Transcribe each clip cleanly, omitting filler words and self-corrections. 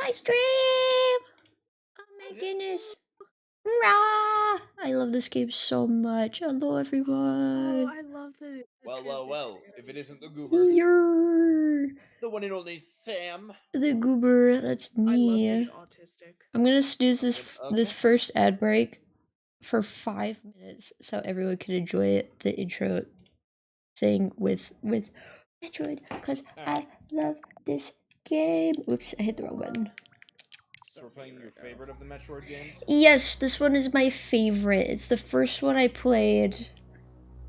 my stream! Oh my goodness. Rah! I love this game so much. Hello, everyone. Oh, I love the Well, if it isn't the goober. The one and only Sam. The goober, that's I love me. being autistic. I'm gonna snooze this first ad break for 5 minutes so everyone can enjoy the intro thing with Metroid, because I love this game. Oops, I hit the wrong button. So we're playing your favorite of the Metroid games? Yes, this one is my favorite. It's the first one I played.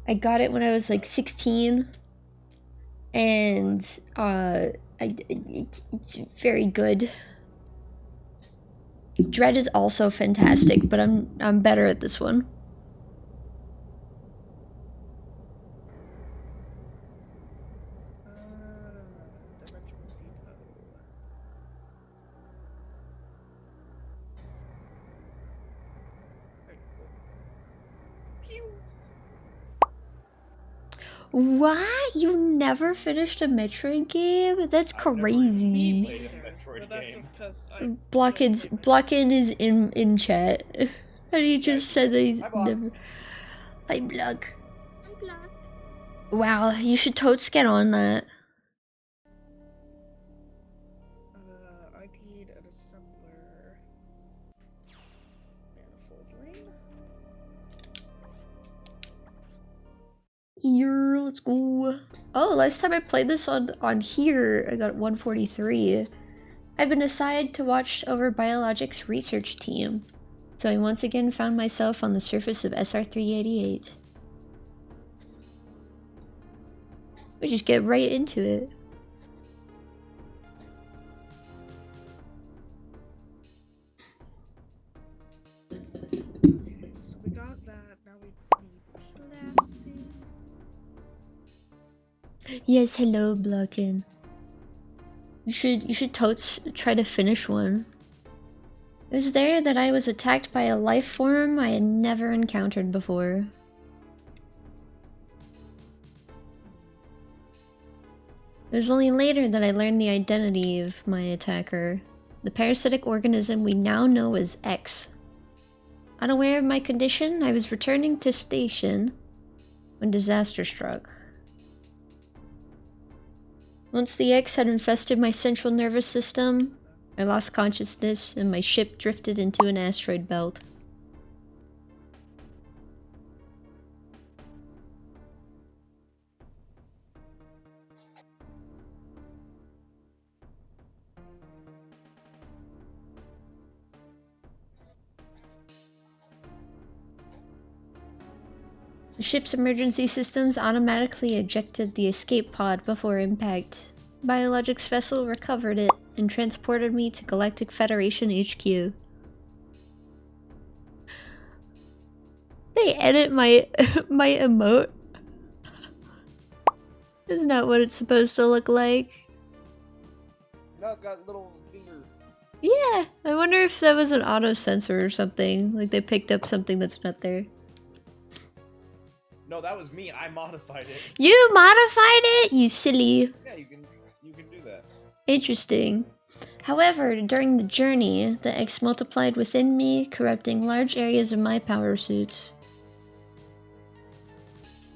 I got it when I was like 16. And it's very good. Dread is also fantastic, but I'm better at this one. What? You never finished a Metroid game? That's crazy. Played a Metroid game. Blockin is in chat. And he just said that he's never. Hi, Block. Wow, you should totes get on that. I need an assembler. Manifold lane. Here, let's go. Oh, last time I played this on here, I got 143. I've been assigned to watch over biologics research team, so I once again found myself on the surface of SR388. We just get right into it. Okay, so we got that. Now we need plastic. Yes, hello, Blockin. You should totes try to finish one. It was there that I was attacked by a life form I had never encountered before. It was only later that I learned the identity of my attacker, the parasitic organism we now know as X. Unaware of my condition, I was returning to station when disaster struck. Once the X had infested my central nervous system, I lost consciousness and my ship drifted into an asteroid belt. The ship's emergency systems automatically ejected the escape pod before impact. Biologics vessel recovered it and transported me to Galactic Federation HQ. They edit my my emote. Isn't that what it's supposed to look like? No, it's got little finger. Yeah, I wonder if that was an auto censor or something. Like they picked up something that's not there. No, that was me. I modified it. You modified it? You silly. Yeah, you can do that. Interesting. However, during the journey, the X multiplied within me, corrupting large areas of my power suits.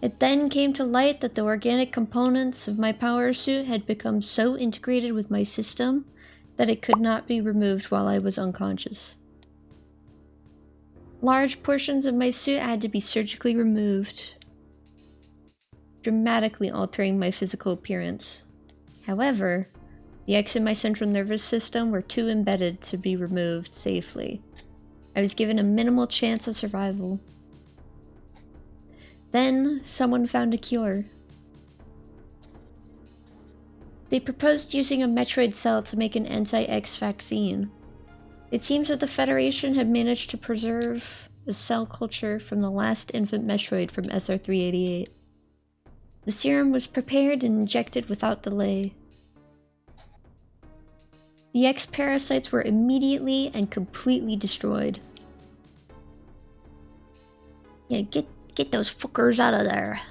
It then came to light that the organic components of my power suit had become so integrated with my system that it could not be removed while I was unconscious. Large portions of my suit had to be surgically removed, dramatically altering my physical appearance. However, the X in my central nervous system were too embedded to be removed safely. I was given a minimal chance of survival. Then, someone found a cure. They proposed using a Metroid cell to make an anti-X vaccine. It seems that the Federation had managed to preserve the cell culture from the last infant Metroid from SR388. The serum was prepared and injected without delay. The X parasites were immediately and completely destroyed. Yeah, get those fuckers out of there.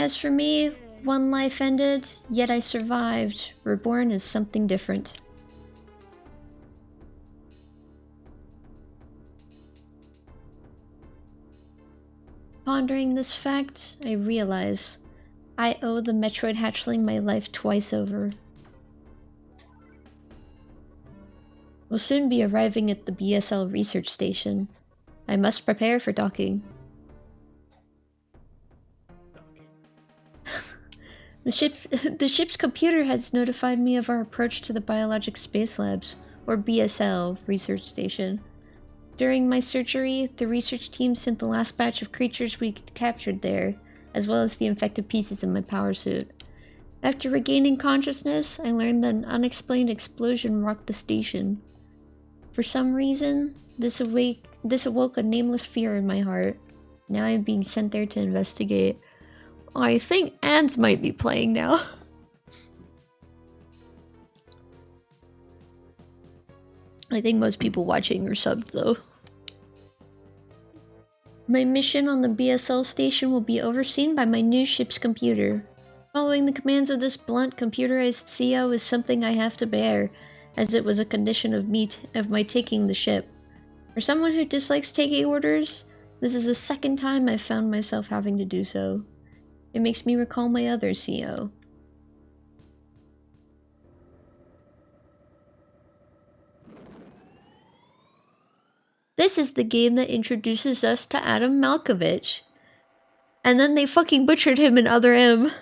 As for me, one life ended, yet I survived, reborn as something different. Pondering this fact, I realize I owe the Metroid hatchling my life twice over. We'll soon be arriving at the BSL research station. I must prepare for docking. The ship's computer has notified me of our approach to the Biologic Space Labs, or BSL, research station. During my surgery, the research team sent the last batch of creatures we captured there, as well as the infected pieces in my power suit. After regaining consciousness, I learned that an unexplained explosion rocked the station. For some reason, this awoke a nameless fear in my heart. Now I am being sent there to investigate. I think ads might be playing now. I think most people watching are subbed though. My mission on the BSL station will be overseen by my new ship's computer. Following the commands of this blunt, computerized CO is something I have to bear, as it was a condition of my taking the ship. For someone who dislikes taking orders, this is the second time I've found myself having to do so. It makes me recall my other CO. This is the game that introduces us to Adam Malkovich. And then they fucking butchered him in Other M.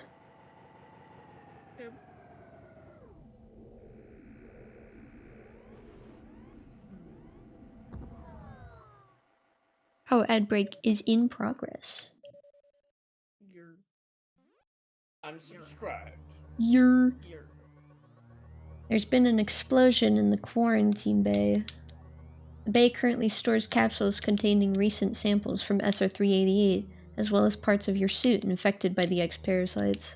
Oh, ad break is in progress. Unsubscribed. There's been an explosion in the quarantine bay. The bay currently stores capsules containing recent samples from SR-388, as well as parts of your suit infected by the X parasites.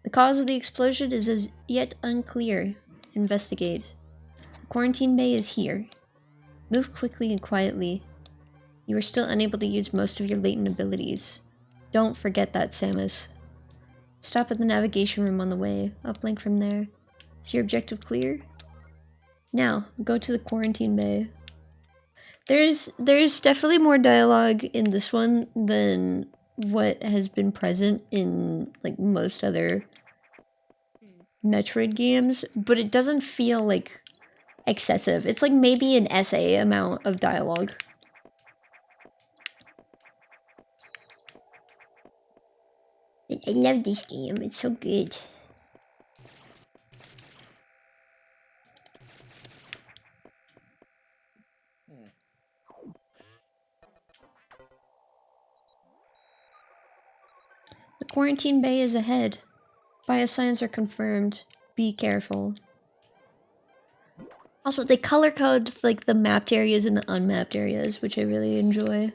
The cause of the explosion is as yet unclear. Investigate. The quarantine bay is here. Move quickly and quietly. You are still unable to use most of your latent abilities. Don't forget that, Samus. Stop at the navigation room on the way. Uplink from there. Is your objective clear? Now, go to the quarantine bay. There's definitely more dialogue in this one than what has been present in like most other Metroid games, but it doesn't feel like excessive. It's like maybe an essay amount of dialogue. I love this game, it's so good. The quarantine bay is ahead. Biosigns are confirmed. Be careful. Also, they color code like the mapped areas and the unmapped areas, which I really enjoy.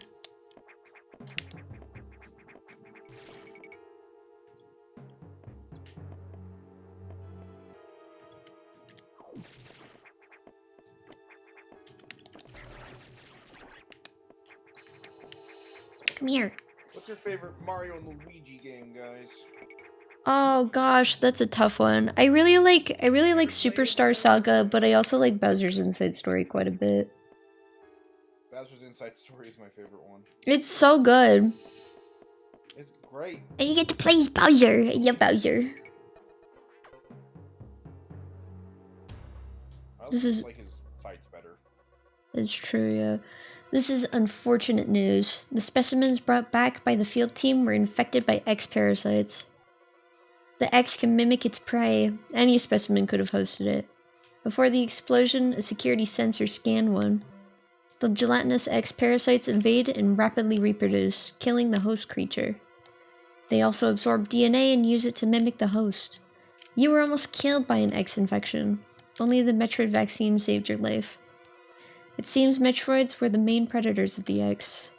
Come here. What's your favorite Mario and Luigi game, guys? Oh gosh, that's a tough one. I really like Superstar Saga, but I also like Bowser's Inside Story quite a bit. Bowser's Inside Story is my favorite one. It's so good. It's great. And you get to play as Bowser. I love Bowser. This is like his fights better. It's true, yeah. This is unfortunate news. The specimens brought back by the field team were infected by X parasites. The X can mimic its prey. Any specimen could have hosted it. Before the explosion, a security sensor scanned one. The gelatinous X parasites invade and rapidly reproduce, killing the host creature. They also absorb DNA and use it to mimic the host. You were almost killed by an X infection. Only the Metroid vaccine saved your life. It seems Metroids were the main predators of the X.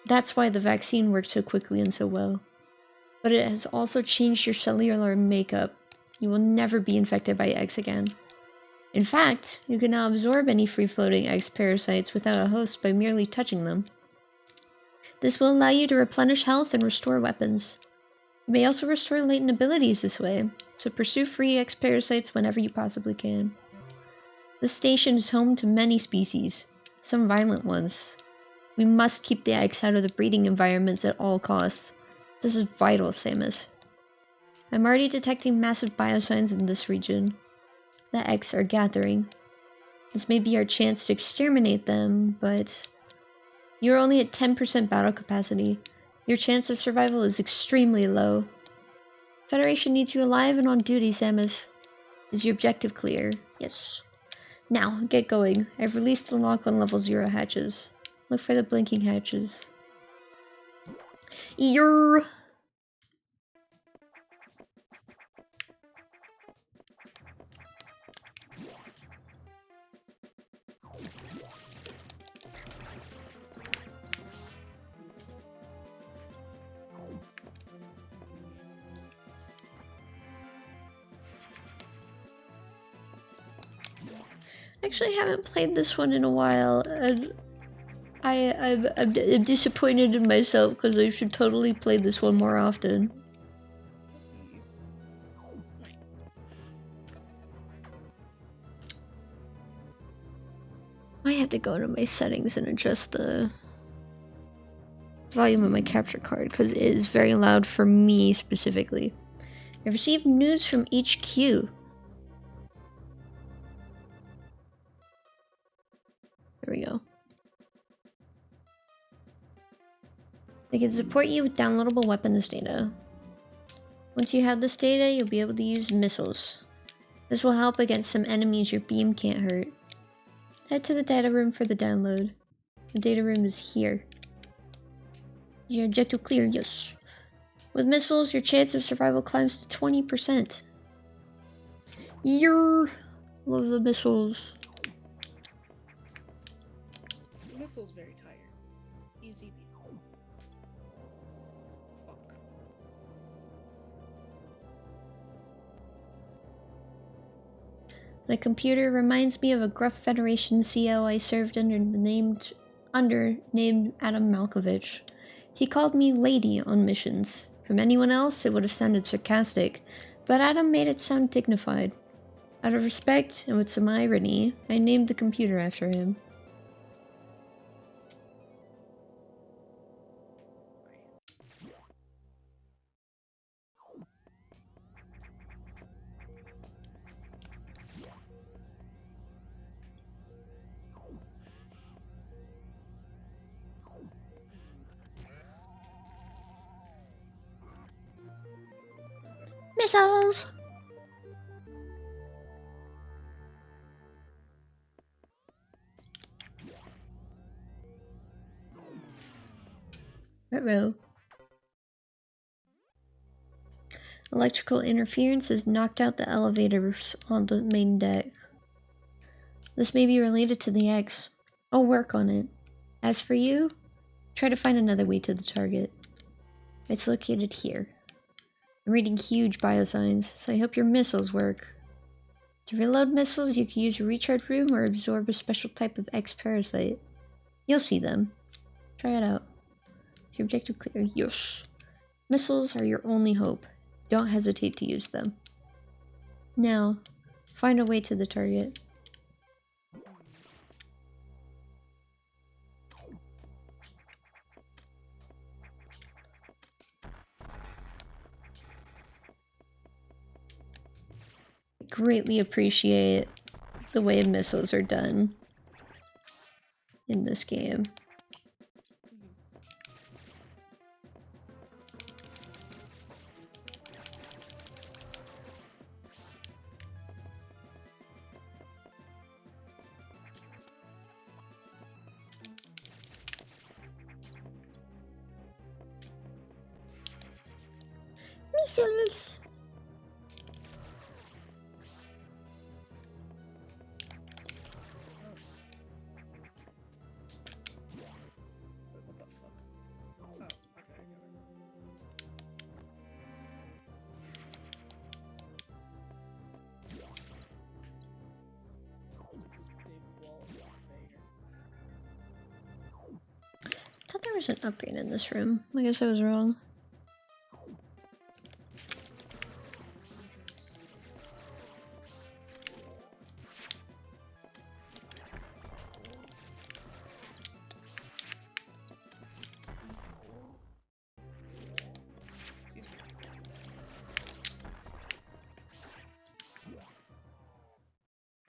That's why the vaccine worked so quickly and so well. But it has also changed your cellular makeup. You will never be infected by X again. In fact, you can now absorb any free-floating X parasites without a host by merely touching them. This will allow you to replenish health and restore weapons. You may also restore latent abilities this way, so pursue free X parasites whenever you possibly can. This station is home to many species, some violent ones. We must keep the X out of the breeding environments at all costs. This is vital, Samus. I'm already detecting massive biosigns in this region. The X are gathering. This may be our chance to exterminate them, but you're only at 10% battle capacity. Your chance of survival is extremely low. Federation needs you alive and on duty, Samus. Is your objective clear? Yes. Now, get going. I've released the lock on level 0 hatches. Look for the blinking hatches. Eeyore! Actually haven't played this one in a while, and I'm disappointed in myself because I should totally play this one more often. I have to go to my settings and adjust the volume of my capture card because it is very loud for me specifically. I received news from HQ. There we go. They can support you with downloadable weapons data. Once you have this data, you'll be able to use missiles. This will help against some enemies your beam can't hurt. Head to the data room for the download. The data room is here. Is your objective clear? Yes. With missiles, your chance of survival climbs to 20%. Love the missiles. Missile's very tired. Easy beat. Fuck. The computer reminds me of a gruff Federation CO I served under named Adam Malkovich. He called me Lady on missions. From anyone else, it would have sounded sarcastic, but Adam made it sound dignified. Out of respect, and with some irony, I named the computer after him. Missiles! Ruh-roh. Electrical interference has knocked out the elevators on the main deck. This may be related to the X. I'll work on it. As for you, try to find another way to the target. It's located here. I'm reading huge biosigns, so I hope your missiles work. To reload missiles, you can use your recharge room or absorb a special type of X parasite. You'll see them. Try it out. Is your objective clear? Yes. Missiles are your only hope. Don't hesitate to use them. Now, find a way to the target. I greatly appreciate the way missiles are done in this game. Missiles! Wait, what the fuck? Oh, okay, I got it. This big wall of conveyor. I thought there was an upgrade in this room. I guess I was wrong.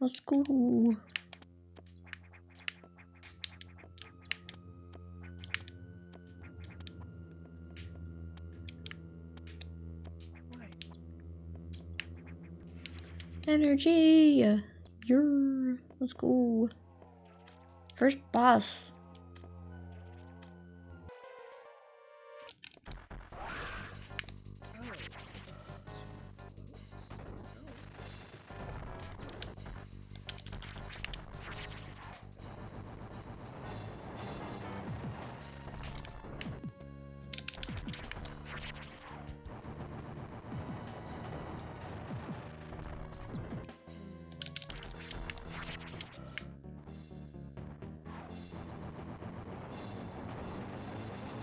Let's go. Why? Energy! Let's go. First boss. Oh, is it too close? No.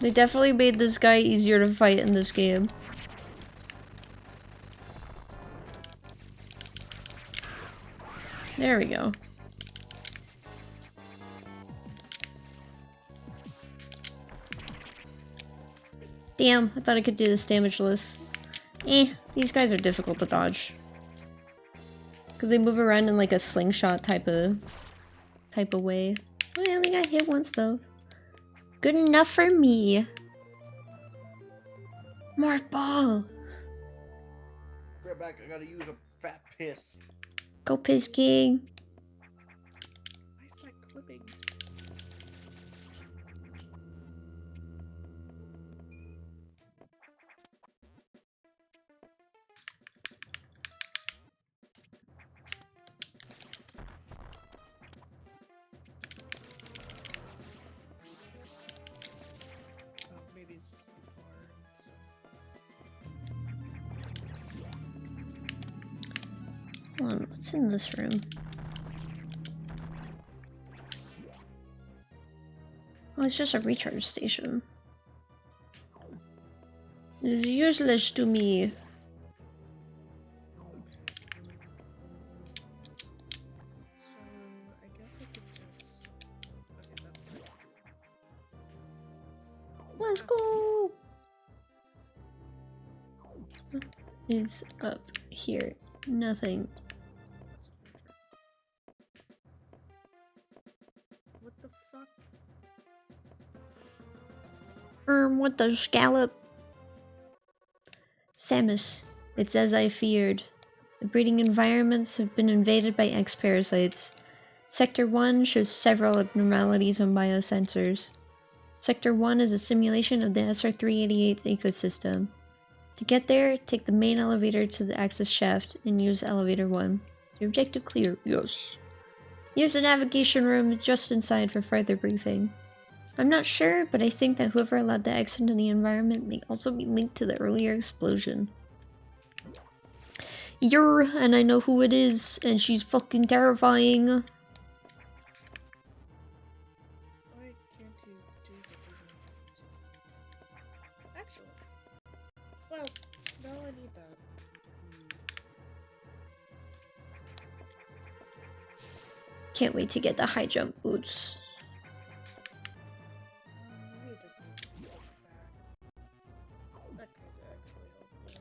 They definitely made this guy easier to fight in this game. There we go. Damn, I thought I could do this damageless. These guys are difficult to dodge. Cause they move around in like a slingshot type of way. Oh, I only got hit once though. Good enough for me. More ball. Right back, I gotta use a fat piss. Go piss king. Why is that clipping? Oh, maybe it's just too far. So. Hold on, what's in this room? Oh, it's just a recharge station. It is useless to me. So, I guess I could just. Okay, that's fine. Let's go. What is up here? Nothing. What the fuck? What the scallop? Samus. It's as I feared. The breeding environments have been invaded by X-parasites. Sector 1 shows several abnormalities on biosensors. Sector 1 is a simulation of the SR-388 ecosystem. To get there, take the main elevator to the access shaft and use elevator 1. Your objective clear. Yes. Use the navigation room just inside for further briefing. I'm not sure, but I think that whoever allowed the X into the environment may also be linked to the earlier explosion. And I know who it is, and she's fucking terrifying. Why can't you do what you want? Actually. Well, no, I need that. Can't wait to get the high jump boots. Maybe it just needs to be back. That could actually help me.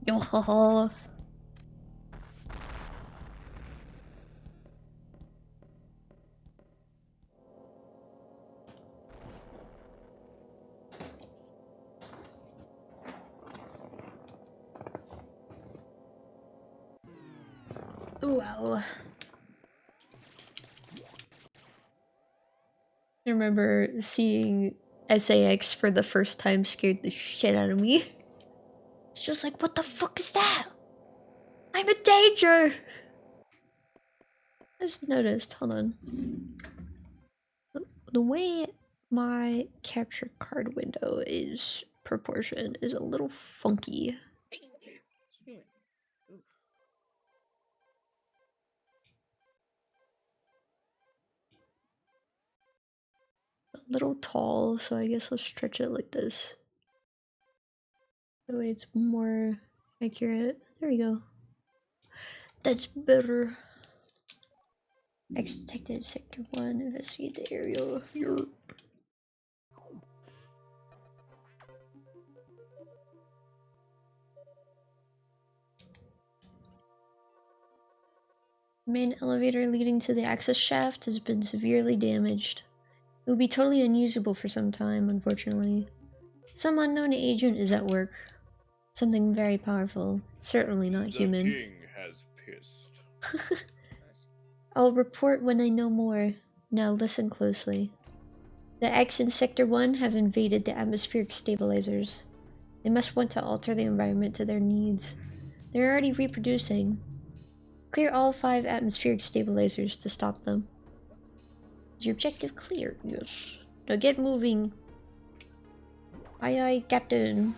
Yo ho ho. Wow. I remember seeing SAX for the first time scared the shit out of me. It's just like, what the fuck is that? I'm in danger! I just noticed, hold on. The way my capture card window is proportioned is a little funky. Yeah. Oof. A little tall, so I guess I'll stretch it like this. That way it's more accurate. There we go. That's better. X detected sector 1, investigate the area. You're... The main elevator leading to the access shaft has been severely damaged. It will be totally unusable for some time, unfortunately. Some unknown agent is at work. Something very powerful. Certainly not human. The king has pissed. Nice. I'll report when I know more. Now listen closely. The X in Sector 1 have invaded the atmospheric stabilizers. They must want to alter the environment to their needs. They're already reproducing. Clear all 5 atmospheric stabilizers to stop them. Is your objective clear? Yes. Now get moving. Aye aye, Captain.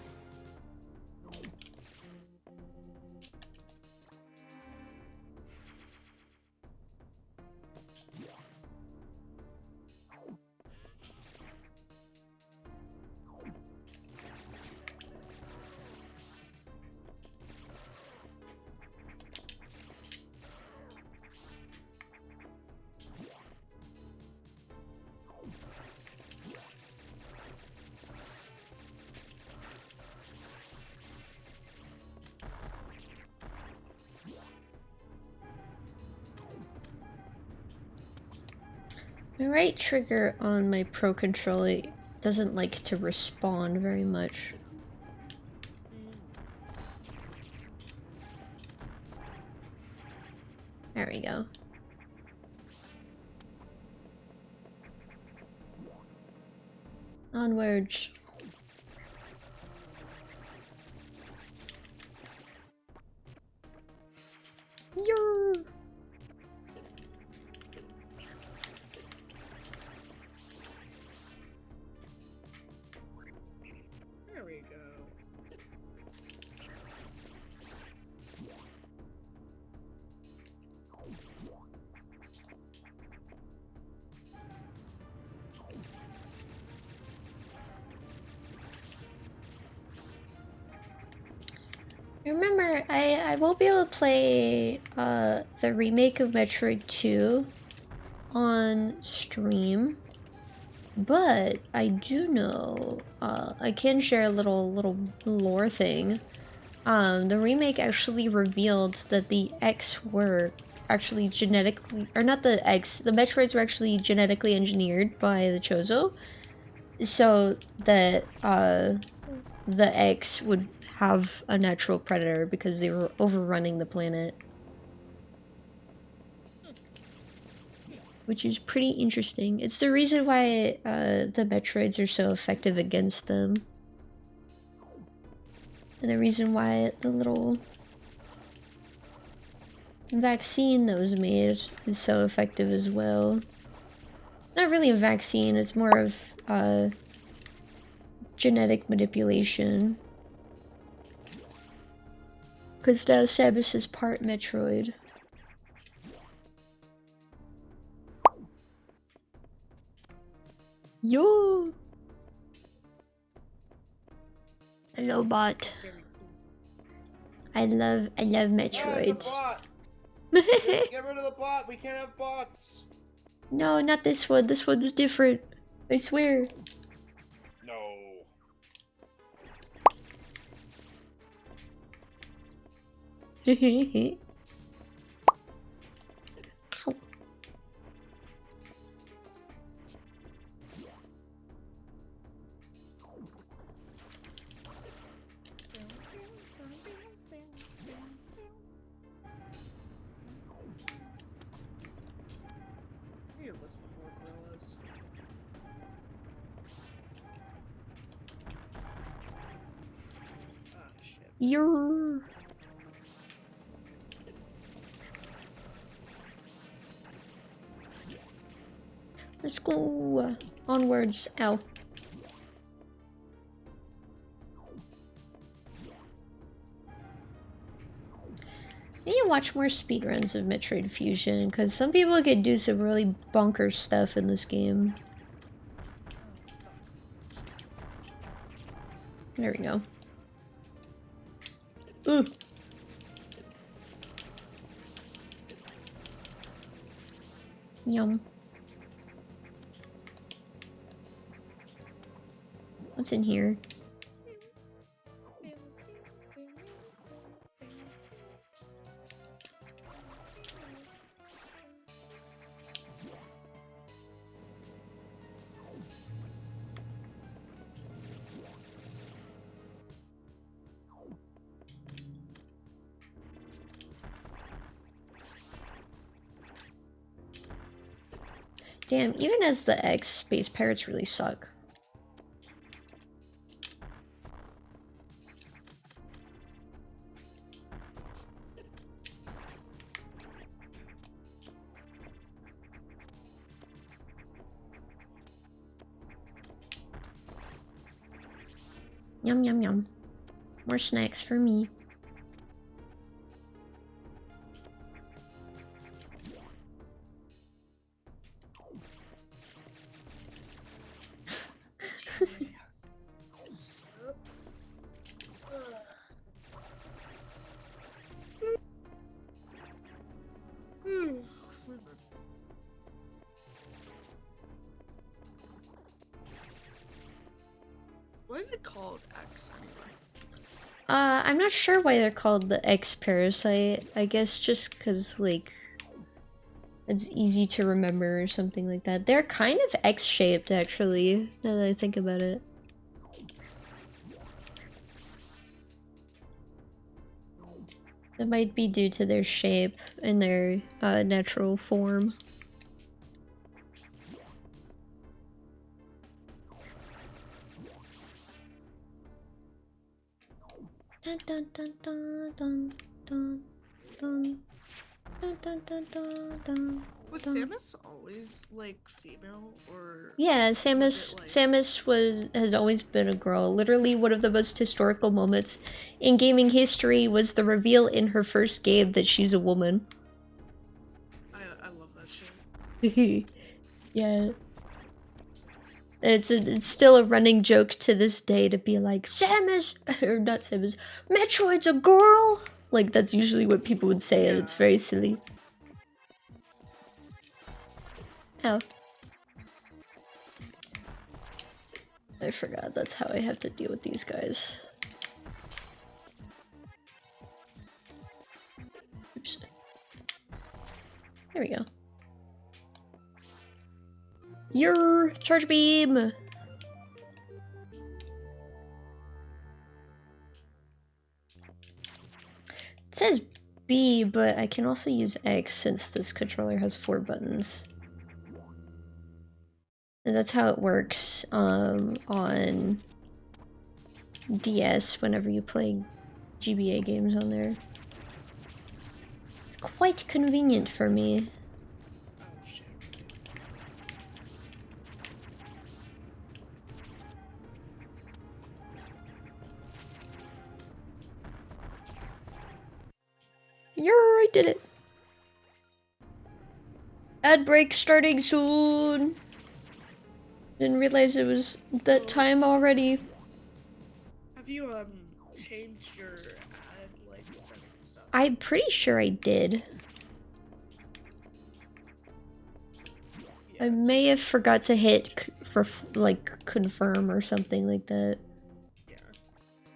The right trigger on my Pro controller doesn't like to respond very much. There we go. Onwards. Yoo! There we go. Remember, I won't be able to play the remake of Metroid 2 on stream, but I do know I can share a little lore thing. The remake actually revealed that the X were actually genetically, or not the X, the Metroids were actually genetically engineered by the Chozo, so that the X would have a natural predator because they were overrunning the planet. Which is pretty interesting. It's the reason why the Metroids are so effective against them. And the reason why the little vaccine that was made is so effective as well. Not really a vaccine, it's more of genetic manipulation. Because now Samus is part Metroid. Yo! Hello, bot. Very cool. I love Ah, it's a Metroid. bot! Get rid of the bot! We can't have bots! No, not this one. This one's different. I swear. No. Ow. I need to listen to more gorillas. Ah, shit. You're... Let's go onwards. Ow. I need to watch more speedruns of Metroid Fusion, because some people can do some really bonkers stuff in this game. There we go. Ooh. Yum. What's in here? Damn, even as the X, space pirates really suck. Yum yum yum. More snacks for me. What is it called, X, anyway? I'm not sure why they're called the X parasite. I guess just because, like, it's easy to remember or something like that. They're kind of X-shaped, actually, now that I think about it. That might be due to their shape and their natural form. Dun dun dun dun dun dun dun dun dun dun dun dun. Was Samus always, like, female, or... Yeah, was Samus it, like... Samus has always been a girl. Literally one of the most historical moments in gaming history was the reveal in her first game that she's a woman. I love that shit. Yeah. It's still a running joke to this day to be like, Samus, or not Samus, Metroid's a girl! Like, that's usually what people would say, and it's very silly. Ow. I forgot, that's how I have to deal with these guys. Oops. There we go. Your charge beam! It says B, but I can also use X since this controller has 4 buttons. And that's how it works on DS whenever you play GBA games on there. It's quite convenient for me. Oh, shit. I did it! Ad break starting soon! Didn't realize it was that time already. Have you, changed your ad, like, setting stuff? I'm pretty sure I did. Yeah, I may have just- forgot to hit like confirm or something like that. Yeah.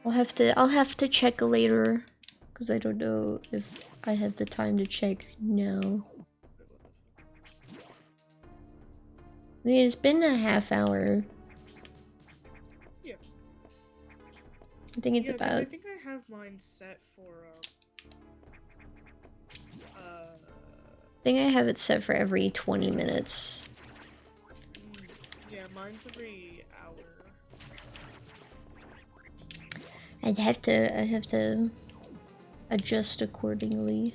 I'll have to check later, because I don't know if I have the time to check now. I mean, it's been a half hour. Yeah. I think it's Yeah, 'cause about. I think I have mine set for, I think I have it set for every 20 minutes. Yeah, mine's every hour. I have to adjust accordingly.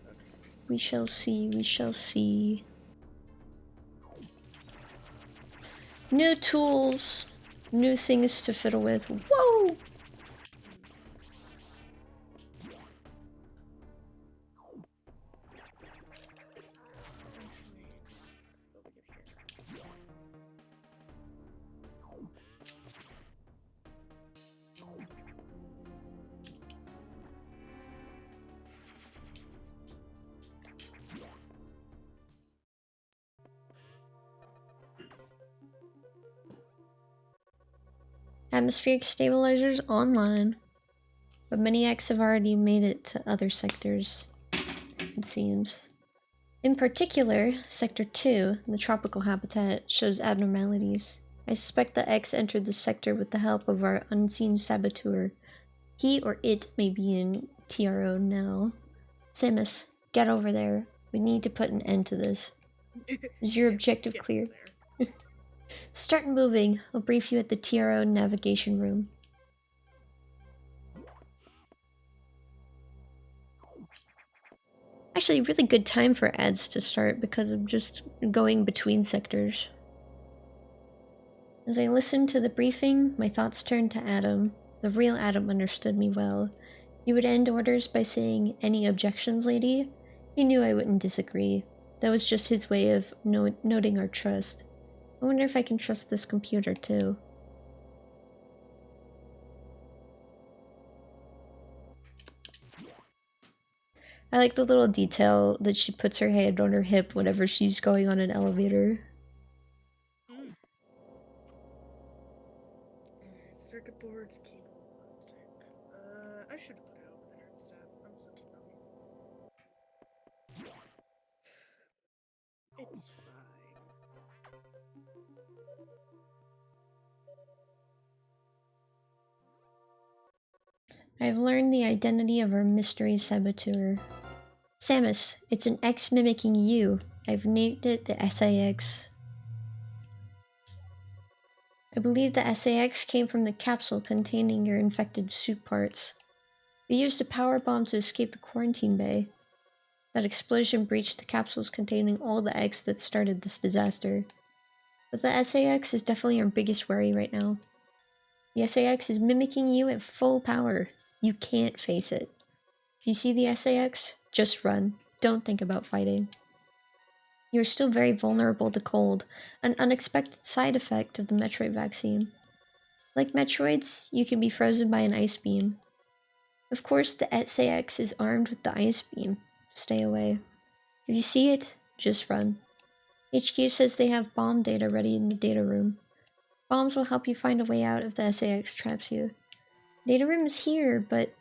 Okay. We shall see, we shall see. New tools, new things to fiddle with. Whoa! Atmospheric stabilizers online. But many X have already made it to other sectors, it seems. In particular, Sector 2, the tropical habitat, shows abnormalities. I suspect the X entered the sector with the help of our unseen saboteur. He or it may be in TRO now. Samus, get over there. We need to put an end to this. Is your Samus, objective get clear? there. Start moving. I'll brief you at the TRO navigation room. Actually, really good time for ads to start because I'm just going between sectors. As I listened to the briefing, my thoughts turned to Adam. The real Adam understood me well. He would end orders by saying, "Any objections, lady?" He knew I wouldn't disagree. That was just his way of noting our trust. I wonder if I can trust this computer too. I like the little detail that she puts her hand on her hip whenever she's going on an elevator. Circuit boards, cable, plastic. I should have put it over there instead. I'm such a dummy. It's fine. I've learned the identity of our mystery saboteur. Samus, it's an X mimicking you. I've named it the SAX. I believe the SAX came from the capsule containing your infected suit parts. We used a power bomb to escape the quarantine bay. That explosion breached the capsules containing all the X that started this disaster. But the SAX is definitely our biggest worry right now. The SAX is mimicking you at full power. You can't face it. If you see the SAX, just run. Don't think about fighting. You are still very vulnerable to cold, an unexpected side effect of the Metroid vaccine. Like Metroids, you can be frozen by an ice beam. Of course, the SAX is armed with the ice beam. Stay away. If you see it, just run. HQ says they have bomb data ready in the data room. Bombs will help you find a way out if the SAX traps you. Data room is here, but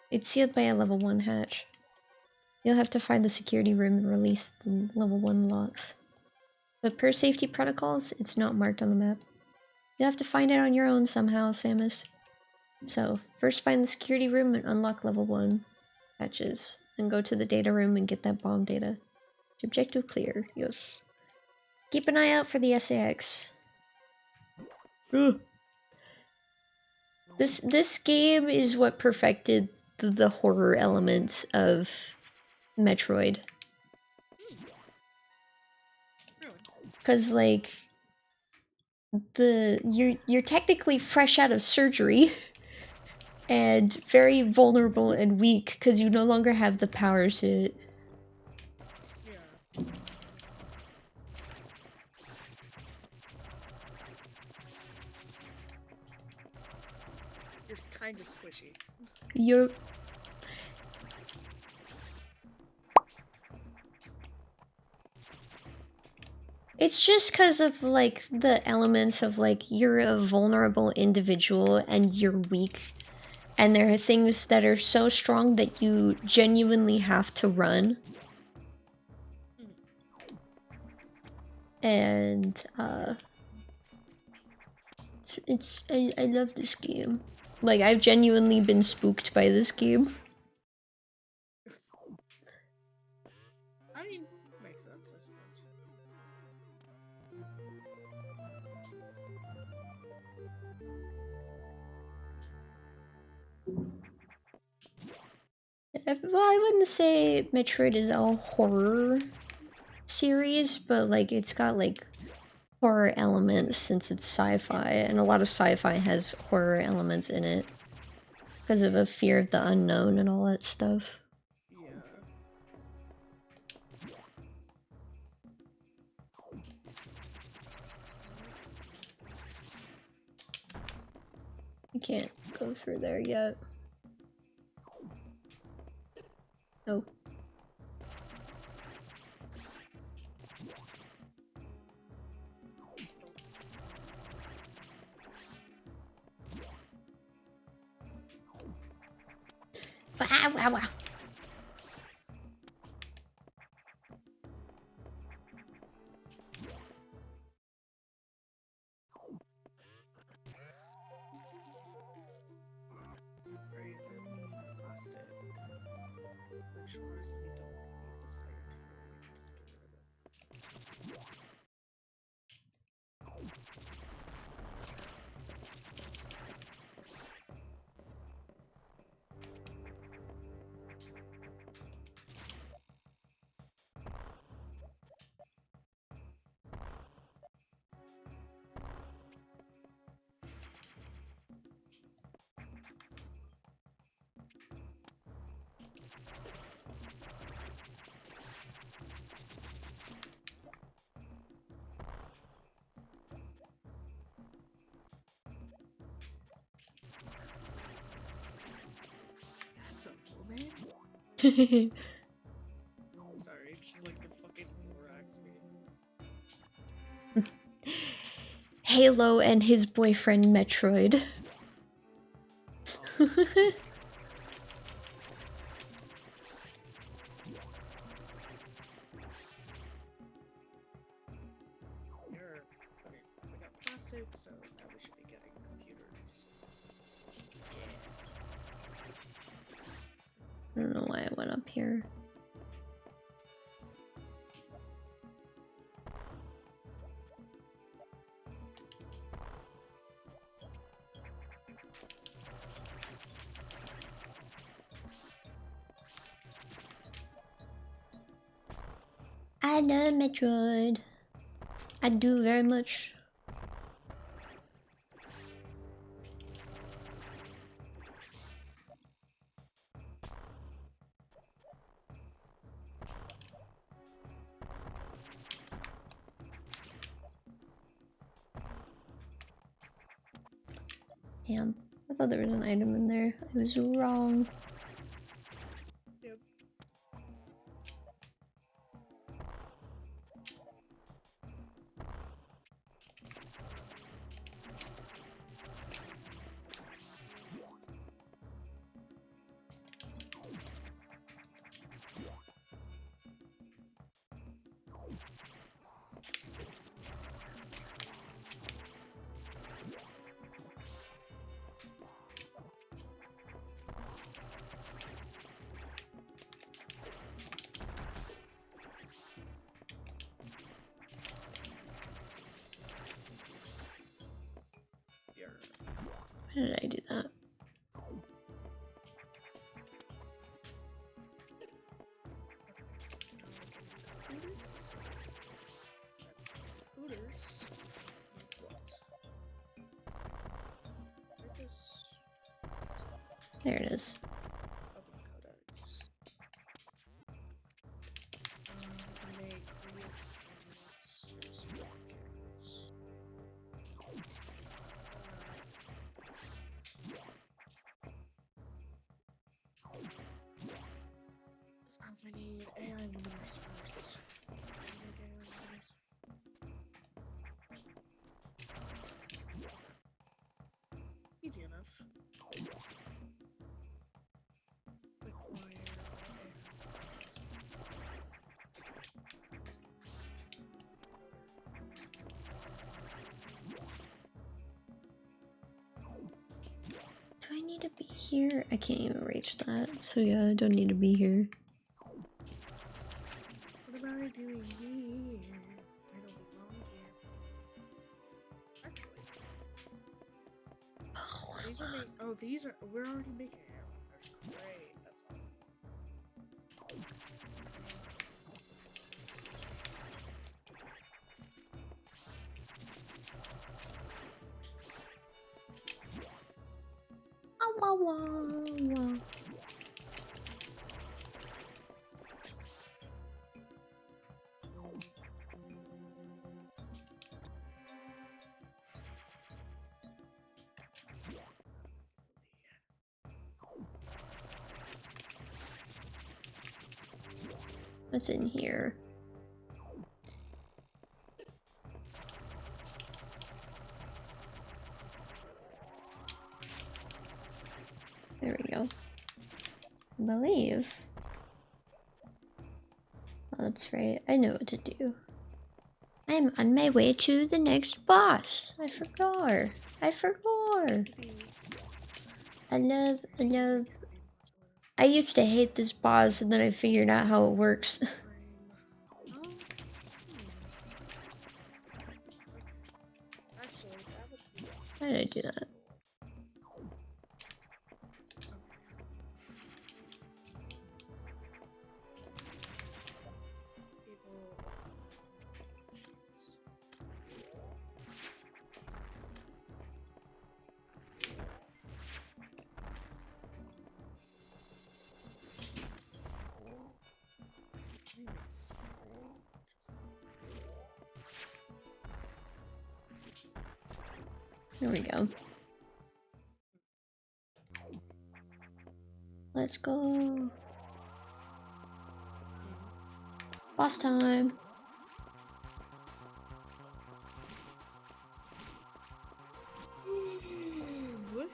it's sealed by a level 1 hatch. You'll have to find the security room and release the level 1 locks. But per safety protocols, it's not marked on the map. You'll have to find it on your own somehow, Samus. So, first find the security room and unlock level 1 hatches. Then go to the data room and get that bomb data. Objective clear, yes. Keep an eye out for the SAX. Ugh. This game is what perfected the horror element of Metroid. Really? Cause like you're technically fresh out of surgery and very vulnerable and weak because you no longer have the powers to. Yeah. You're kind of squishy. You're. It's just because of like the elements of like you're a vulnerable individual and you're weak, and there are things that are so strong that you genuinely have to run. And I love this game. Like I've genuinely been spooked by this game. I mean, makes sense, I suppose. Well, I wouldn't say Metroid is a horror series, but like it's got like horror elements since it's sci-fi, and a lot of sci-fi has horror elements in it because of a fear of the unknown and all that stuff. Yeah. You can't go through there yet. Oh. Ah, wow, wow. Right, the plastic. Which ones we don't need this item to. Just get rid of it. That's a woman? Sorry, just like the fucking Lorax meme. Halo and his boyfriend Metroid. You're, okay, we got plastic, so now we should be getting computers. I don't know why I went up here. I love Metroid. I do very much. Damn, I thought there was an item in there. I was wrong. Yep. Why did I do that? Hooters? What? I just There it is. open codex. Make seriously carrots. I need AI winners first. Make AI winners. Easy enough. Require Do I need to be here? I can't even reach that. So yeah, I don't need to be here. What am I doing here? I don't belong here. Actually, Oh, so these are these are. We're already making arrow. That's great. That's all. wah, wah, wah. What's in here? There we go. believe. Oh, that's right. I know what to do. I'm on my way to the next boss. I forgot. I forgot. I love. I used to hate this boss and then I figured out how it works. Actually, that would be How did I do that? There we go. Let's go. Boss time. What?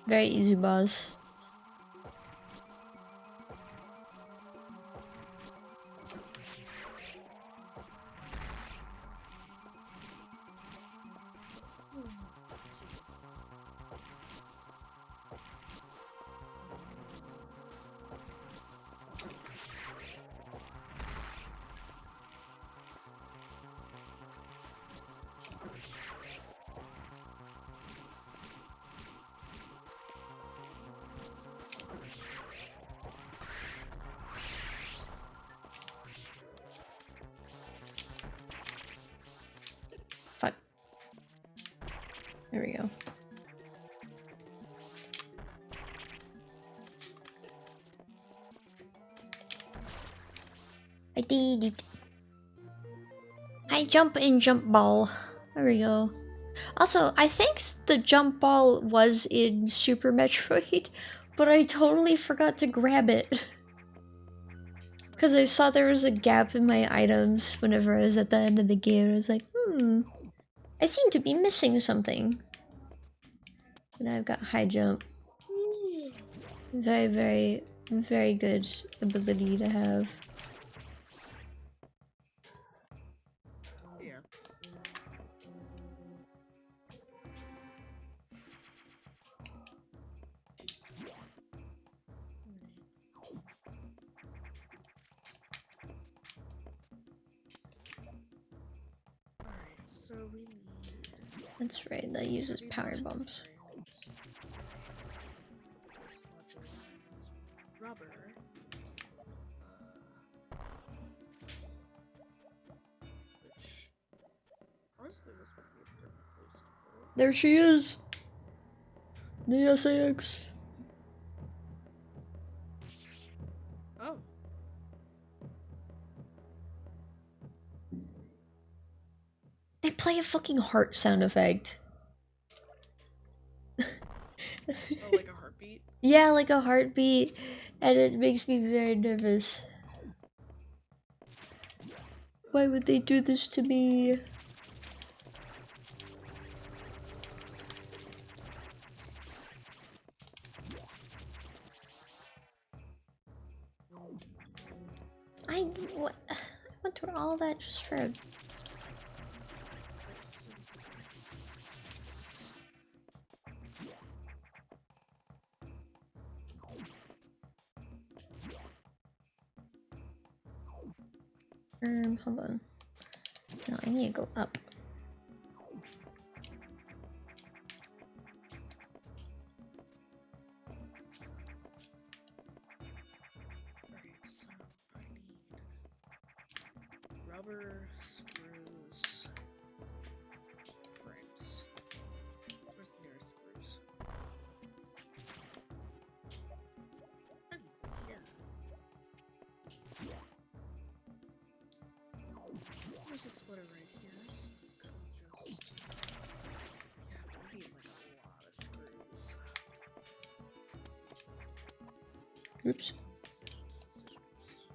Very easy boss. Fuck. There we go. I did it. I jump in jump ball. There we go. Also, I think the jump ball was in Super Metroid, but I totally forgot to grab it. Because I saw there was a gap in my items whenever I was at the end of the game. I was like, I seem to be missing something. And I've got high jump. Very, very, very good ability to have. Yeah. Alright, so we need That's right, that uses power bombs. Rubber. Which honestly this would be a perfect place to put it. There she is! The SAX. Oh. They play a fucking heart sound effect. Oh, like a heartbeat? Yeah, like a heartbeat, and it makes me very nervous. Why would they do this to me? I went through all that just for. Hold on. No, I need to go up. Rubber, screws, frames. Where's the nearest screws? Here. Oops. Decisions.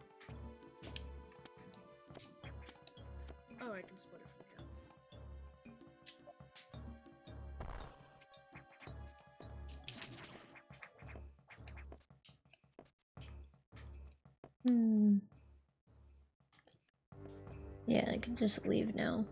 Oh, I can split it from here. Yeah, I can just leave now.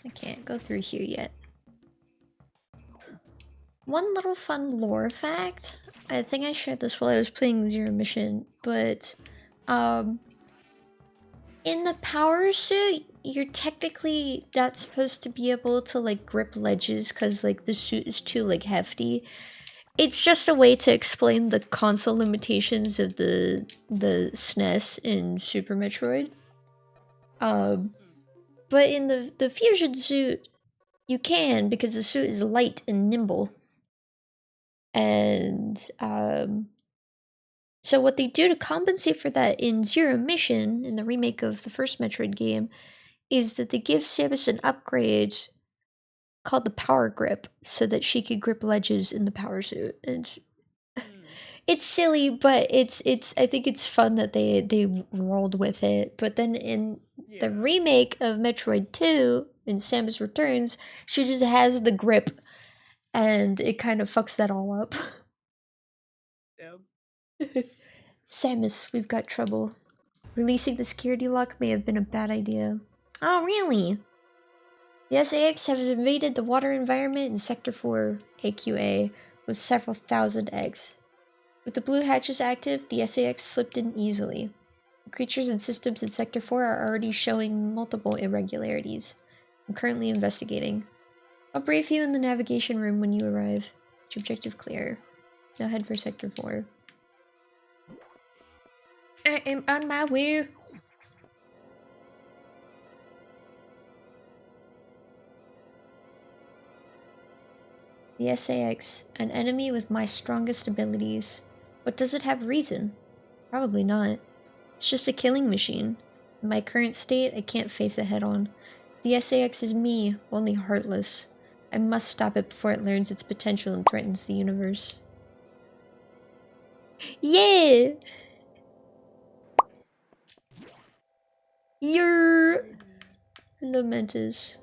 I can't go through here yet. One little fun lore fact. I think I shared this while I was playing Zero Mission, but in the power suit, you're technically not supposed to be able to like grip ledges because like the suit is too like hefty. It's just a way to explain the console limitations of the SNES in Super Metroid. But in the fusion suit, you can because the suit is light and nimble. And so what they do to compensate for that in Zero Mission, in the remake of the first Metroid game, is that they give Samus an upgrade called the Power Grip, so that she could grip ledges in the power suit. And it's silly, but it's I think it's fun that they rolled with it. But then in the remake of Metroid 2, in Samus Returns, she just has the grip, and it kind of fucks that all up. Samus, we've got trouble. Releasing the security lock may have been a bad idea. Oh, really? The SAX have invaded the water environment in Sector 4 AQA with several thousand eggs. With the blue hatches active, the SAX slipped in easily. The creatures and systems in Sector 4 are already showing multiple irregularities. I'm currently investigating. I'll brief you in the navigation room when you arrive. Your objective clear. Now head for Sector 4. I am on my way. The SAX, an enemy with my strongest abilities. But does it have reason? Probably not. It's just a killing machine. In my current state, I can't face it head on. The SAX is me, only heartless. I must stop it before it learns its potential and threatens the universe. Yeah! You're... Lamentus.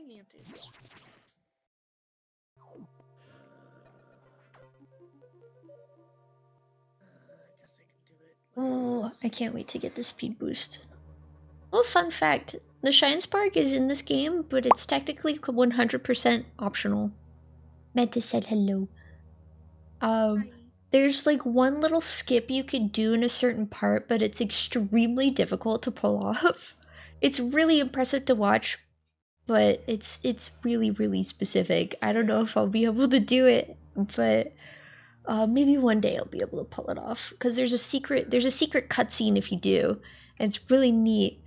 Mantis. I guess I can do it. Oh, I can't wait to get the speed boost. Oh, fun fact. The Shine Spark is in this game, but it's technically 100% optional. Mantis said hello. There's like one little skip you could do in a certain part, but it's extremely difficult to pull off. It's really impressive to watch, but it's really, really specific. I don't know if I'll be able to do it, but maybe one day I'll be able to pull it off. Because there's a secret cutscene if you do, and it's really neat.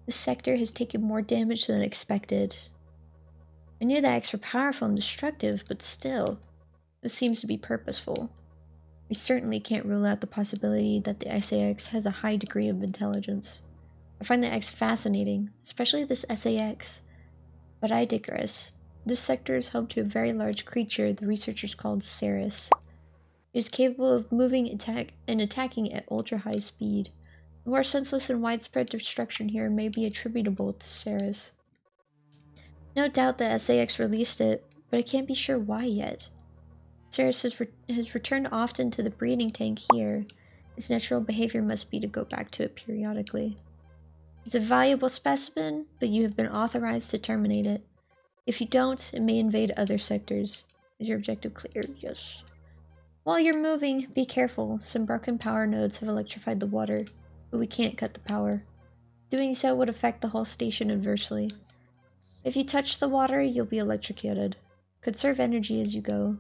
The sector has taken more damage than expected. I knew the X were powerful and destructive, but still, this seems to be purposeful. We certainly can't rule out the possibility that the SAX has a high degree of intelligence. I find the X fascinating, especially this SAX. But I digress. This sector is home to a very large creature the researchers called Ceres. It is capable of moving and attacking at ultra-high speed. The more senseless and widespread destruction here may be attributable to Ceres. No doubt the SAX released it, but I can't be sure why yet. Ceres has returned often to the breeding tank here. Its natural behavior must be to go back to it periodically. It's a valuable specimen, but you have been authorized to terminate it. If you don't, it may invade other sectors. Is your objective clear? Yes. While you're moving, be careful. Some broken power nodes have electrified the water, but we can't cut the power. Doing so would affect the whole station adversely. If you touch the water, you'll be electrocuted. Conserve energy as you go.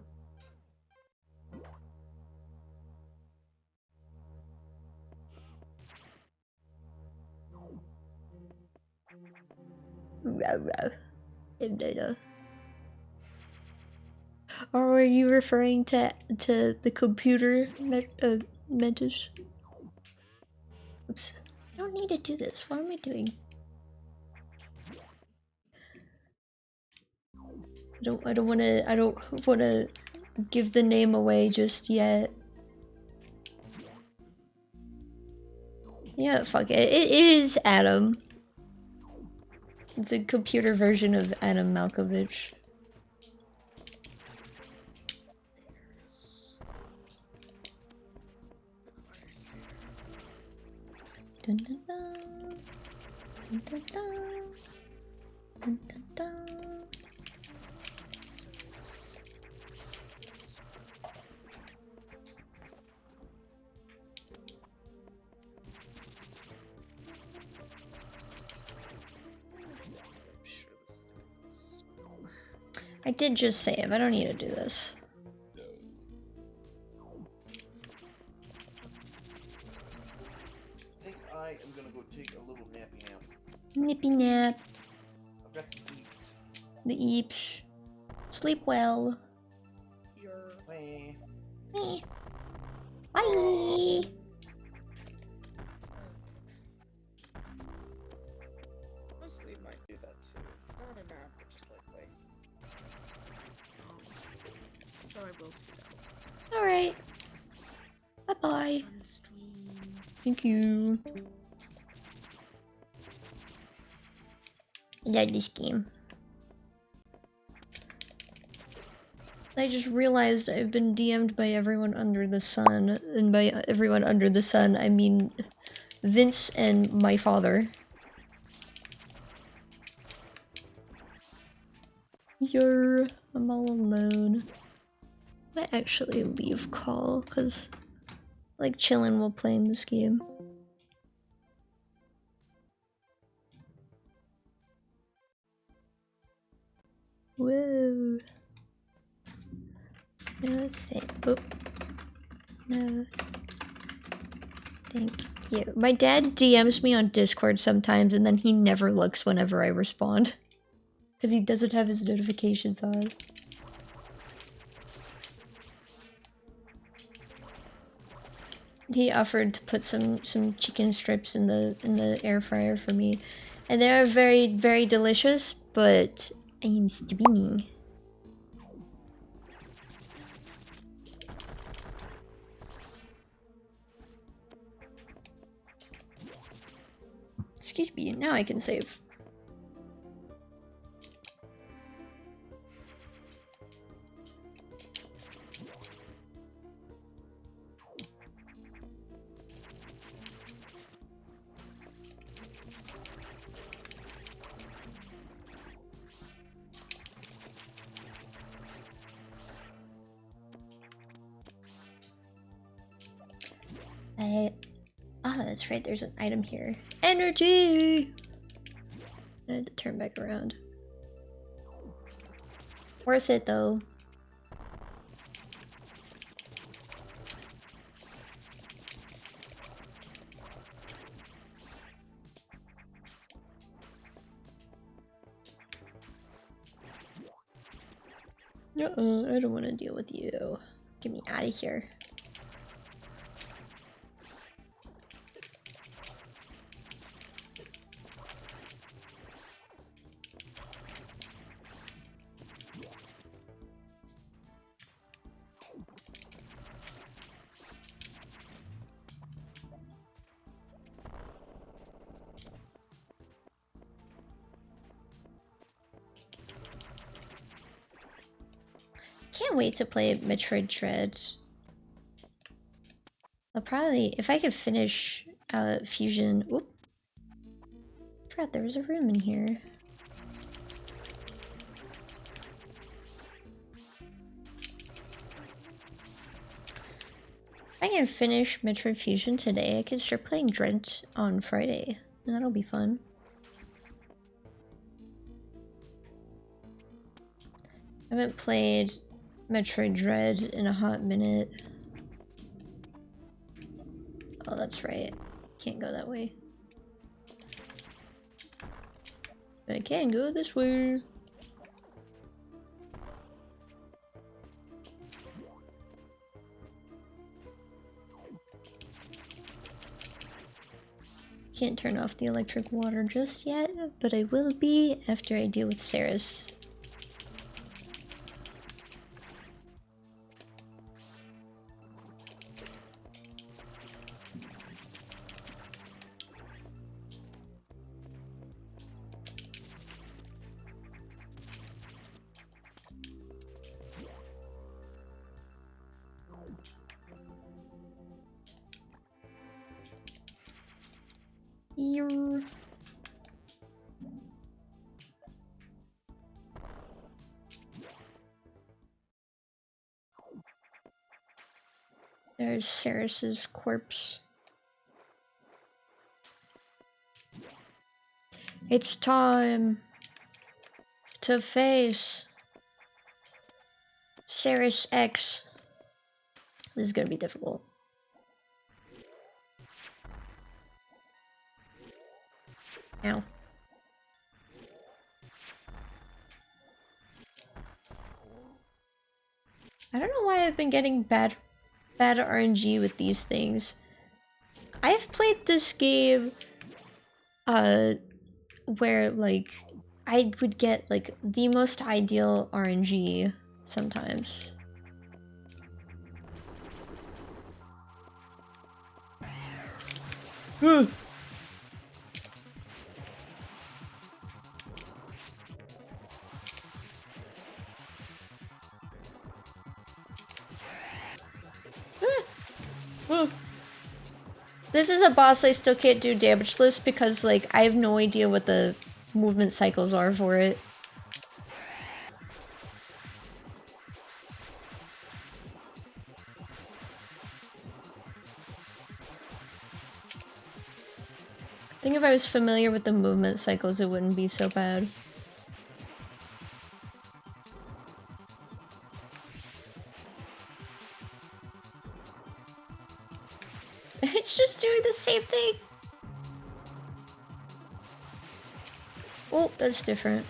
Or are you referring to the computer Mentis? Oops. I don't need to do this. What am I doing? I don't wanna give the name away just yet. Yeah, fuck it. It is Adam. It's a computer version of Adam Malkovich. Dun, dun, dun. Dun, dun, dun. Dun, dun, dun. I did just save. I don't need to do this. I think I am gonna go take a little nappy nap. Nippy nap. I've got some eats. The eeps. Sleep well. Your Bye. Bye. Bye. mostly might do that too. Not a nap, but just like wait. So I will see that. Alright. Bye bye. Fun stream. Thank you. I like this game. I just realized I've been DM'd by everyone under the sun, and by everyone under the sun, I mean Vince and my father. I'm all alone. I might actually leave call, cause I like chilling while playing this game. Whoa. No, let's see. Oh. No. Thank you. My dad DMs me on Discord sometimes and then he never looks whenever I respond. Because he doesn't have his notifications on. He offered to put some chicken strips in the air fryer for me. And they are very, very delicious, but I am streaming. Excuse me, now I can save. Oh, that's right, there's an item here. Energy! I had to turn back around. Worth it, though. I don't want to deal with you. Get me out of here. Can't wait to play Metroid Dread. I'll probably, if I could finish Fusion. Oop. I forgot there was a room in here. If I can finish Metroid Fusion today, I can start playing Dread on Friday, and that'll be fun. I haven't played Metroid Dread in a hot minute. Oh, that's right. Can't go that way. But I can go this way. Can't turn off the electric water just yet, but I will be after I deal with Saris. Here. There's Saris's corpse. It's time to face Saris X. This is gonna be difficult. Ow. I don't know why I've been getting bad RNG with these things. I've played this game where like I would get like the most ideal RNG sometimes. This is a boss I still can't do damageless because like I have no idea what the movement cycles are for it. I think if I was familiar with the movement cycles, it wouldn't be so bad. It's just doing the same thing. Oh, that's different.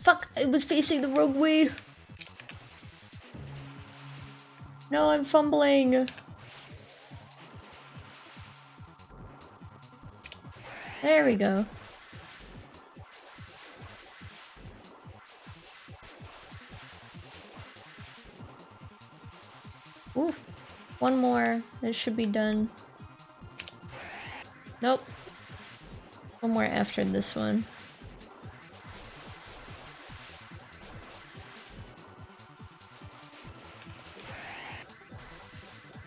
Fuck, I was facing the wrong way. No, I'm fumbling. There we go. Ooh, one more. This should be done. Nope. One more after this one.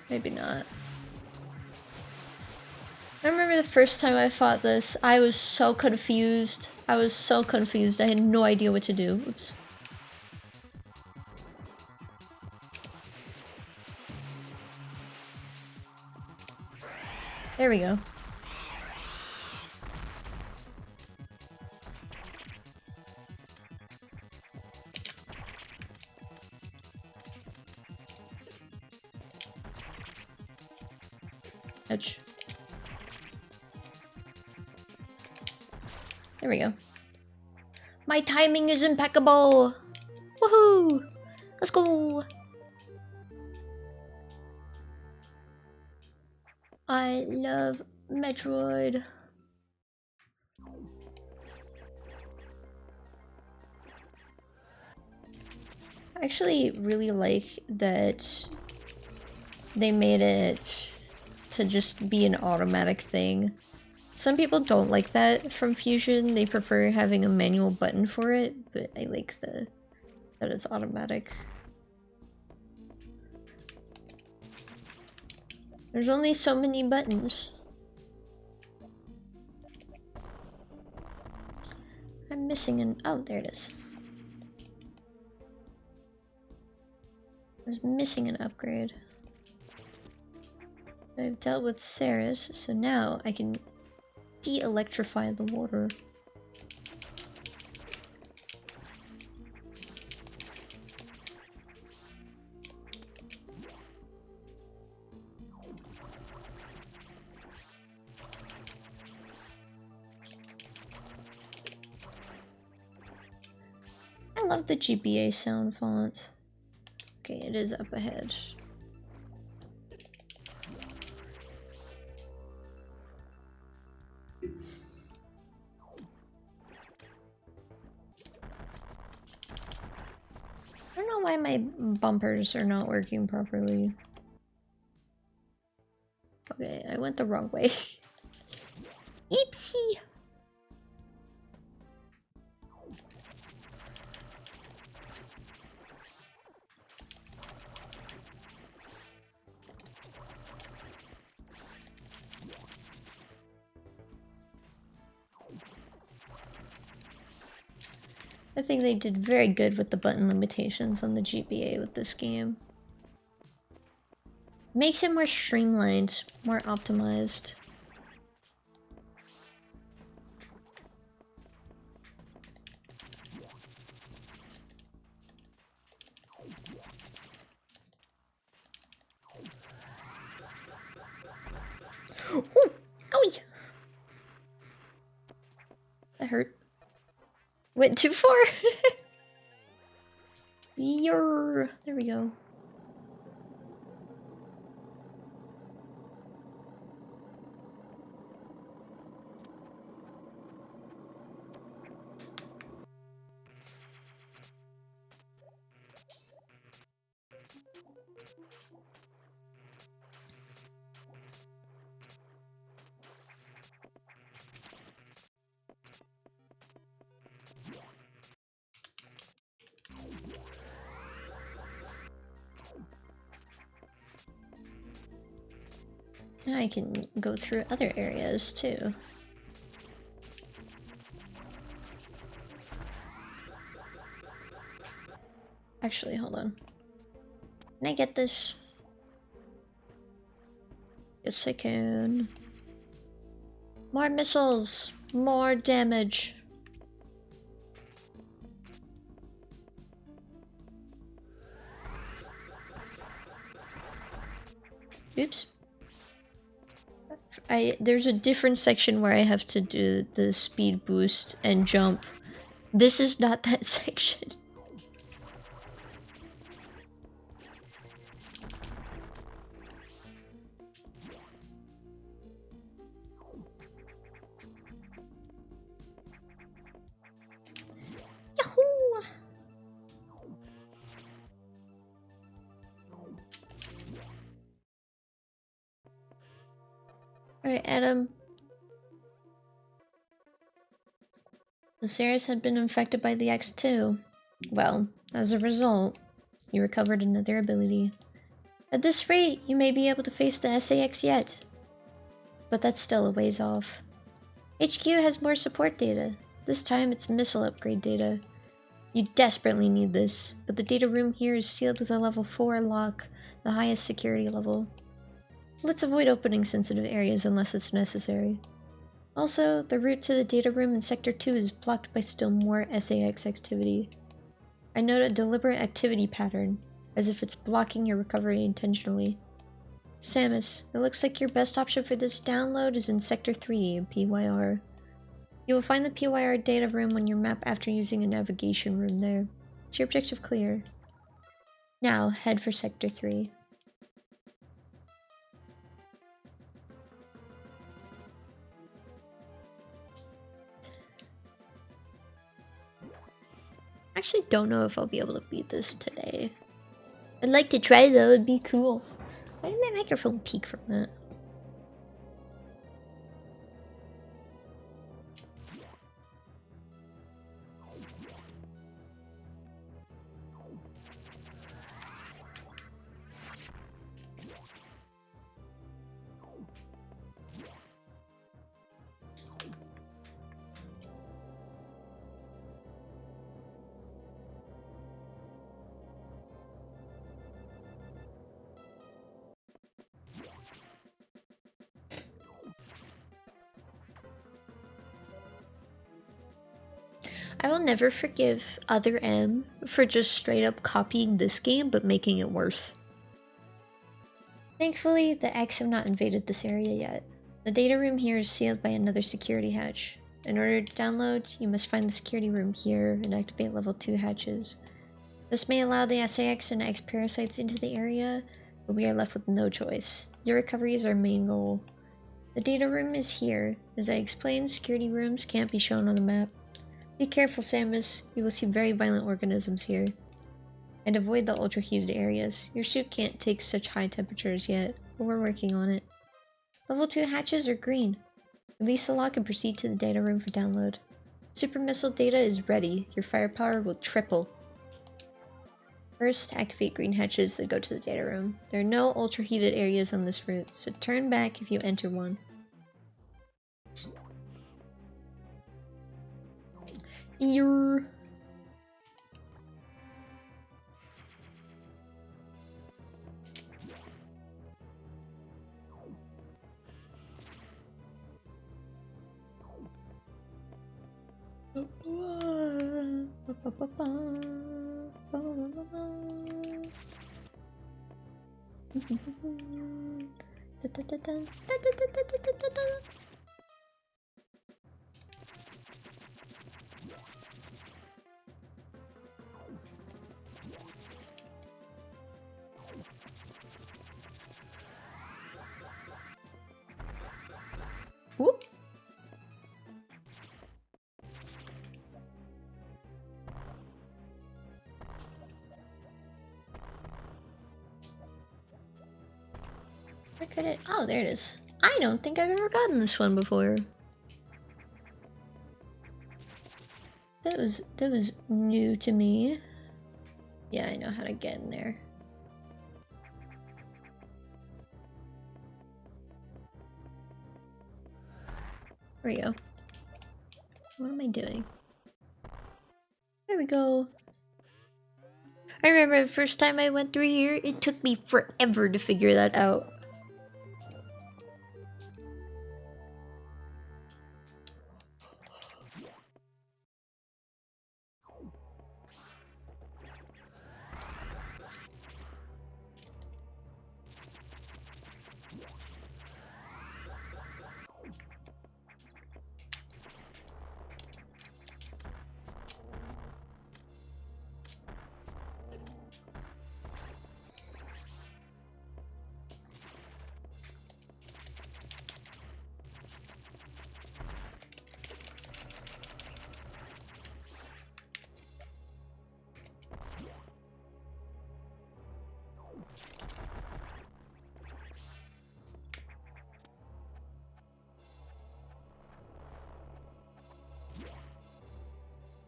Maybe not. I remember the first time I fought this, I was so confused. I had no idea what to do. Oops. There we go. Edge. There we go. My timing is impeccable! Woohoo! Let's go! I love Metroid. I actually really like that they made it to just be an automatic thing. Some people don't like that from Fusion, they prefer having a manual button for it, but I like that it's automatic. There's only so many buttons. I'm missing an- oh, there it is. I was missing an upgrade. I've dealt with Saris, so now I can de-electrify the water. I love the GBA sound font. Okay, it is up ahead. I don't know why my bumpers are not working properly. Okay, I went the wrong way. Oopsie! I think they did very good with the button limitations on the GBA with this game. Makes it more streamlined, more optimized. Ooh! Owie! That hurt. Went too far! Yer! There we go. Now I can go through other areas too. Actually, hold on. Can I get this? Yes, I can. More missiles! More damage! Oops. There's a different section where I have to do the speed boost and jump. This is not that section. Yahoo! Alright, Adam. The Ceres had been infected by the X2. Well, as a result, you recovered another ability. At this rate, you may be able to face the SAX yet. But that's still a ways off. HQ has more support data. This time it's missile upgrade data. You desperately need this, but the data room here is sealed with a level 4 lock, the highest security level. Let's avoid opening sensitive areas unless it's necessary. Also, the route to the data room in Sector 2 is blocked by still more SAX activity. I note a deliberate activity pattern, as if it's blocking your recovery intentionally. Samus, it looks like your best option for this download is in Sector 3 in PYR. You will find the PYR data room on your map after using a navigation room there. Is your objective clear? Now, head for Sector 3. I actually don't know if I'll be able to beat this today. I'd like to try though, it'd be cool. Why did my microphone peak from that? I will never forgive Other M for just straight up copying this game but making it worse. Thankfully, the X have not invaded this area yet. The data room here is sealed by another security hatch. In order to download, you must find the security room here and activate level 2 hatches. This may allow the SAX and X parasites into the area, but we are left with no choice. Your recovery is our main goal. The data room is here. As I explained, security rooms can't be shown on the map. Be careful, Samus. You will see very violent organisms here. And avoid the ultra-heated areas. Your suit can't take such high temperatures yet, but we're working on it. Level 2 hatches are green. Release the lock and proceed to the data room for download. Super missile data is ready. Your firepower will triple. First, activate green hatches that go to the data room. There are no ultra-heated areas on this route, so turn back if you enter one. Ear. Whoop. Where could it? Oh, there it is. I don't think I've ever gotten this one before. That was new to me. Yeah, I know how to get in there. There we go. What am I doing? There we go. I remember the first time I went through here, it took me forever to figure that out.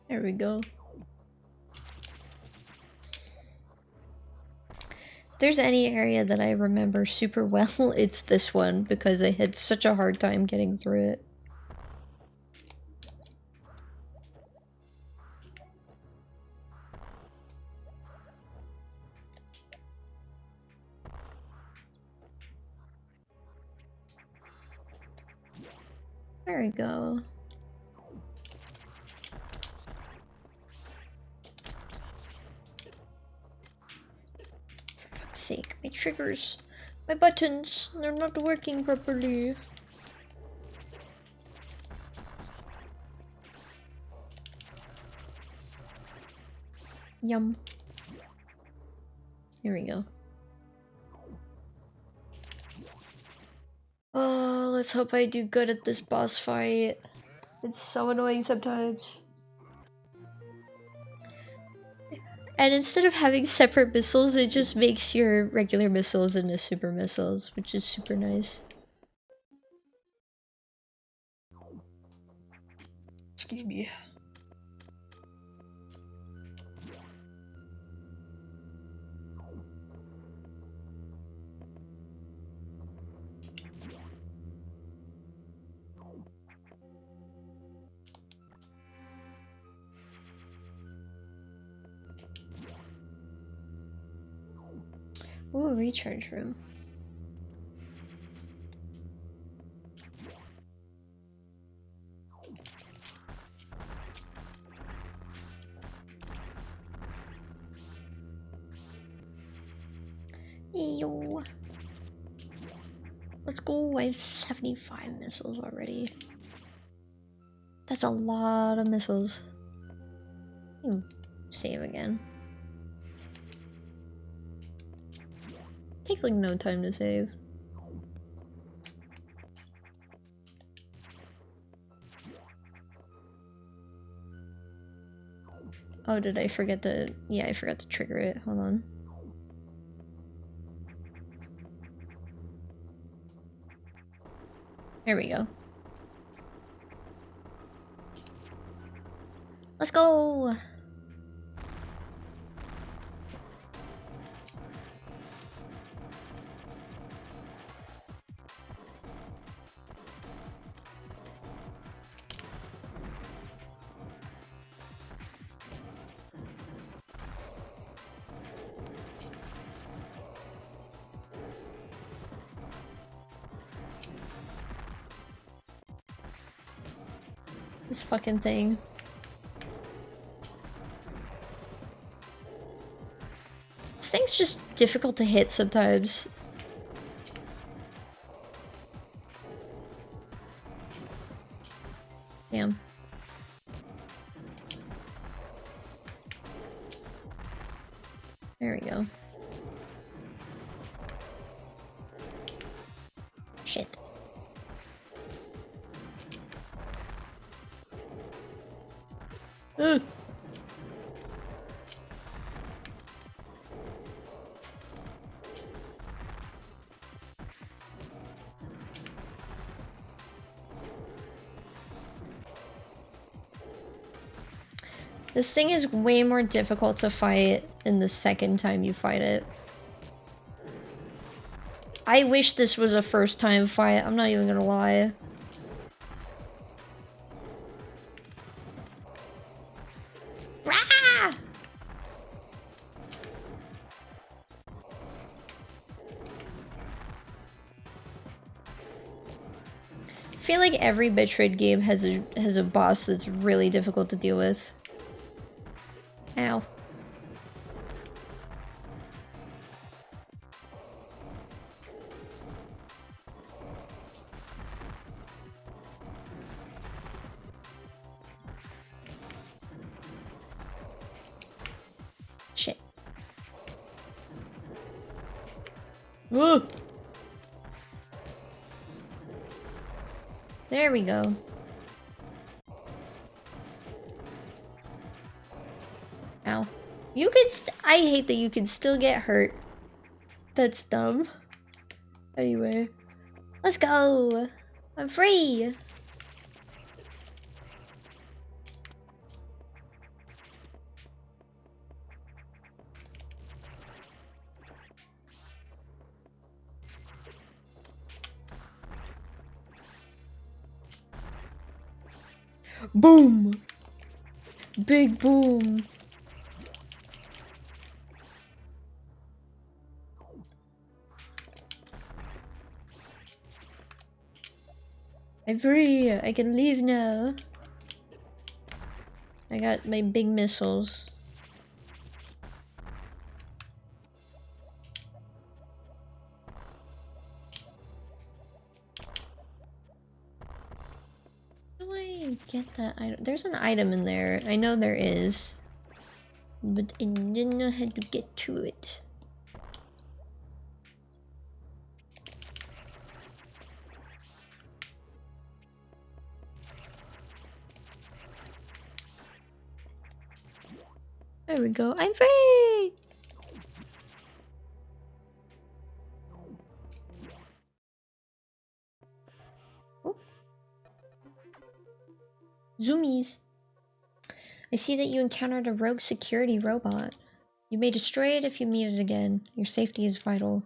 There we go. If there's any area that I remember super well, it's this one, because I had such a hard time getting through it. There we go. For fuck's sake, my triggers, my buttons, they're not working properly. Yum. Here we go. Oh, let's hope I do good at this boss fight. It's so annoying sometimes. And instead of having separate missiles, it just makes your regular missiles into super missiles, which is super nice. Excuse me. Ooh, recharge room. Yo. Let's go. I have 75 missiles already. That's a lot of missiles. Save again. Takes like no time to save. Oh, did I forget to... Yeah, I forgot to trigger it. Hold on. There we go. Let's go! This fucking thing. This thing's just difficult to hit sometimes. Damn. There we go. Shit. Ugh. This thing is way more difficult to fight in the second time you fight it. I wish this was a first time fight, I'm not even gonna lie. Rah! I feel like every Metroid game has a boss that's really difficult to deal with. Ow. Shit. Ugh. There we go. Ow. You can I hate that you can still get hurt. That's dumb. Anyway. Let's go! I'm free! Boom! Big boom! I'm free! I can leave now. I got my big missiles. How do I get that item? There's an item in there. I know there is. But I didn't know how to get to it. There we go. I'm free! Oh. Zoomies. I see that you encountered a rogue security robot. You may destroy it if you meet it again. Your safety is vital.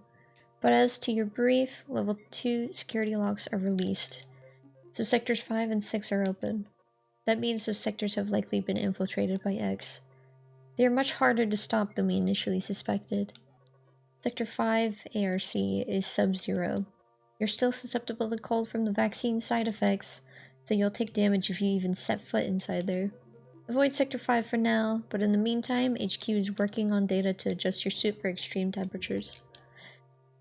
But as to your brief, level 2 security locks are released. So sectors 5 and 6 are open. That means those sectors have likely been infiltrated by X. They are much harder to stop than we initially suspected. Sector 5 ARC is sub-zero. You're still susceptible to cold from the vaccine side effects, so you'll take damage if you even set foot inside there. Avoid Sector 5 for now, but in the meantime, HQ is working on data to adjust your suit for extreme temperatures.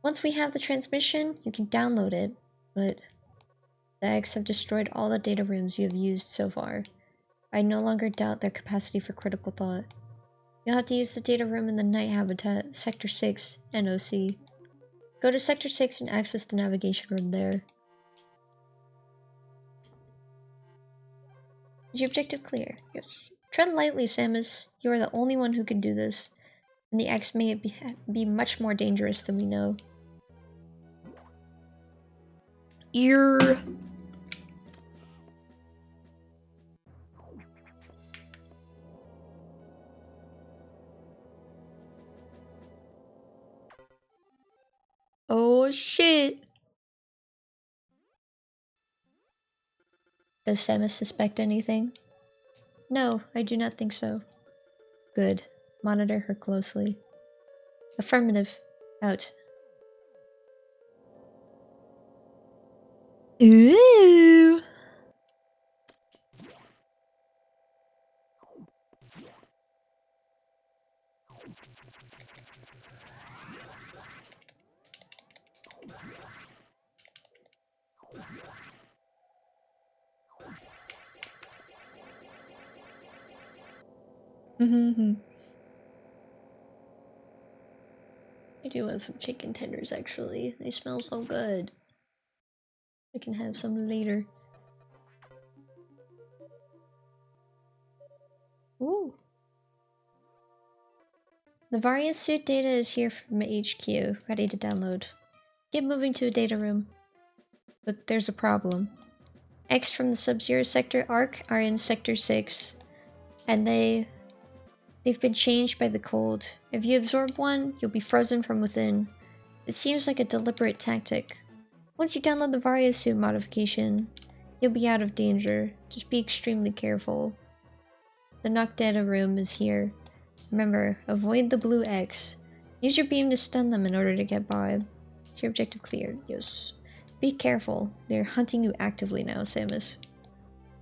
Once we have the transmission, you can download it, but The eggs have destroyed all the data rooms you have used so far. I no longer doubt their capacity for critical thought. You'll have to use the data room in the night habitat, Sector 6, NOC. Go to Sector 6 and access the navigation room there. Is your objective clear? Yes. Tread lightly, Samus. You are the only one who can do this. And the X may be much more dangerous than we know. Ear. Oh shit. Does Samus suspect anything? No, I do not think so. Good. Monitor her closely. Affirmative. Out. Ooh. I do want some chicken tenders actually. They smell so good. I can have some later. Ooh. The Varia suit data is here from HQ, ready to download. Get moving to a data room. But there's a problem. X from the Sub-Zero Sector ARC are in Sector 6, and they've been changed by the cold. If you absorb one, you'll be frozen from within. It seems like a deliberate tactic. Once you download the Varia suit modification, you'll be out of danger. Just be extremely careful. The knock data room is here. Remember, avoid the blue X. Use your beam to stun them in order to get by. Is your objective clear? Yes. Be careful. They're hunting you actively now, Samus.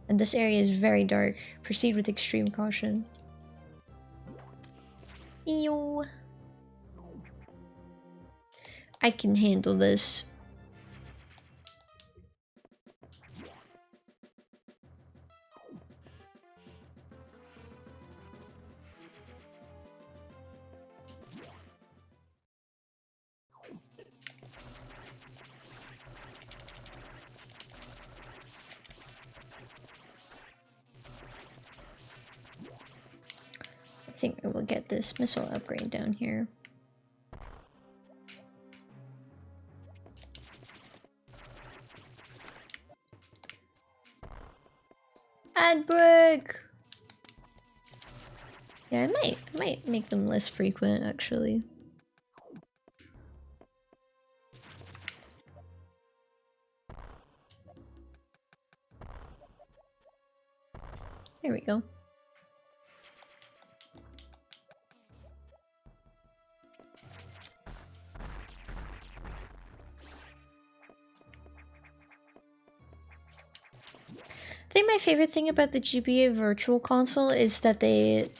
And this area is very dark. Proceed with extreme caution. Ew. I can handle this. I think I will get this missile upgrade down here. Ad break! Yeah, I might make them less frequent actually. There we go. I think my favorite thing about the GBA Virtual Console is that they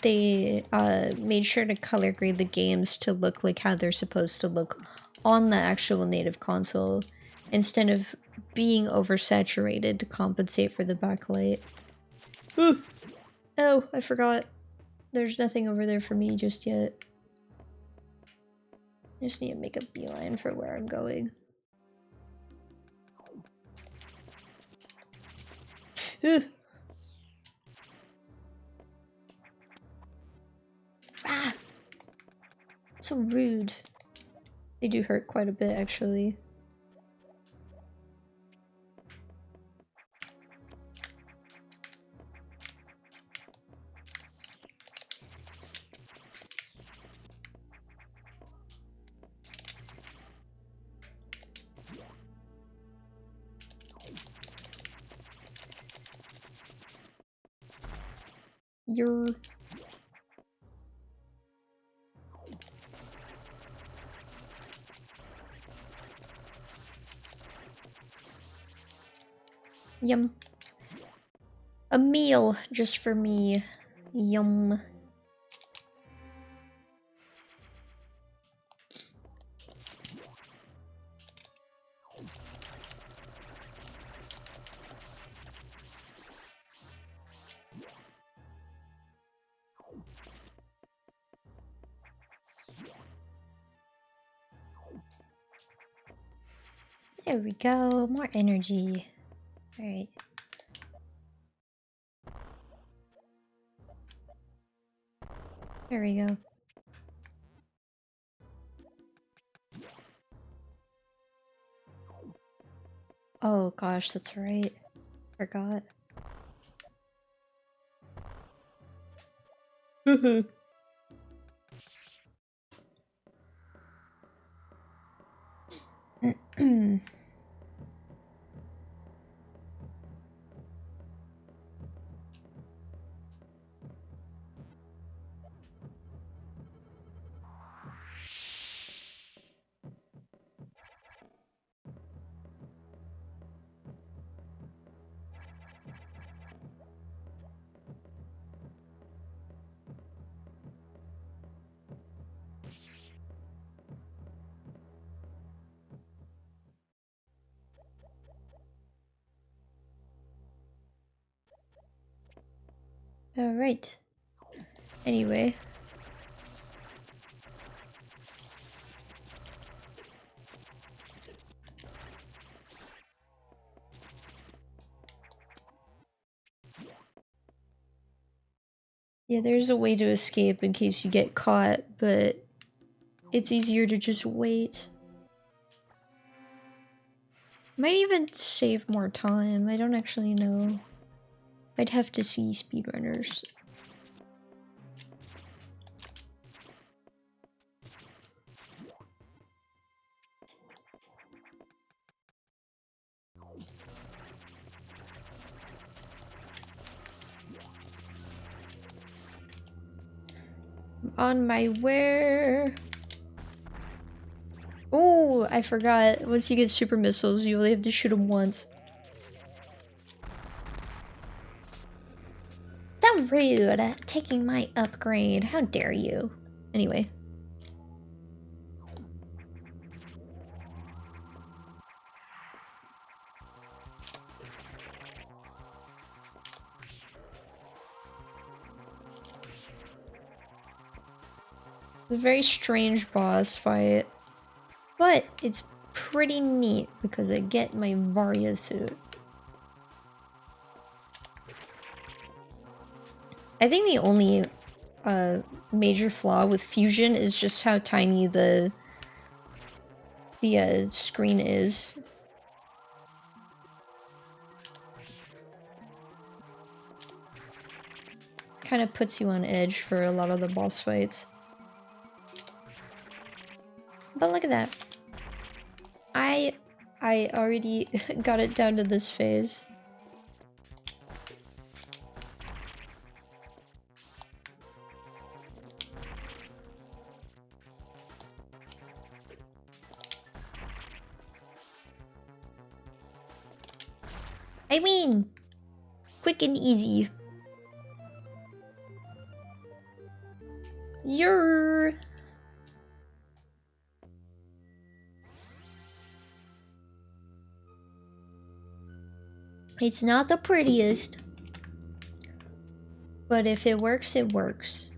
made sure to color grade the games to look like how they're supposed to look on the actual native console, instead of being oversaturated to compensate for the backlight. Ooh. Oh, I forgot. There's nothing over there for me just yet. I just need to make a beeline for where I'm going. Ah! So rude. They do hurt quite a bit, actually. You're... Yum. A meal just for me. Yum. There we go, more energy. Alright. There we go. Oh gosh, that's right. Forgot. Alright. Anyway. Yeah, there's a way to escape in case you get caught, but it's easier to just wait. Might even save more time, I don't actually know. I'd have to see speedrunners. On my way. Oh, I forgot. Once you get super missiles, you only have to shoot them once. So rude! Taking my upgrade. How dare you? Anyway. It's a very strange boss fight. But it's pretty neat because I get my Varia suit. I think the only major flaw with Fusion is just how tiny the screen is. Kind of puts you on edge for a lot of the boss fights. But look at that. I already got it down to this phase. I win! Quick and easy. You're... It's not the prettiest, but if it works, it works.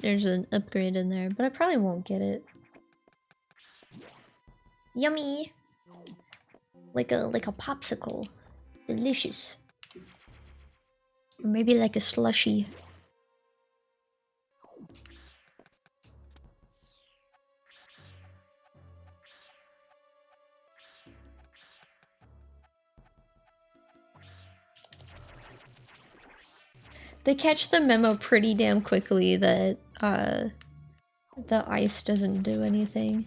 There's an upgrade in there, but I probably won't get it. Yummy! Like a popsicle. Delicious. Or maybe like a slushie. They catch the memo pretty damn quickly that the ice doesn't do anything.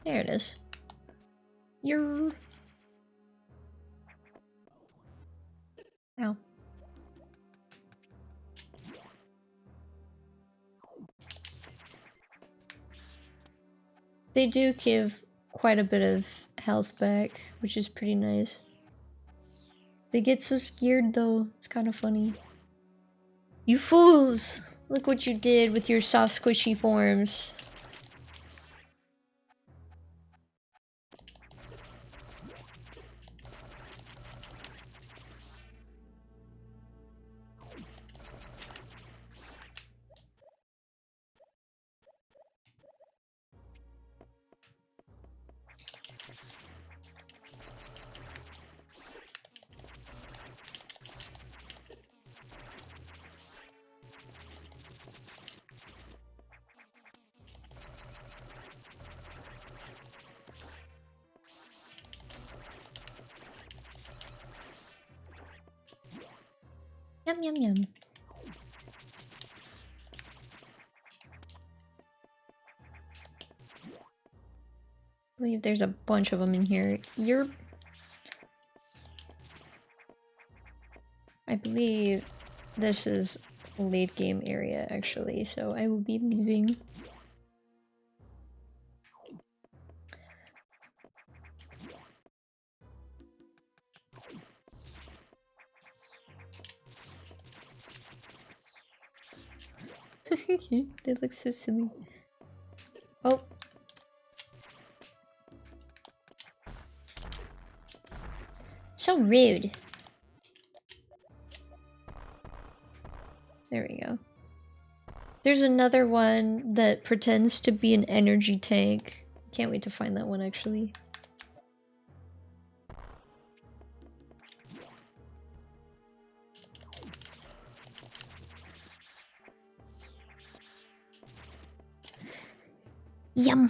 There it is. You're... Ow. They do give quite a bit of health back, which is pretty nice. They get so scared though, it's kind of funny. You fools! Look what you did with your soft squishy forms. Yum yum yum. I believe there's a bunch of them in here. I believe this is a late game area actually, so I will be leaving. They look so silly. Oh. So rude. There we go. There's another one that pretends to be an energy tank. Can't wait to find that one actually. Yum.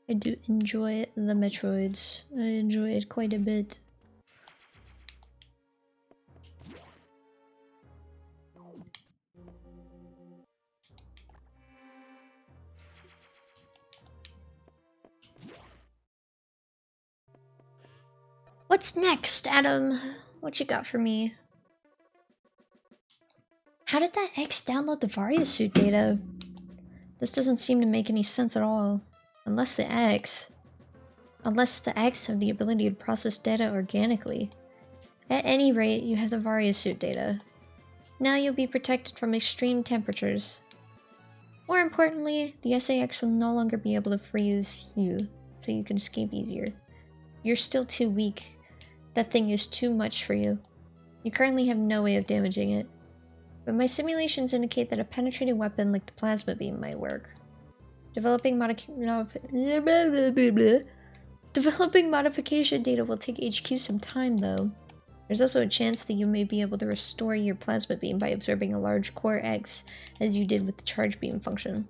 I do enjoy the Metroids. I enjoy it quite a bit. What's next, Adam? What you got for me? How did that X download the Varia suit data? This doesn't seem to make any sense at all. Unless the X have the ability to process data organically. At any rate, you have the Varia suit data. Now you'll be protected from extreme temperatures. More importantly, the SAX will no longer be able to freeze you, so you can escape easier. You're still too weak. That thing is too much for you. You currently have no way of damaging it. But my simulations indicate that a penetrating weapon like the plasma beam might work. Developing modification data will take HQ some time, though. There's also a chance that you may be able to restore your plasma beam by absorbing a large core X, as you did with the charge beam function.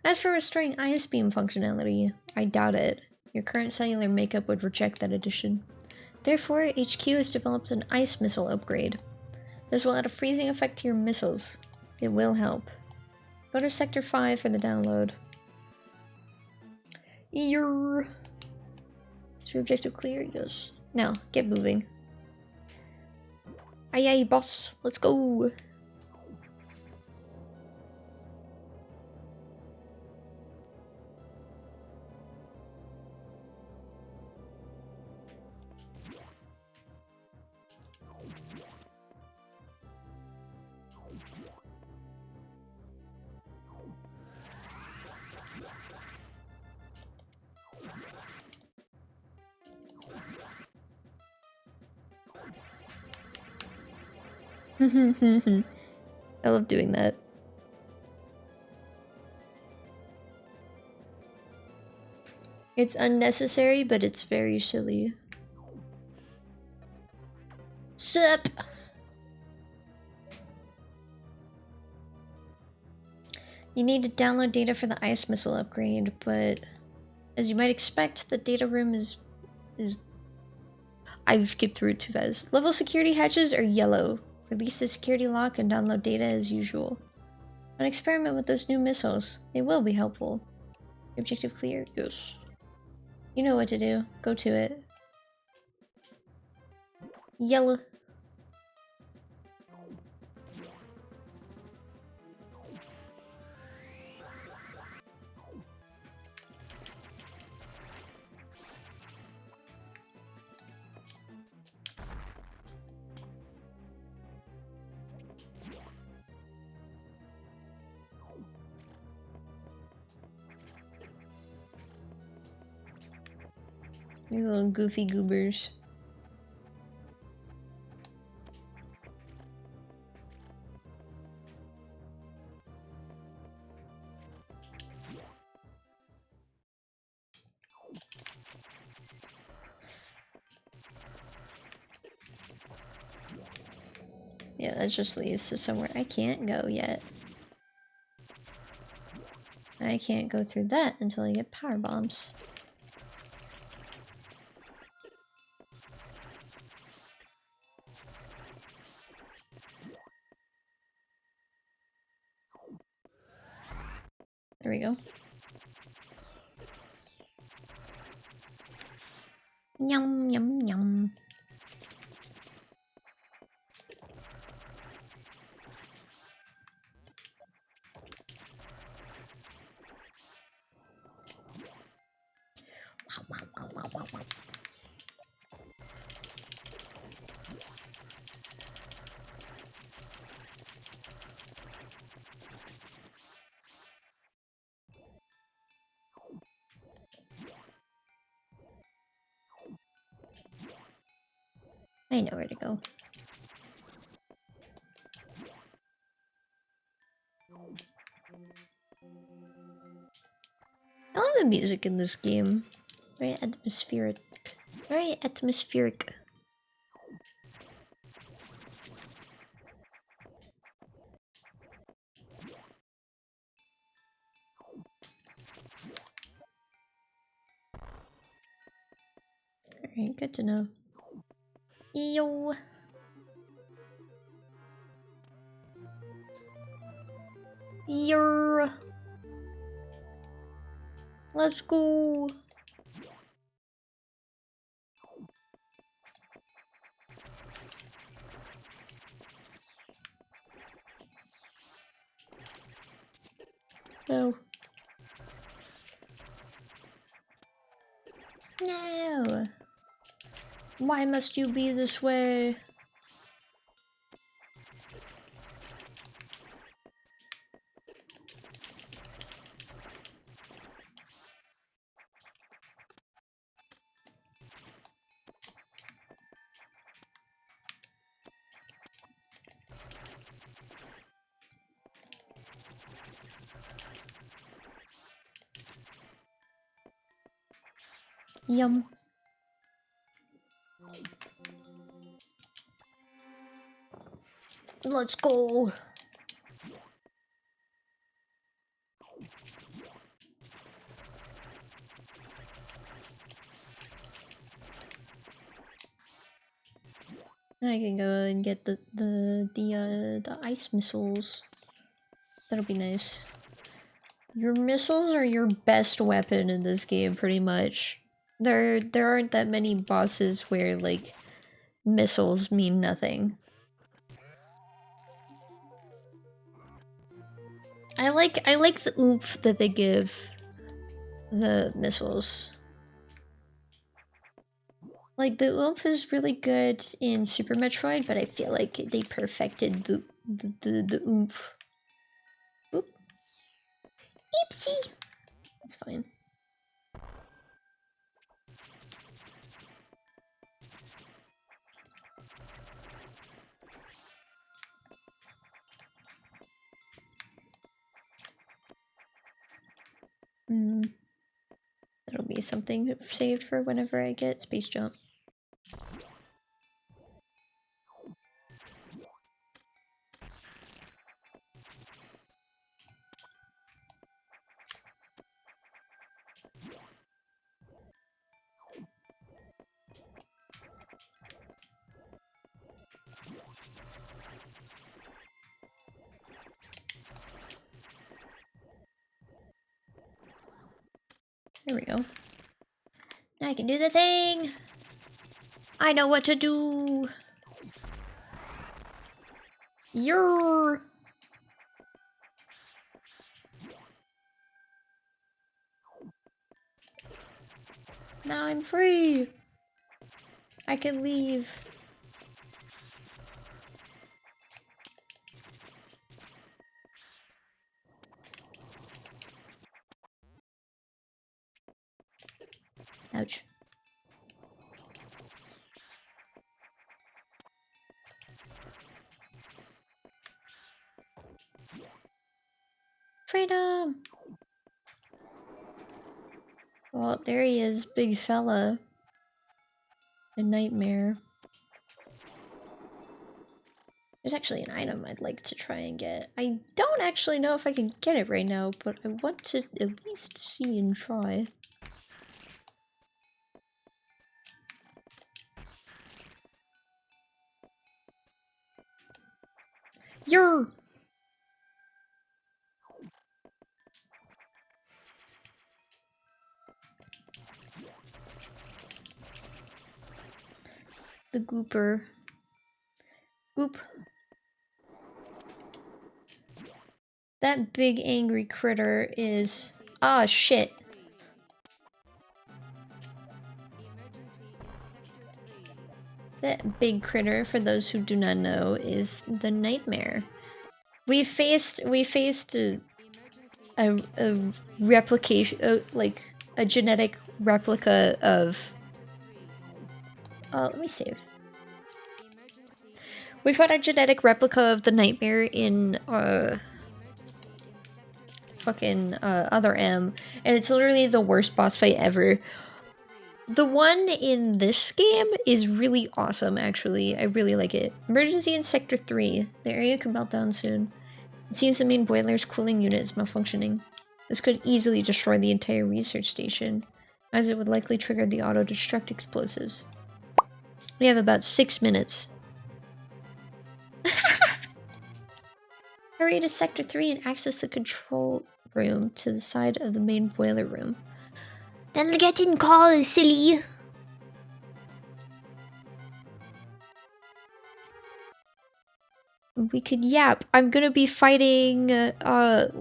As for restoring ice beam functionality, I doubt it. Your current cellular makeup would reject that addition. Therefore, HQ has developed an ice missile upgrade. This will add a freezing effect to your missiles. It will help. Go to Sector 5 for the download. Is your objective clear? Yes. Now, get moving. Aye aye, boss. Let's go. I love doing that. It's unnecessary, but it's very silly. Sup? You need to download data for the ice missile upgrade, but as you might expect, the data room is I skipped through it too fast. Level security hatches are yellow. Release the security lock and download data as usual. An experiment with those new missiles. They will be helpful. Objective clear? Yes. You know what to do. Go to it. Yellow. You little goofy goobers. Yeah, that just leads to somewhere I can't go yet. I can't go through that until I get power bombs. There we go. Yum, yum, yum. I know where to go. I love the music in this game. Very atmospheric. Very atmospheric. Alright, good to know. Yo! Yer! Let's go! No. No! Why must you be this way? Yum. Let's go! I can go and get the ice missiles. That'll be nice. Your missiles are your best weapon in this game, pretty much. There aren't that many bosses where, like, missiles mean nothing. I like the oomph that they give the missiles. Like, the oomph is really good in Super Metroid, but I feel like they perfected the oomph. Oop. Oopsie! It's fine. That'll me something saved for whenever I get space jump. There we go. Now I can do the thing! I know what to do! You're... Now I'm free! I can leave. Ouch. Freedom! Well, there he is, big fella. A nightmare. There's actually an item I'd like to try and get. I don't actually know if I can get it right now, but I want to at least see and try. You're... The gooper. Goop. That big angry critter is... Ah, shit. That big critter, for those who do not know, is the nightmare. We faced a replication, like a genetic replica of. Let me save. We found a genetic replica of the nightmare in fucking Other M, and it's literally the worst boss fight ever. The one in this game is really awesome, actually. I really like it. Emergency in Sector 3. The area could melt down soon. It seems the main boiler's cooling unit is malfunctioning. This could easily destroy the entire research station, as it would likely trigger the auto-destruct explosives. We have about 6 minutes. Hurry to Sector 3 and access the control room to the side of the main boiler room. Then get in call, silly! We could yap. I'm gonna be fighting a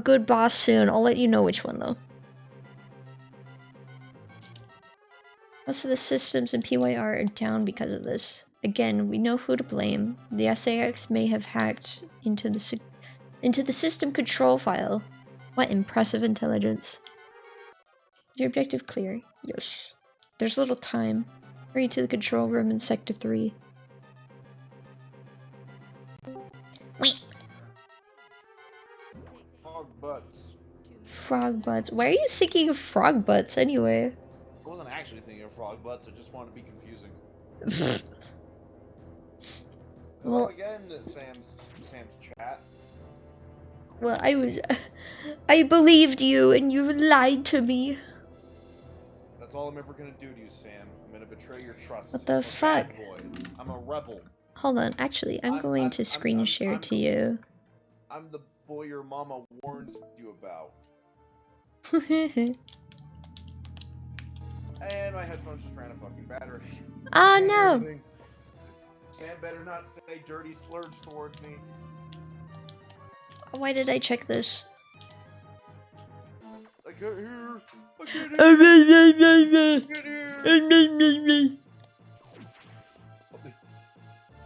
good boss soon. I'll let you know which one though. Most of the systems in PYR are down because of this. Again, we know who to blame. The SAX may have hacked into the system control file. What impressive intelligence. Your objective clear. Yes. There's little time. Hurry to the control room in Sector 3. Wait. Frog butts. Frog butts. Why are you thinking of frog butts anyway? I wasn't actually thinking of frog butts, I just wanted to be confusing. Hello Well, again, Sam's chat. well, I believed you and you lied to me. That's all I'm ever gonna do to you, Sam. I'm gonna betray your trust. What the I'm fuck? a bad boy. I'm a rebel. Hold on, actually, I'm going to screen share to you. I'm the boy your mama warns you about. And my headphones just ran a fucking battery. Oh no! Everything. Sam better not say dirty slurs towards me. Why did I check this? I can't hear. I can't hear. I can't hear.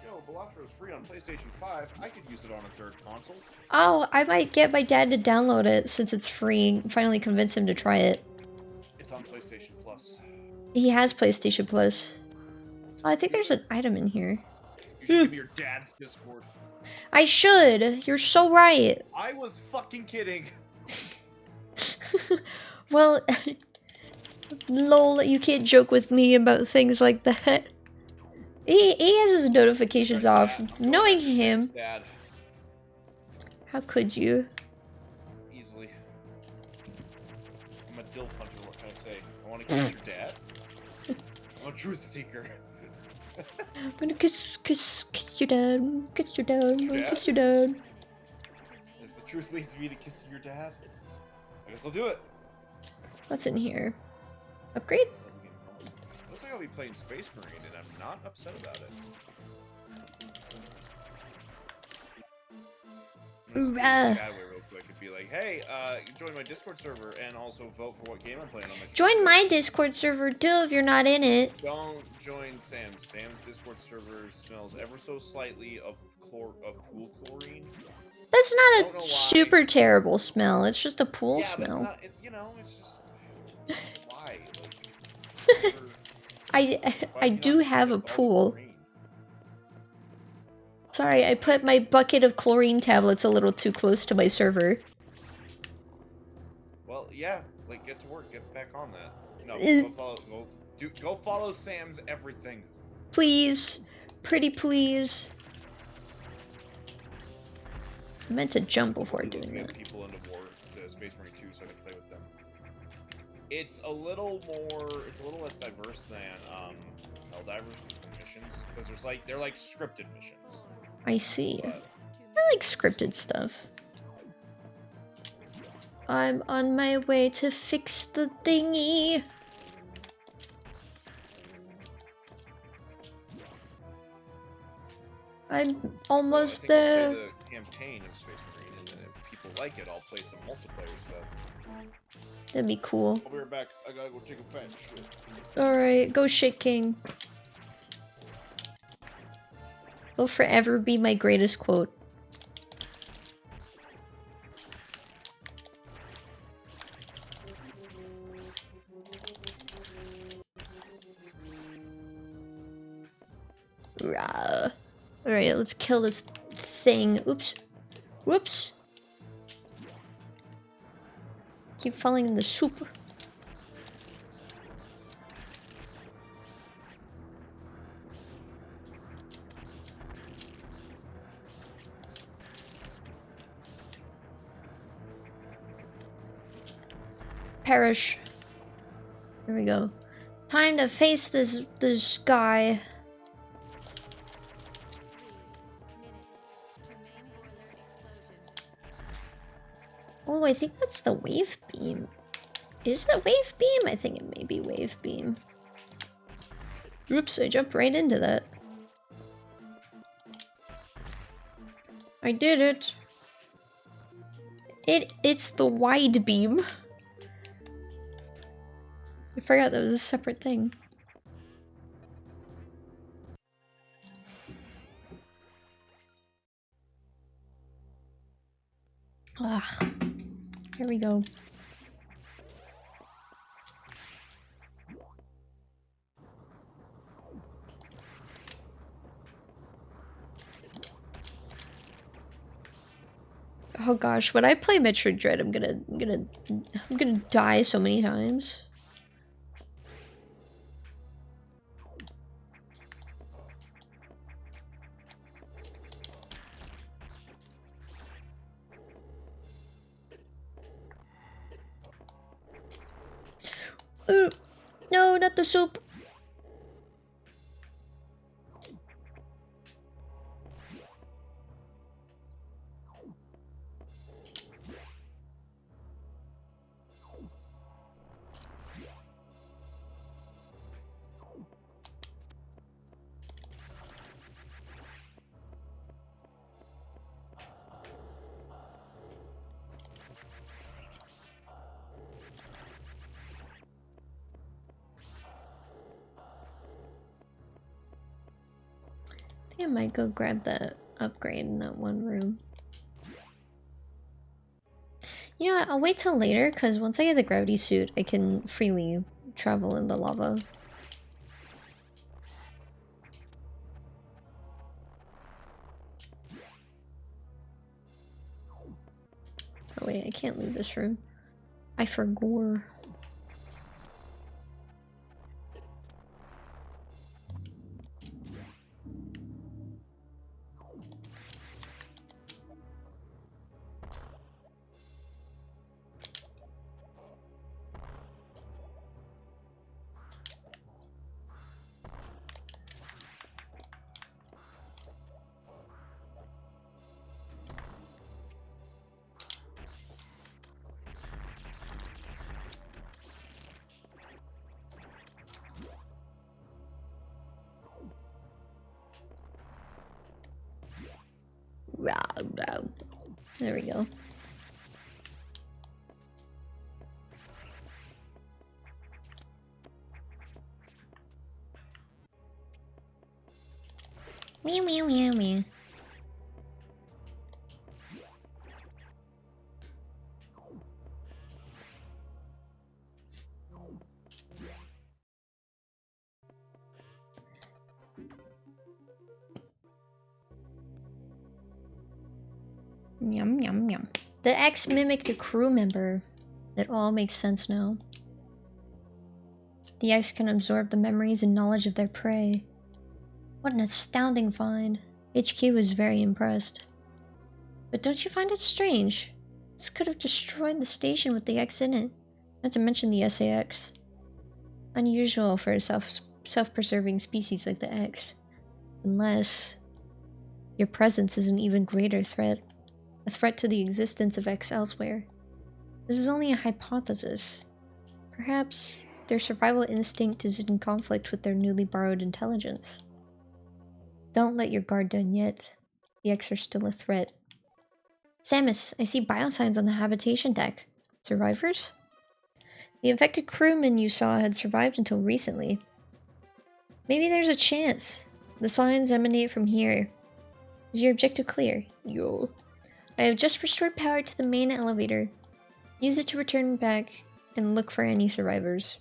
Yo, Balatro is free on PlayStation 5. I could use it on a third console. Oh, I might get my dad to download it since it's free. Finally convince him to try it. It's on PlayStation Plus. He has PlayStation Plus. Oh, I think there's an item in here. You should give me your dad's Discord. I should! You're so right! I was fucking kidding. Well, Lol, you can't joke with me about things like that. He has his notifications off. Knowing him. Dad. How could you? Easily. I'm a DILF hunter, what can I say? I want to kiss your dad. I'm a truth seeker. I'm gonna kiss your dad. Kiss your dad. I'm gonna kiss your dad. If the truth leads me to kissing your dad, I guess I'll do it. What's in here? Upgrade? Looks like I'll be playing Space Marine, and I'm not upset about it. I'm gonna chat away real quick and be like, hey, join my Discord server and also vote for what game I'm playing on my Join stream. my Discord server too if you're not in it. Don't join Sam's. Sam's Discord server smells ever so slightly of pool chlorine. That's not a super terrible smell. It's just a pool smell. But it's not, you know, it's just why? Like, I do have a pool. Sorry, I put my bucket of chlorine tablets a little too close to my server. Well, yeah, like get to work, get back on that. No, go follow Sam's everything. Please, pretty please. I meant to jump before doing that. People into war to Space Marine 2 so I can play with them. It's a little less diverse than Helldivers missions because they're like scripted missions. I see. But I like scripted stuff. I'm on my way to fix the thingy. I'm almost there. I'll play the campaign of Space Marine, and then if people like it, I'll play some multiplayer stuff. That'd be cool. I'll be right back. I gotta go take a fat shit. Alright, go shit king. Will forever be my greatest quote. Rah. Alright, let's kill this thing. Oops. Whoops. Keep falling in the soup. Perish. Here we go. Time to face this guy. Oh, I think that's the wave beam. Is it a wave beam? I think it may be wave beam. Oops, I jumped right into that. I did it. It's the wide beam. I forgot that was a separate thing. Ah, here we go. Oh gosh, when I play Metroid Dread, I'm gonna die so many times. No, not the soup. I might go grab the upgrade in that one room. You know what, I'll wait till later, because once I get the gravity suit, I can freely travel in the lava. Oh wait, I can't leave this room. I forgot. There we go. Meow meow meow meow. Yum yum yum. The X mimicked a crew member. It all makes sense now. The X can absorb the memories and knowledge of their prey. What an astounding find. HQ was very impressed. But don't you find it strange? This could have destroyed the station with the X in it. Not to mention the SAX. Unusual for a self-preserving species like the X. Unless your presence is an even greater threat. A threat to the existence of X elsewhere. This is only a hypothesis. Perhaps their survival instinct is in conflict with their newly borrowed intelligence. Don't let your guard down yet. The X are still a threat. Samus, I see biosigns on the habitation deck. Survivors? The infected crewmen you saw had survived until recently. Maybe there's a chance. The signs emanate from here. Is your objective clear? Yo. I have just restored power to the main elevator. Use it to return back and look for any survivors.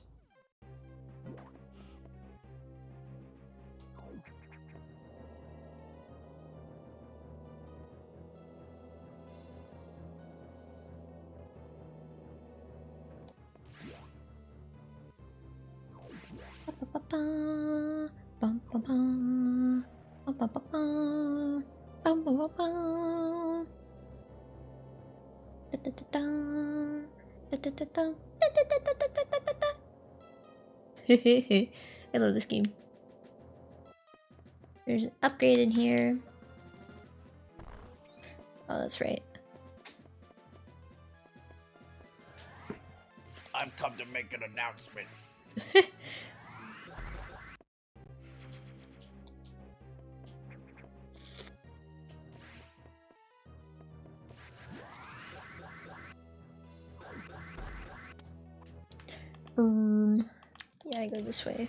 I love this game. There's an upgrade in here. Oh, that's right. I've come to make an announcement. Yeah, I go this way.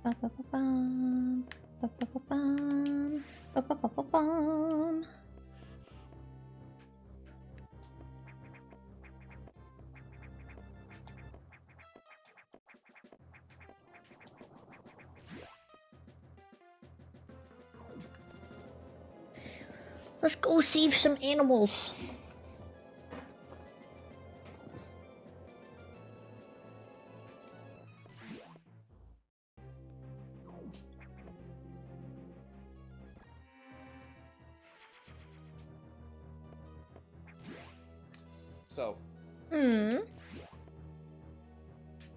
Ba-ba-ba-bum, ba-ba-ba-bum, ba-ba-ba-ba-bum. Let's go save some animals. So, Hmm.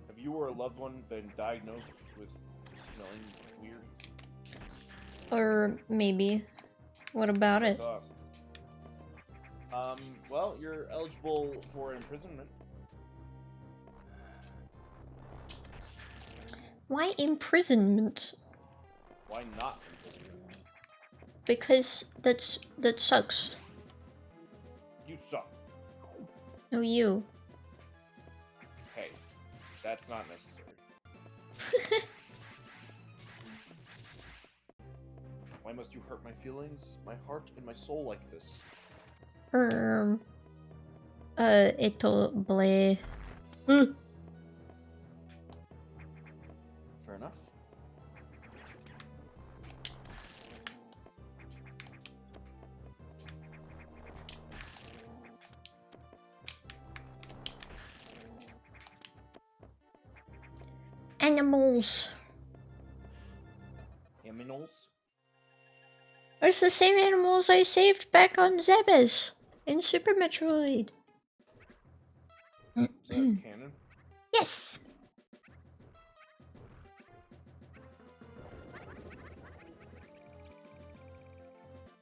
have you or a loved one been diagnosed with smelling weird? Or maybe. What about it? Well, you're eligible for imprisonment. Why imprisonment? Why not imprisonment? Because that sucks. You suck. No, you. Hey, that's not necessary. Why must you hurt my feelings, my heart, and my soul like this? Eto bleh. Fair enough. Animals. Aminals? It's the same animals I saved back on Zebes in Super Metroid. So that's canon? Yes.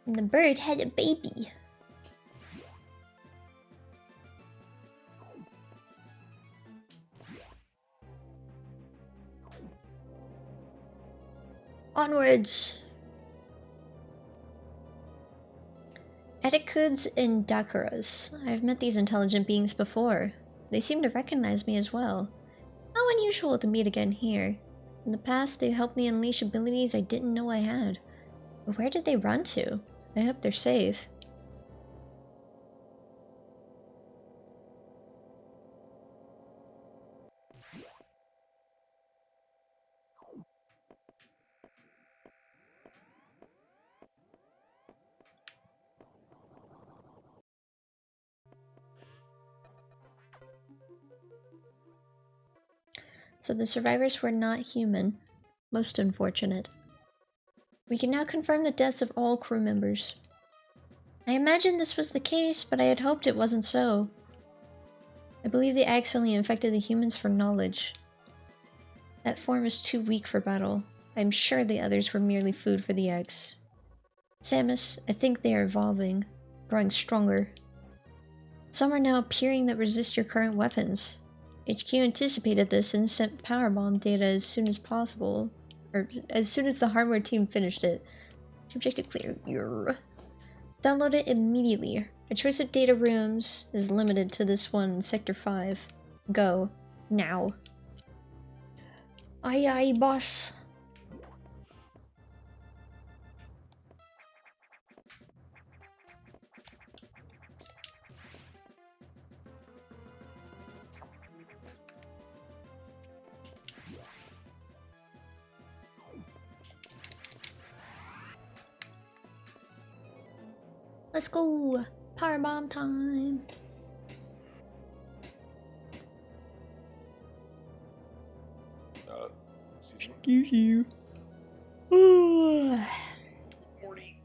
And the bird had a baby. Onwards. Metikuds and Dakuras. I've met these intelligent beings before. They seem to recognize me as well. How unusual to meet again here. In the past, they helped me unleash abilities I didn't know I had. But where did they run to? I hope they're safe. So the survivors were not human. Most unfortunate. We can now confirm the deaths of all crew members. I imagined this was the case, but I had hoped it wasn't so. I believe the eggs only infected the humans for knowledge. That form is too weak for battle. I'm sure the others were merely food for the eggs. Samus, I think they are evolving, growing stronger. Some are now appearing that resist your current weapons. HQ anticipated this and sent powerbomb data as soon as possible, or as soon as the hardware team finished it. Objective clear. Grr. Download it immediately. A choice of data rooms is limited to this one, Sector 5. Go. Now. Aye aye, boss. Let's go! Powerbomb time! Excuse me. Excuse Morty.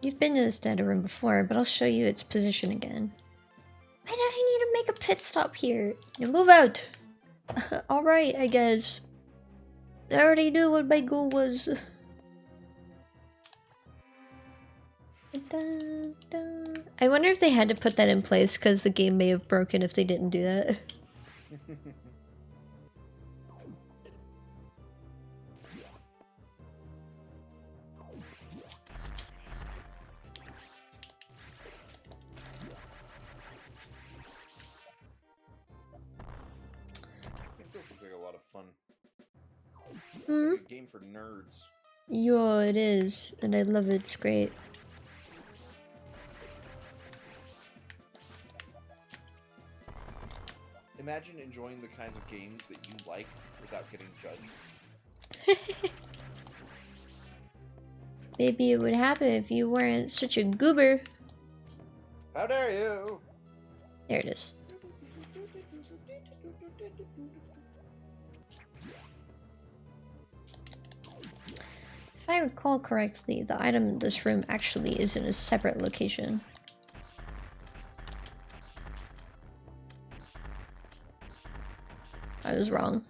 You've been to this data room before, but I'll show you its position again. Why did I need to make a pit stop here? You move out! Alright, I guess. I already knew what my goal was. Dun, dun. I wonder if they had to put that in place because the game may have broken if they didn't do that. I think this looks like a lot of fun. It's Hmm? like a game for nerds. Yo, it is, and I love it. It's great. Imagine enjoying the kinds of games that you like without getting judged. Maybe it would happen if you weren't such a goober. How dare you! There it is. If I recall correctly, the item in this room actually is in a separate location. I was wrong.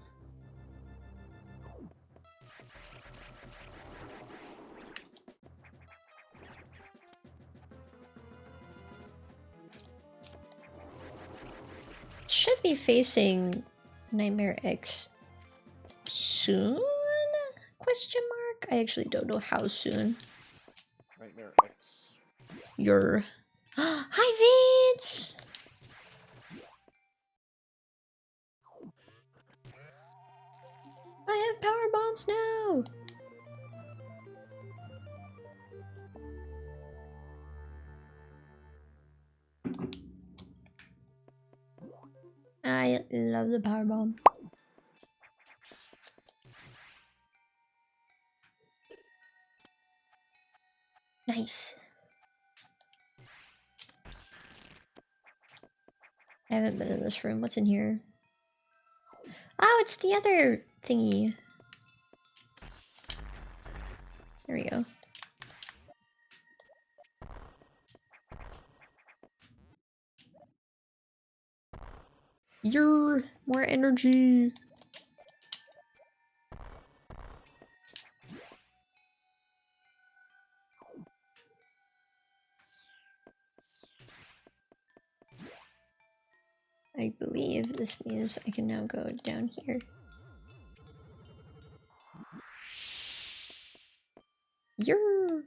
Should be facing Nightmare X soon? Question mark? I actually don't know how soon. Nightmare X. You're. Hi, Vince! I have power bombs now! I love the power bomb. Nice. I haven't been in this room. What's in here? Oh, it's the other thingy. There we go. More energy. I believe this means I can now go down here. Yer.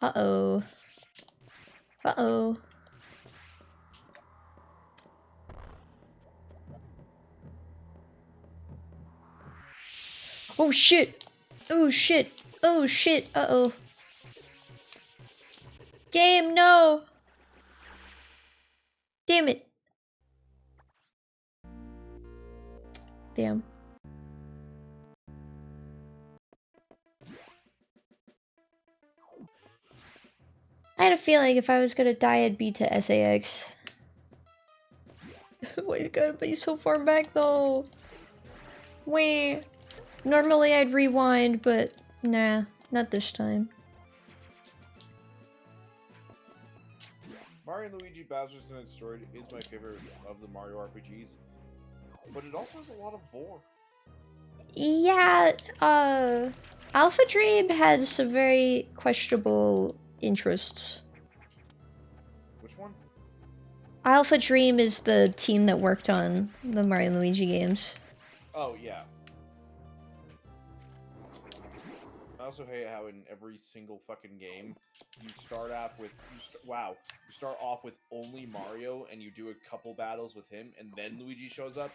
Uh-oh. Uh-oh. Oh shit! Oh shit! Oh shit! Uh-oh. Game, no! Damn it. Damn. I had a feeling if I was gonna die, it'd be to SAX. Why you gotta be so far back though? Wah. Normally I'd rewind, but nah, not this time. Mario and Luigi Bowser's Inside is my favorite of the Mario RPGs, but it also has a lot of vor. Yeah, Alpha Dream had some very questionable interests. Which one? Alpha Dream is the team that worked on the Mario and Luigi games. Oh, yeah. I also hate how in every single fucking game, you start off with, you start off with only Mario, and you do a couple battles with him, and then Luigi shows up.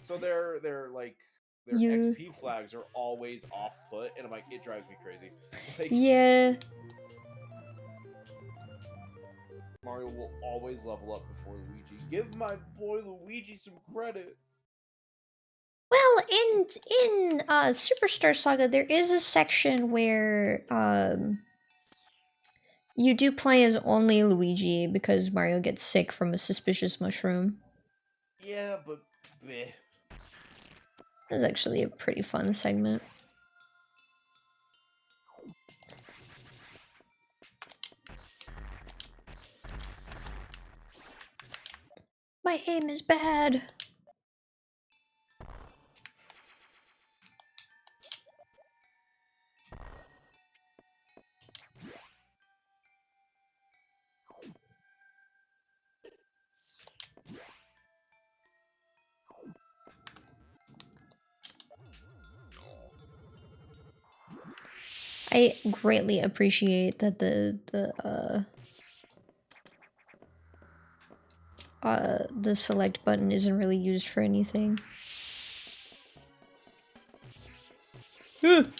So their XP flags are always off put, and I'm like, it drives me crazy. Like, Yeah. Mario will always level up before Luigi. Give my boy Luigi some credit. Well, in Superstar Saga, there is a section where you do play as only Luigi because Mario gets sick from a suspicious mushroom. Yeah, but bleh. It was actually a pretty fun segment. My aim is bad. I greatly appreciate that the select button isn't really used for anything. Here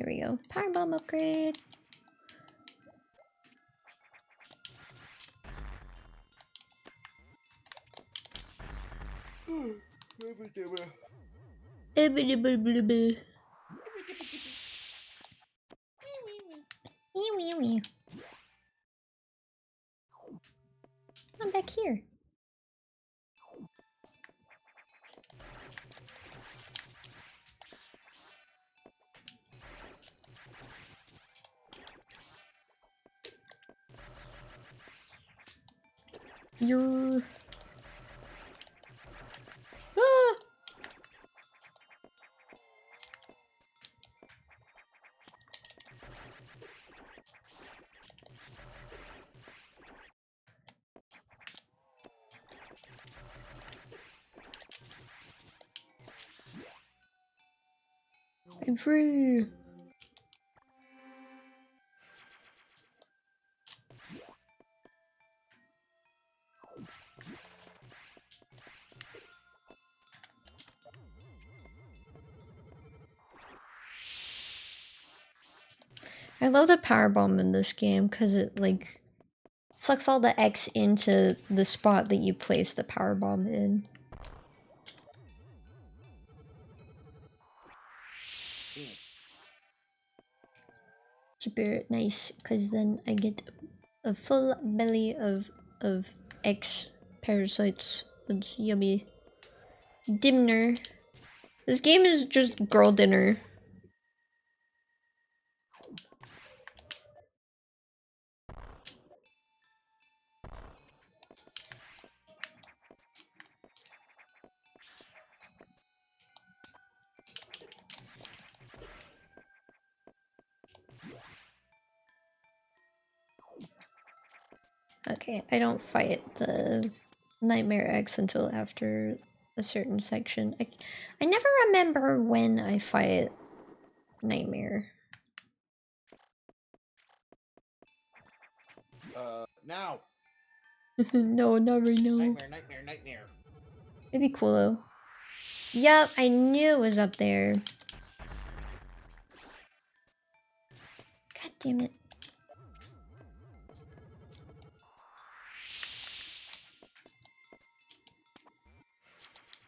we go. Power bomb upgrade. I'm back here. You're... Ah! I'm free. I love the power bomb in this game because it like sucks all the X into the spot that you place the power bomb in. Super nice because then I get a full belly of X Parasites. That's yummy. Dimner. This game is just girl dinner. Okay, I don't fight the Nightmare X until after a certain section. I never remember when I fight Nightmare. Now! No, not right now. Nightmare, nightmare, nightmare. It'd be cool though. Yup, I knew it was up there. God damn it.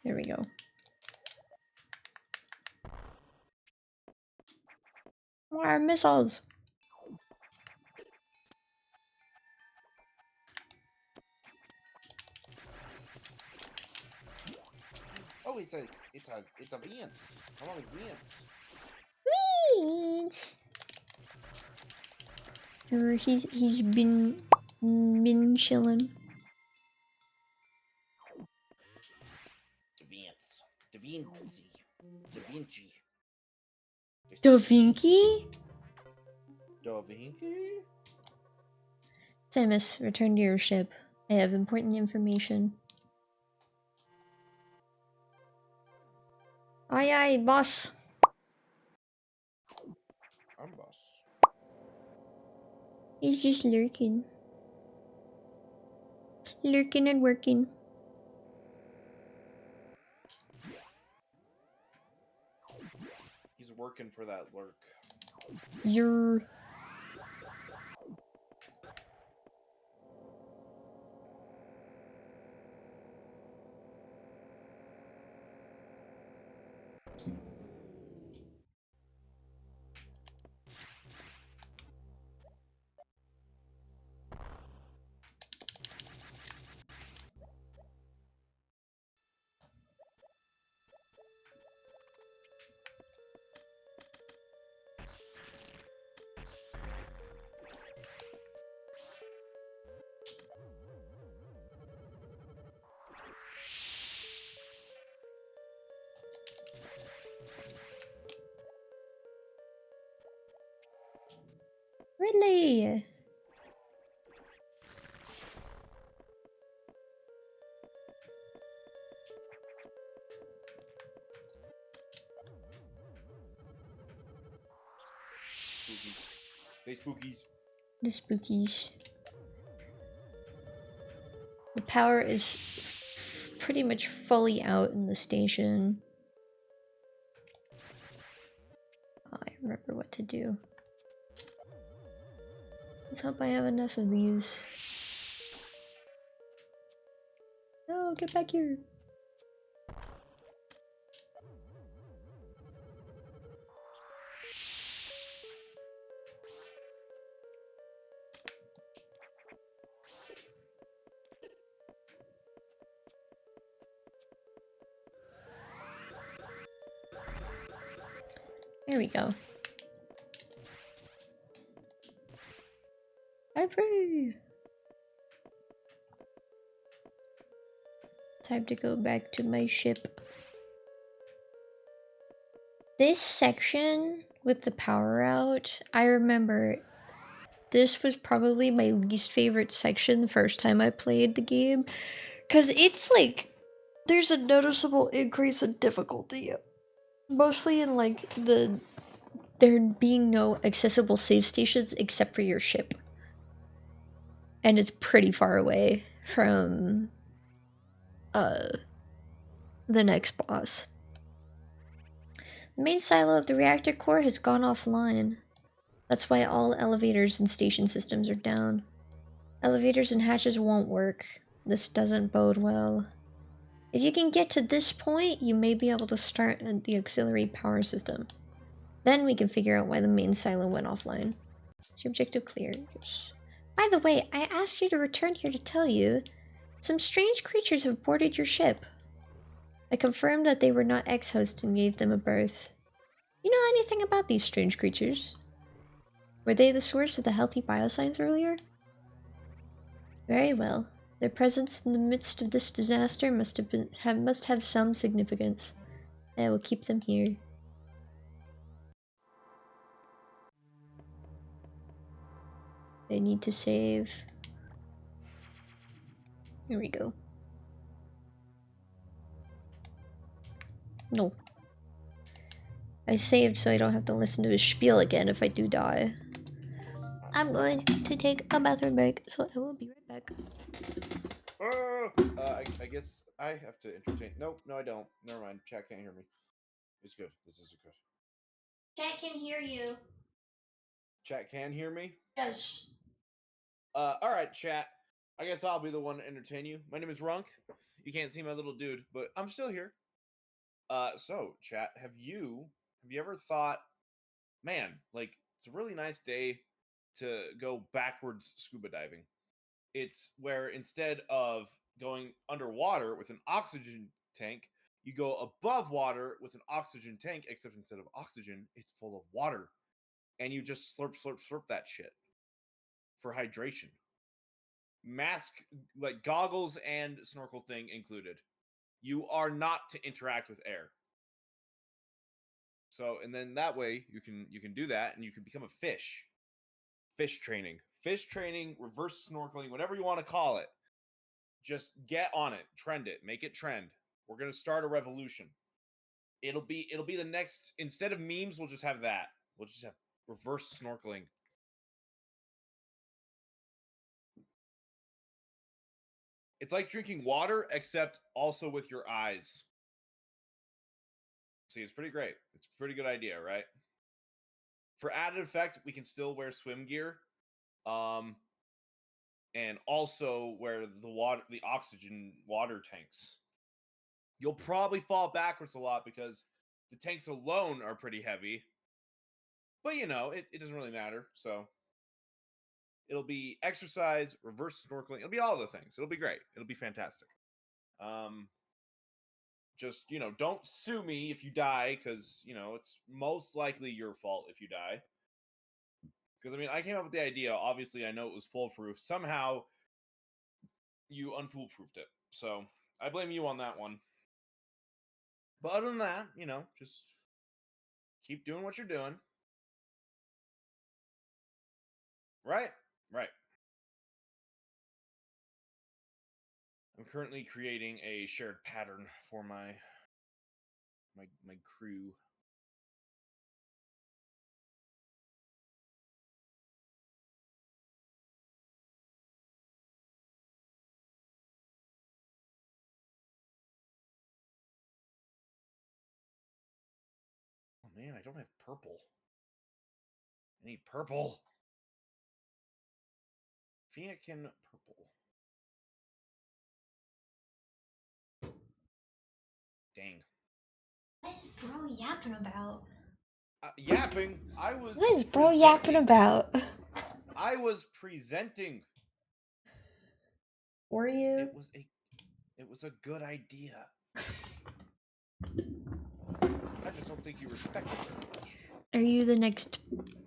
There we go. More missiles. Oh, it's a Vance. How long is Vance? Sweet. Or he's been chilling. Vance. Da Vinci. Da Vinci. Da Vinci? Da Vinci? Samus, return to your ship. I have important information. Aye aye, boss. I'm boss. He's just lurking. Lurking and working. He's working for that lurk. You're... Really? Spookies. They spookies. The spookies. The power is pretty much fully out in the station. Oh, I remember what to do. Let's hope I have enough of these. No, get back here. There we go. I'm free! Time to go back to my ship. This section with the power out, I remember this was probably my least favorite section the first time I played the game. Because it's like, there's a noticeable increase in difficulty. Mostly in like there being no accessible save stations except for your ship. And it's pretty far away from the next boss. The main silo of the reactor core has gone offline. That's why all elevators and station systems are down. Elevators and hatches won't work. This doesn't bode well. If you can get to this point, you may be able to start the auxiliary power system. Then we can figure out why the main silo went offline. Is your objective clear? Yes. By the way, I asked you to return here to tell you. Some strange creatures have boarded your ship. I confirmed that they were not ex-hosts and gave them a berth. You know anything about these strange creatures? Were they the source of the healthy biosigns earlier? Very well. Their presence in the midst of this disaster must have some significance. I will keep them here. I need to save. Here we go. No. I saved so I don't have to listen to his spiel again if I do die. I'm going to take a bathroom break, so I will be right back. I guess I have to entertain. Nope, no, I don't. Never mind. Chat can't hear me. It's good. This is good. Chat can hear you. Chat can hear me? Yes. Alright, chat. I guess I'll be the one to entertain you. My name is Runk. You can't see my little dude, but I'm still here. So, chat, have you ever thought, man, like, it's a really nice day to go backwards scuba diving? It's where instead of going underwater with an oxygen tank, you go above water with an oxygen tank, except instead of oxygen, it's full of water. And you just slurp, slurp, slurp that shit for hydration. Mask, like goggles and snorkel thing included. You are not to interact with air. So, and then that way you can do that and you can become a fish. Fish training, reverse snorkeling, whatever you want to call it. Just get on it, trend it, make it trend. We're gonna start a revolution. It'll be the next. Instead of memes, we'll just have that. We'll just have reverse snorkeling. It's like drinking water, except also with your eyes. See, it's pretty great. It's a pretty good idea, right? For added effect, we can still wear swim gear, and also wear the oxygen water tanks. You'll probably fall backwards a lot because the tanks alone are pretty heavy. But you know, it doesn't really matter. So it'll be exercise, reverse snorkeling. It'll be all the things. It'll be great. It'll be fantastic. Just, you know, don't sue me if you die, because, you know, it's most likely your fault if you die. Because, I mean, I came up with the idea. Obviously, I know it was foolproof. Somehow, you unfoolproofed it. So, I blame you on that one. But other than that, you know, just keep doing what you're doing. Right? Right. I'm currently creating a shared pattern for my crew. Oh man, I don't have purple. I need purple. Fennekin purple. Dang. What is bro yapping about? Yapping. I was. What is bro yapping about? I was presenting. Were you? It was a good idea. I just don't think you respect it very much. Are you the next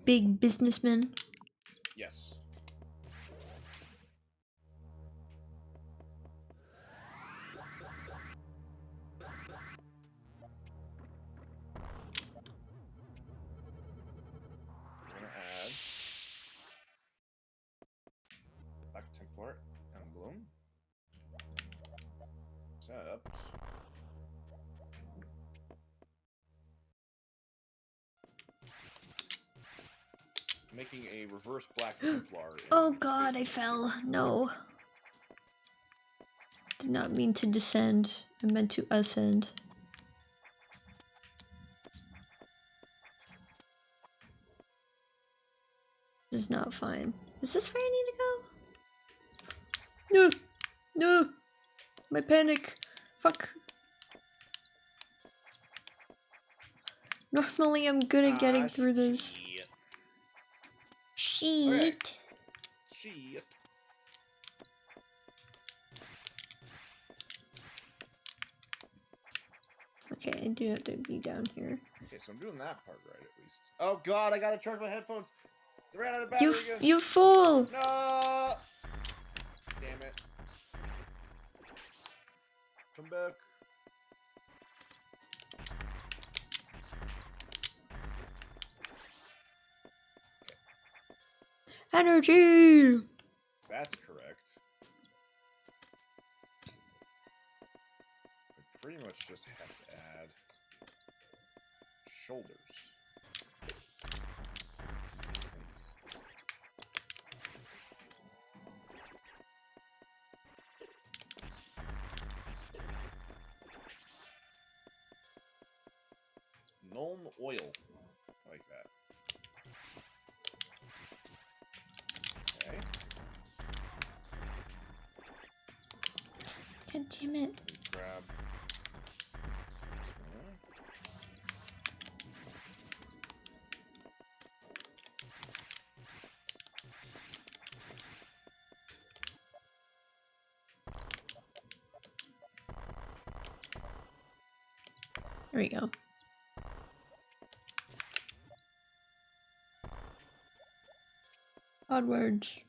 big businessman? Yes. I'm gonna add Black Templar emblem. Except making a reverse Black Templar. Oh god, I fell. No. Did not mean to descend. I meant to ascend. This is not fine. Is this where I need to go? No! No! My panic! Fuck. Normally I'm good at getting through this. Shit. Okay. Shit. do have to be down here. Okay, so I'm doing that part right at least. Oh god, I gotta charge my headphones. They ran out of You battery again. you fool! No! Damn it. Come back. Energy! That's correct. I pretty much just have to add shoulders. Gnome oil. Like that. Okay. God damn it. Grab this one. There we go. Onwards.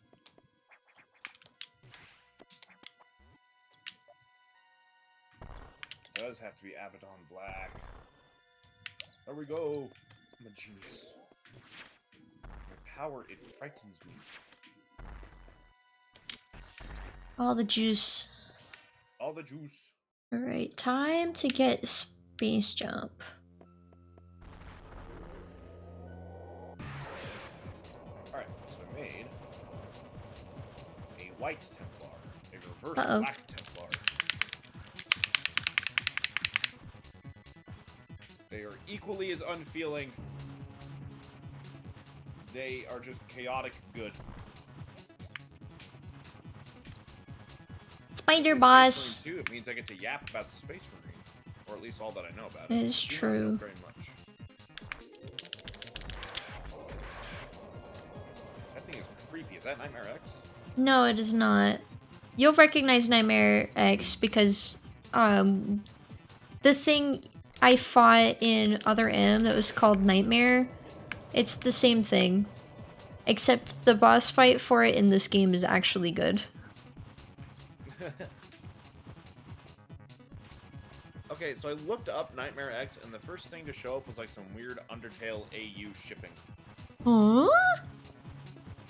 Does have to be Abaddon Black. There we go. I'm a genius. My power, it frightens me. All the juice. All the juice. Alright, time to get space jump. Alright, so I made a white Templar, a reverse Uh-oh. black Templar. They are equally as unfeeling. They are just chaotic good. Spider With boss. Space Marine 2, it means I get to yap about the Space Marine. Or at least all that I know about It it. is Do not know true. very much. That thing is creepy. Is that Nightmare X? No, it is not. You'll recognize Nightmare X because the thing I fought in Other M that was called Nightmare, it's the same thing. Except the boss fight for it in this game is actually good. Okay, so I looked up Nightmare X, and the first thing to show up was like some weird Undertale AU shipping. Huh?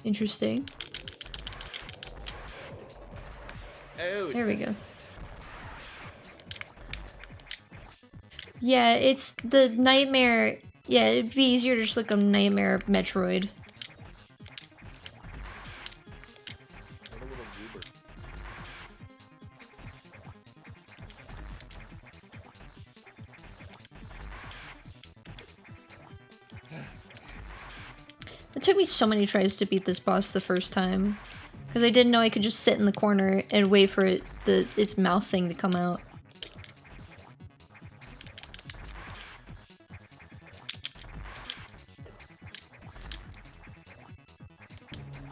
Interesting. Oh, There we go. Yeah, it's the Nightmare. Yeah, it'd be easier to just look up Nightmare Metroid. What a little goober. It took me so many tries to beat this boss the first time. Because I didn't know I could just sit in the corner and wait for its mouth thing to come out.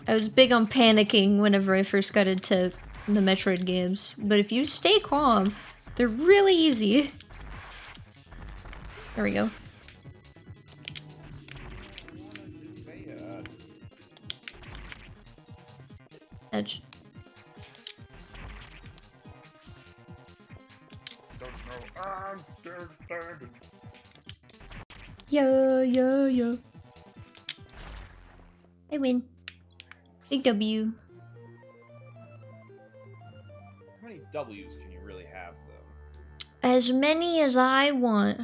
I was big on panicking whenever I first got into the Metroid games, but if you stay calm, they're really easy. There we go. Edge. Don't you know I'm still standing? Yo. I win. Big W. How many W's can you really have, though? As many as I want.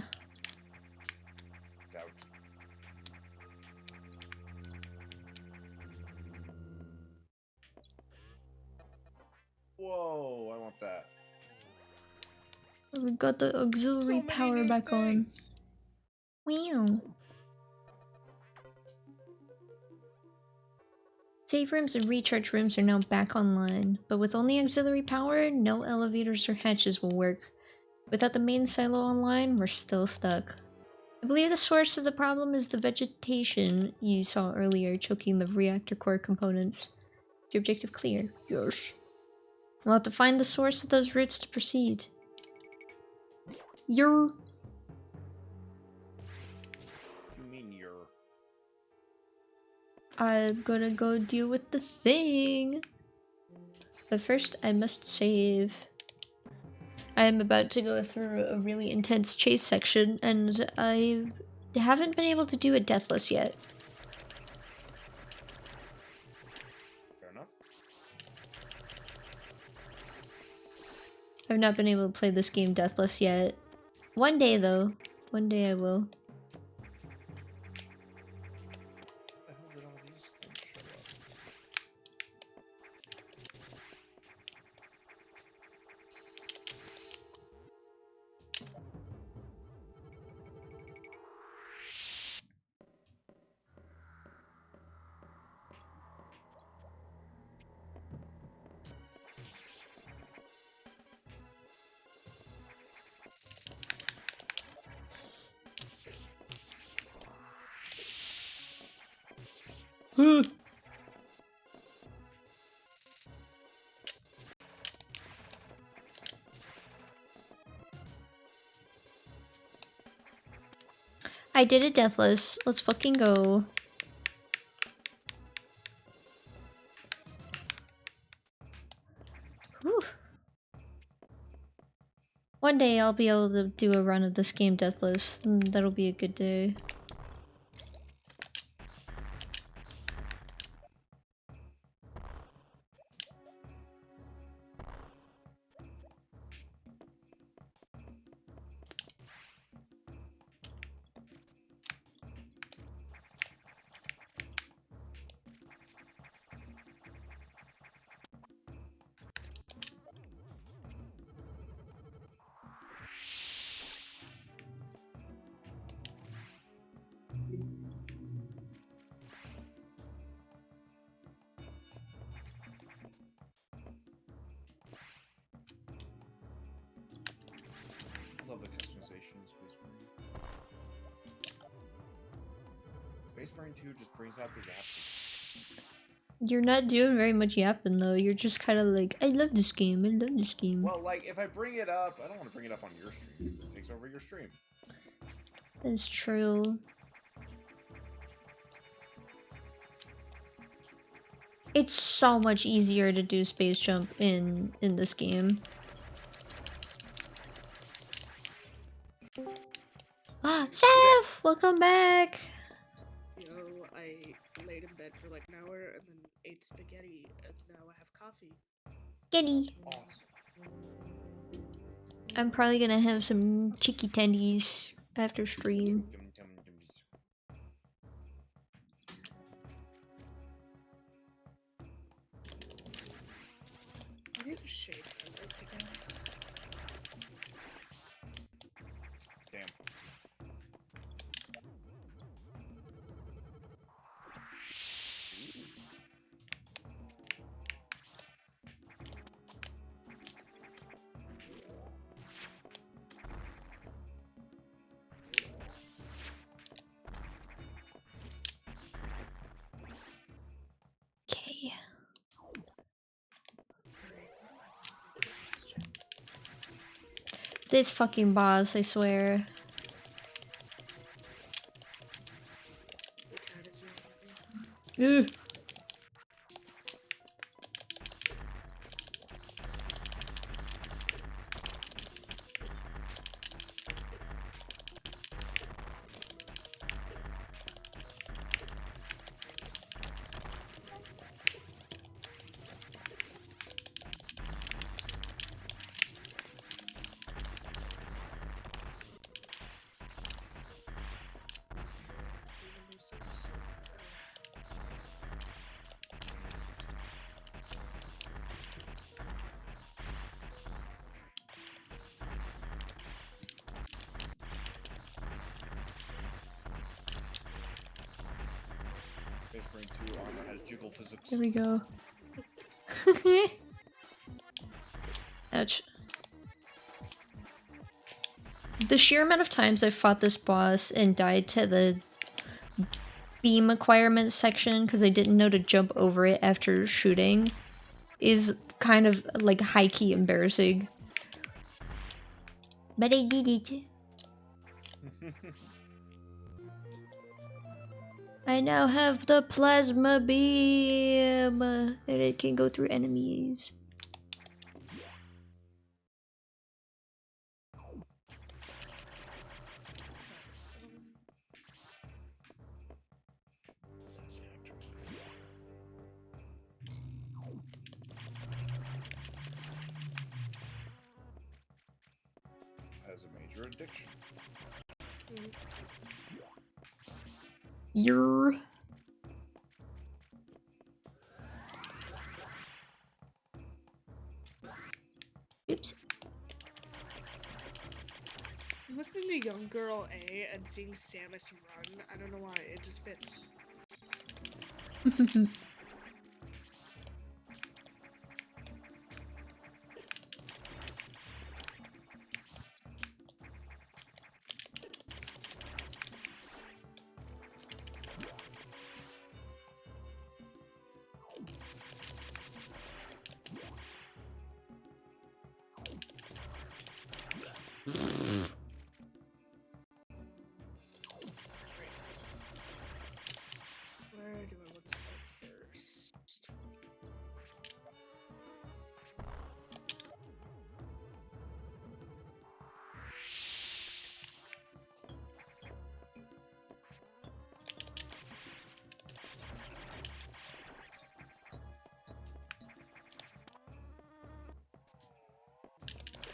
Doubt. Whoa, I want that. We got the auxiliary So many power new back on. things. Wow. Save rooms and recharge rooms are now back online, but with only auxiliary power, no elevators or hatches will work. Without the main silo online, we're still stuck. I believe the source of the problem is the vegetation you saw earlier choking the reactor core components. Is your objective clear? Yes. We'll have to find the source of those roots to proceed. here. I'm gonna go deal with the thing. But first, I must save. I am about to go through a really intense chase section, and I haven't been able to do it deathless yet. Fair enough. I've not been able to play this game deathless yet. One day, though. One day I will. The hell did all these things show up? I did it deathless. Let's fucking go. Whew. One day I'll be able to do a run of this game deathless, and that'll be a good day. Love the customization in Space Marine. Space Marine 2 just brings out the yapping. You're not doing very much yapping though, you're just kind of like, I love this game, I love this game. Well, like, if I bring it up, I don't want to bring it up on your stream, because it takes over your stream. That's true. It's so much easier to do space jump in this game. Ah, Chef! Welcome back! You know, I laid in bed for like an hour and then ate spaghetti, and now I have coffee. Getty! Awesome. I'm probably gonna have some chicky tendies after stream. I need to shave my legs again. Damn. Okay. This fucking boss, I swear. The cat is yelling at me. Ugh. Being a nuisance. Space Marine 2 armor has jiggle physics. There we go. Ouch. The sheer amount of times I've fought this boss and died to the beam acquirement section because I didn't know to jump over it after shooting is kind of like high-key embarrassing. But I did it. I now have the plasma beam, and it can go through enemies. Satisfactory. Has a major addiction. You're. Oops. Listening to Young Girl A and seeing Samus run, I don't know why, it just fits. Where do I want to start first?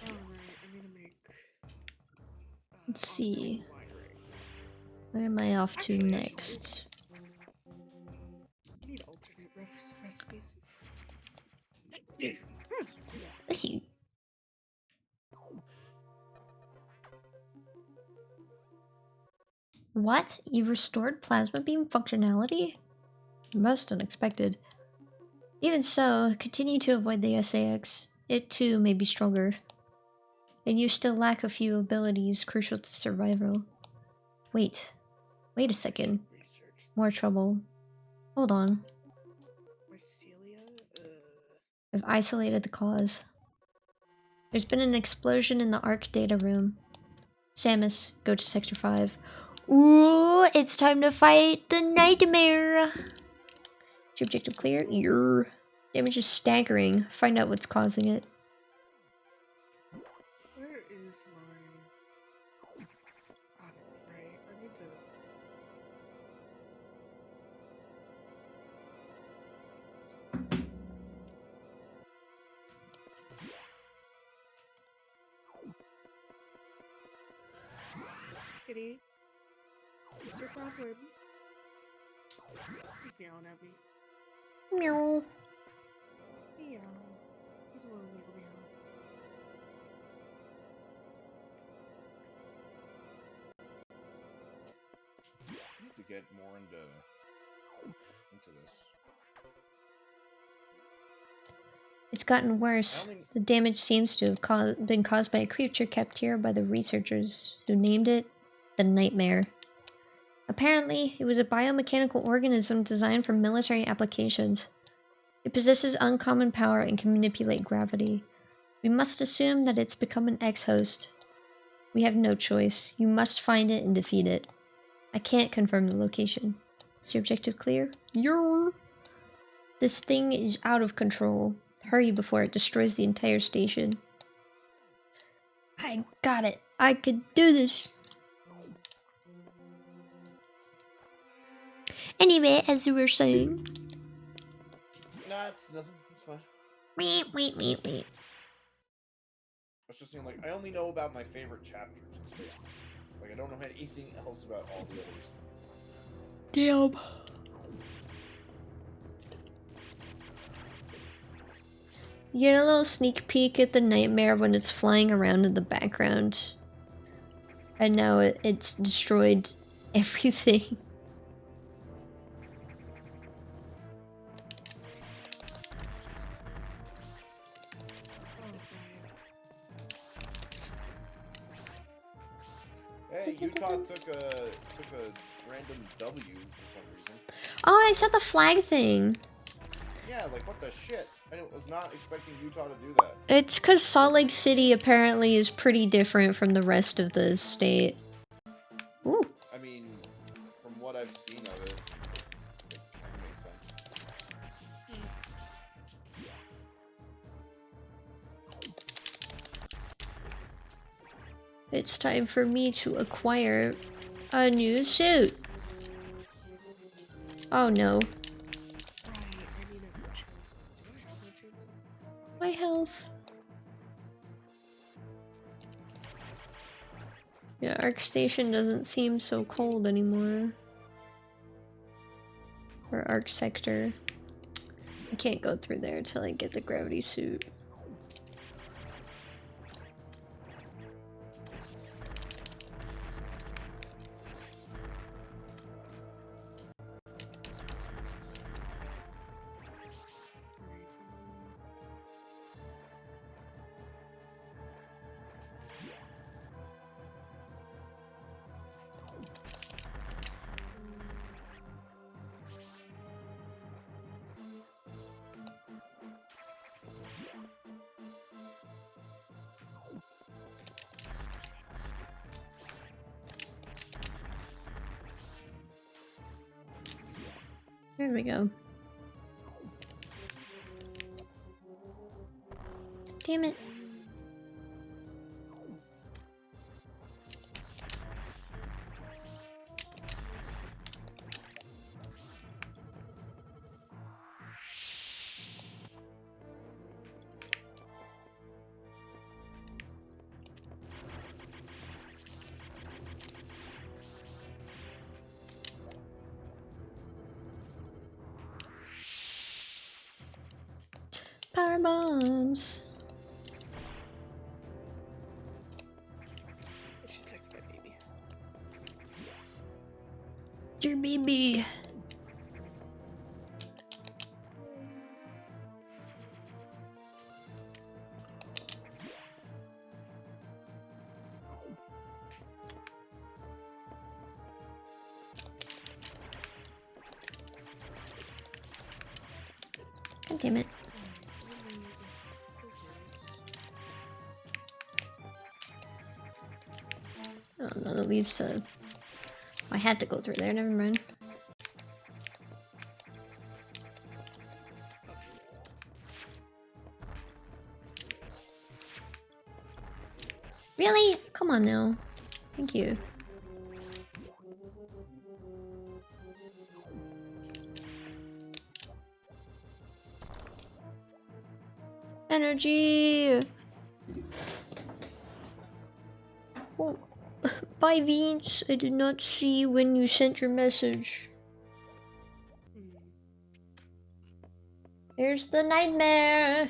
Alright, I need to make Let's see. wiring. Where am I off to Actually, I next? I need alternate recipes. Bless you. What? You restored plasma beam functionality? Most unexpected. Even so, continue to avoid the SAX. It too may be stronger. And you still lack a few abilities crucial to survival. Wait a second. Research. More trouble. Hold on. Mycelia? I've isolated the cause. There's been an explosion in the ARC data room. Samus, go to Sector 5. Ooh, it's time to fight the Nightmare! Is your objective clear? Your damage is staggering. Find out what's causing it. Where is my... right, I need to... Kitty, what's your problem? He's meowing at me. Meow. Meow. He's a little meow meow. I need to get more into this. It's gotten worse. The damage seems to have been caused by a creature kept here by the researchers, who named it the Nightmare. Apparently, it was a biomechanical organism designed for military applications. It possesses uncommon power and can manipulate gravity. We must assume that it's become an ex-host. We have no choice. You must find it and defeat it. I can't confirm the location. Is your objective clear? Yor! This thing is out of control. Hurry before it destroys the entire station. I got it. I could do this. Anyway, as you were saying. Nah, it's nothing. It's fine. Wait. I was just saying, like, I only know about my favorite chapters. Like, I don't know anything else about all the others. Damn. You get a little sneak peek at the Nightmare when it's flying around in the background. And now it's destroyed everything. Hey, Utah took a random W for some reason. Oh, I saw the flag thing. Yeah, like what the shit? I was not expecting Utah to do that. It's because Salt Lake City apparently is pretty different from the rest of the state. Ooh. I mean, from what what I've seen of it, it kind of makes sense. It's time for me to acquire a new suit. Oh no. Right, I need a chainsaw. Do I have a chainsaw? My health. Yeah, Arc Station doesn't seem so cold anymore. Or Arc Sector. I can't go through there till I get the gravity suit. There we go. Damn it. Power bombs. I should text my baby. Your baby. God damn it. Oh no, that leads to... I had to go through there, never mind. Really? Come on now. Thank you. Energy! Oh. Bye, Vince. I did not see when you sent your message. Here's the nightmare!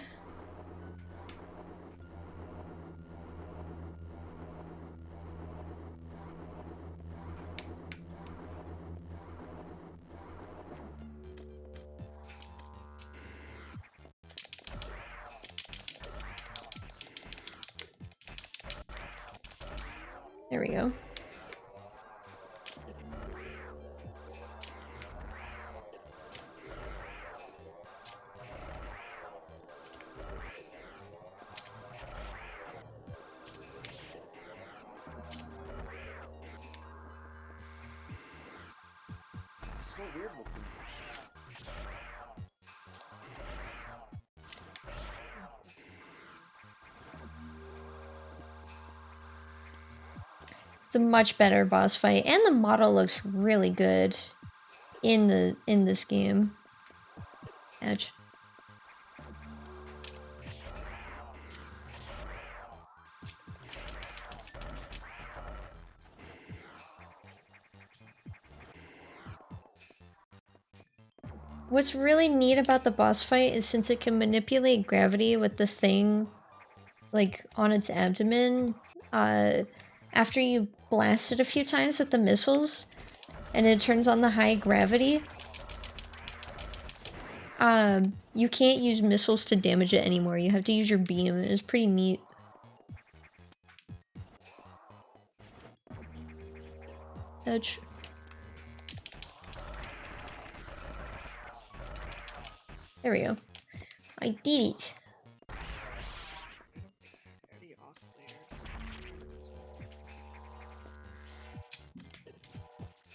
There we go. It's so weird looking. It's a much better boss fight, and the model looks really good in this game. Ouch. What's really neat about the boss fight is since it can manipulate gravity with the thing, like, on its abdomen, after you blast it a few times with the missiles, and it turns on the high gravity, you can't use missiles to damage it anymore. You have to use your beam. It's pretty neat. Ouch. There we go. I did it. Any oscillators?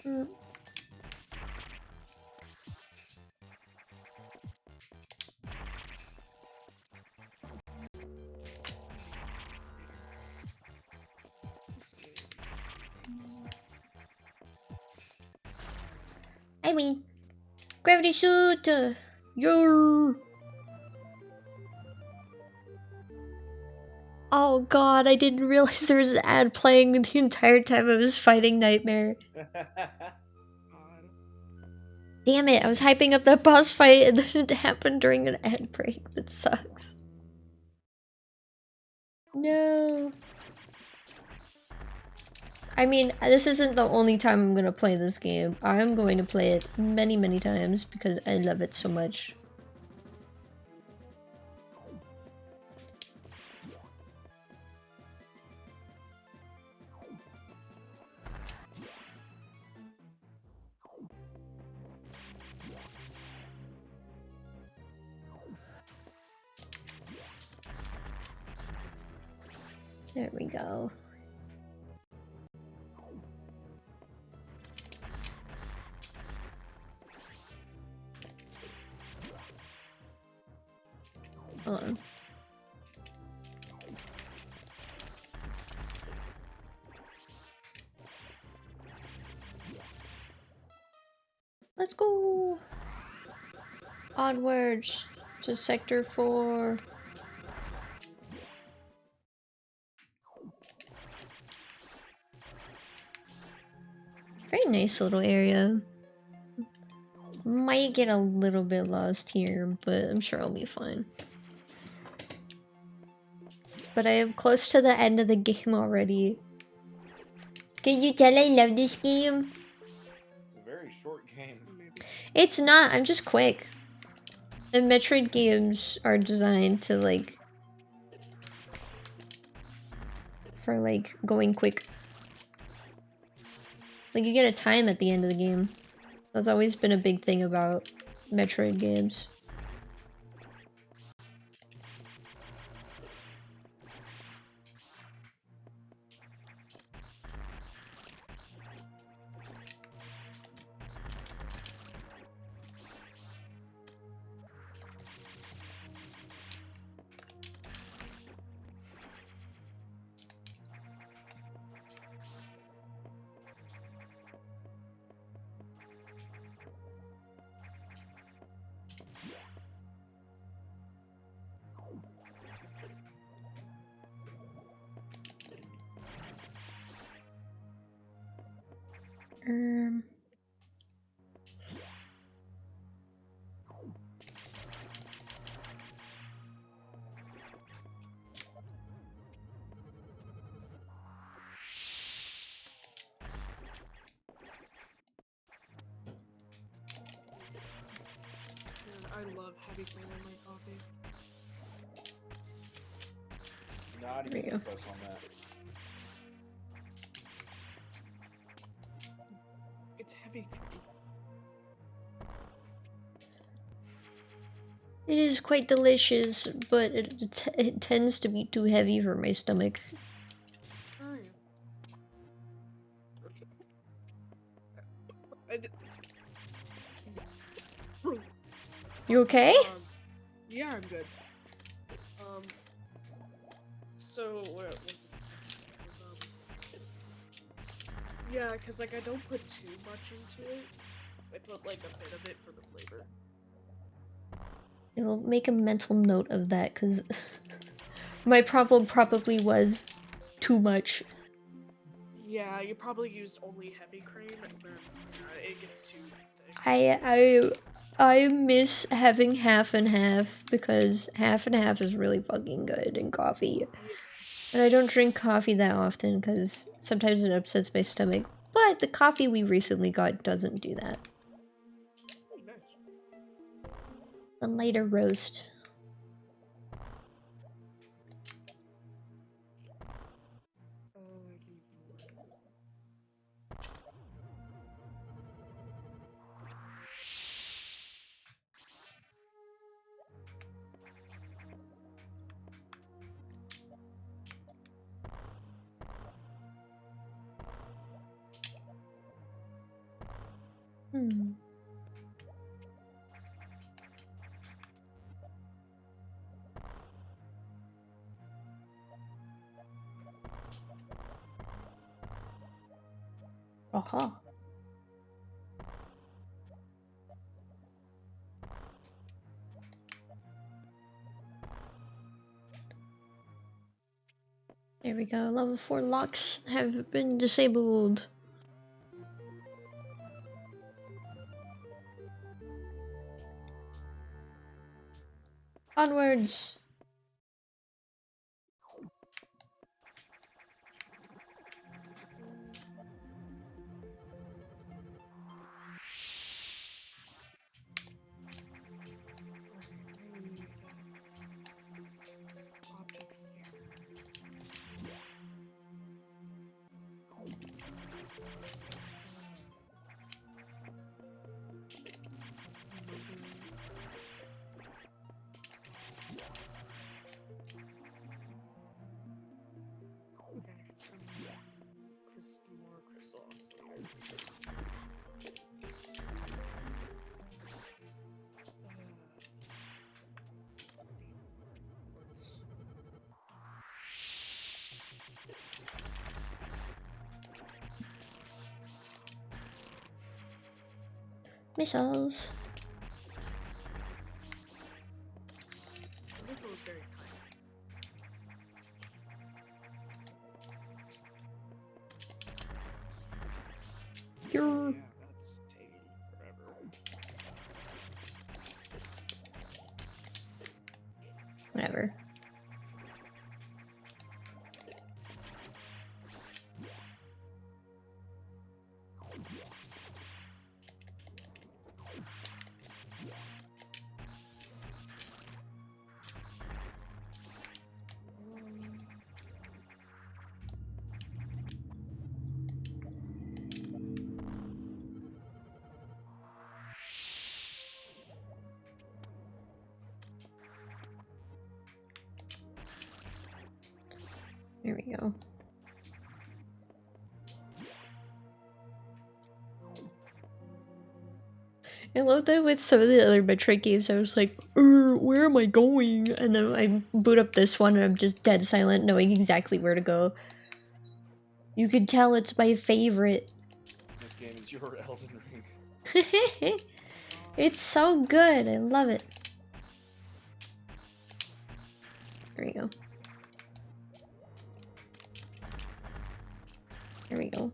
Mm. I win. Gravity suit! Yo! Oh god, I didn't realize there was an ad playing the entire time I was fighting Nightmare. God. Damn it, I was hyping up that boss fight and then it happened during an ad break. That sucks. No. I mean, this isn't the only time I'm gonna play this game. I'm going to play it many, many times because I love it so much. There we go. Hold on. Let's go! Onwards to Sector 4. Very nice little area. Might get a little bit lost here, but I'm sure I'll be fine. But I am close to the end of the game already. Can you tell I love this game? It's a very short game. Maybe. It's not, I'm just quick. And Metroid games are designed to like... for like going quick. Like you get a time at the end of the game. That's always been a big thing about Metroid games. Um... Man, I love heavy cream in my coffee. Not There even you a press on that. It's heavy cream. It is quite delicious, but it tends to be too heavy for my stomach. Oh, yeah. You okay? Yeah, I'm good. So what was this? Yeah, because like I don't put too much into it. I put like a bit of it for the flavor. I will make a mental note of that, because my problem probably was too much. Yeah, you probably used only heavy cream, and then it gets too thick. I miss having half and half, because half and half is really fucking good in coffee. And I don't drink coffee that often, because sometimes it upsets my stomach. But the coffee we recently got doesn't do that. Oh, nice. A lighter roast. Hmm. Aha. There we go. Level 4 locks have been disabled. Onwards! Objects here. Okay. More crystal oscillators. Quartz. Missiles. This was very tiny. You're... Yeah, that's taking forever. Whatever. There we go. I love that with some of the other Metroid games, I was like, where am I going? And then I boot up this one and I'm just dead silent, knowing exactly where to go. You can tell it's my favorite. This game is your Elden Ring. It's so good, I love it. There we go. There we go.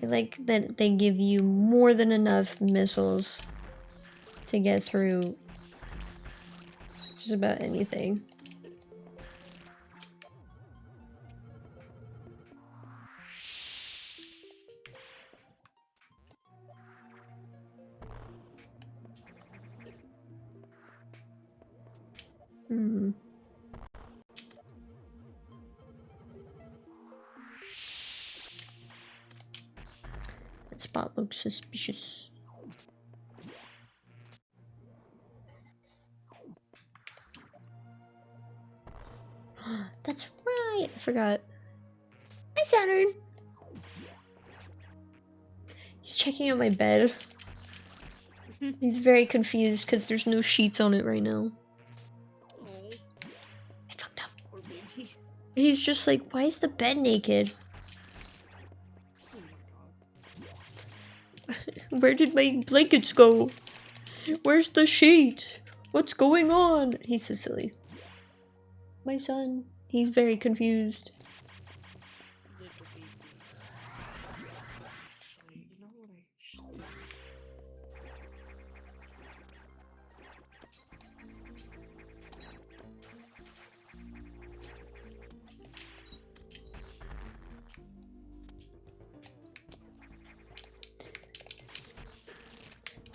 I like that they give you more than enough missiles to get through just about anything. Hmm. That spot looks suspicious. That's right! I forgot. Hi, Saturn! He's checking out my bed. He's very confused because there's no sheets on it right now. Oh, I fucked up. poor baby. He's just like, why is the bed naked? Oh my god. Where did my blankets go? Where's the sheet? What's going on? He's so silly. My son. He's very confused. Little babies. Actually, you know what I should do?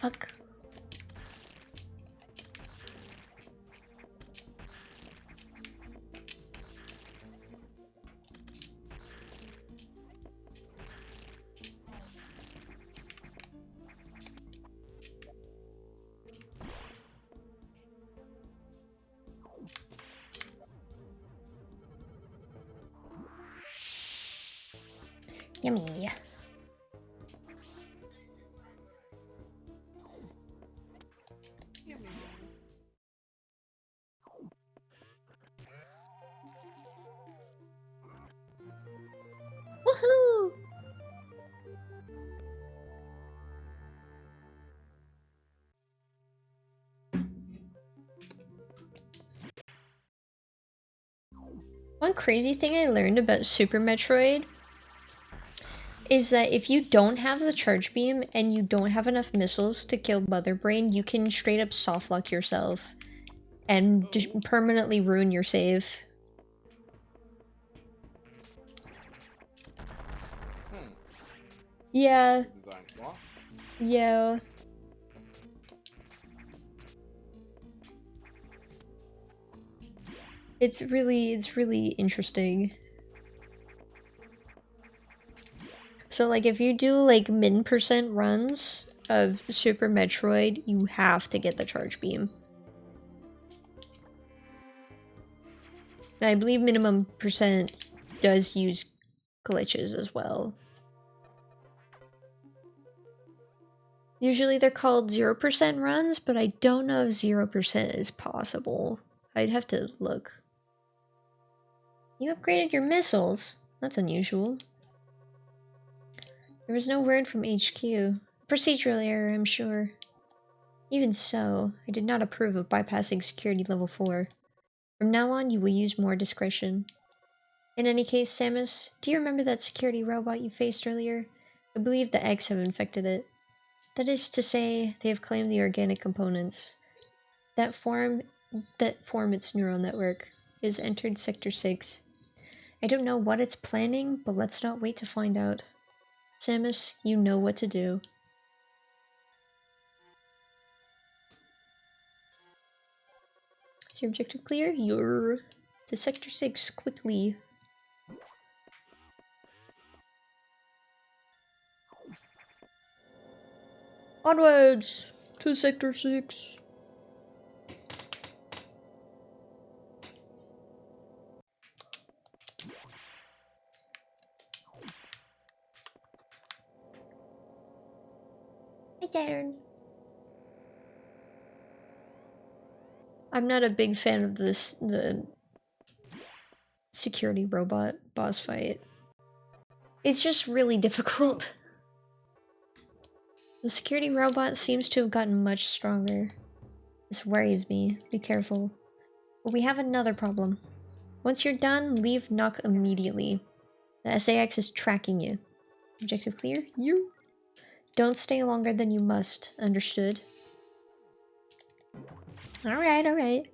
Fuck. Yummy. Yummy. Woohoo! One crazy thing I learned about Super Metroid is that if you don't have the charge beam and you don't have enough missiles to kill Mother Brain, you can straight up softlock yourself and permanently ruin your save. Yeah. Design. What? Yeah. It's really interesting. So like if you do like min% runs of Super Metroid, you have to get the charge beam. And I believe minimum percent does use glitches as well. Usually they're called 0% runs, but I don't know if 0% is possible. I'd have to look. You upgraded your missiles? That's unusual. There was no word from HQ. Procedural error, I'm sure. Even so, I did not approve of bypassing security level 4. From now on, you will use more discretion. In any case, Samus, do you remember that security robot you faced earlier? I believe the eggs have infected it. That is to say, they have claimed the organic components that form its neural network. It has entered Sector 6. I don't know what it's planning, but let's not wait to find out. Samus, you know what to do. Is your objective clear? You're to Sector 6, quickly. Onwards to Sector 6. My turn. I'm not a big fan of the security robot boss fight. It's just really difficult. The security robot seems to have gotten much stronger. This worries me. Be careful. But we have another problem. Once you're done, leave Nock immediately. The SAX is tracking you. Objective clear? You. Don't stay longer than you must. Understood? Alright, alright.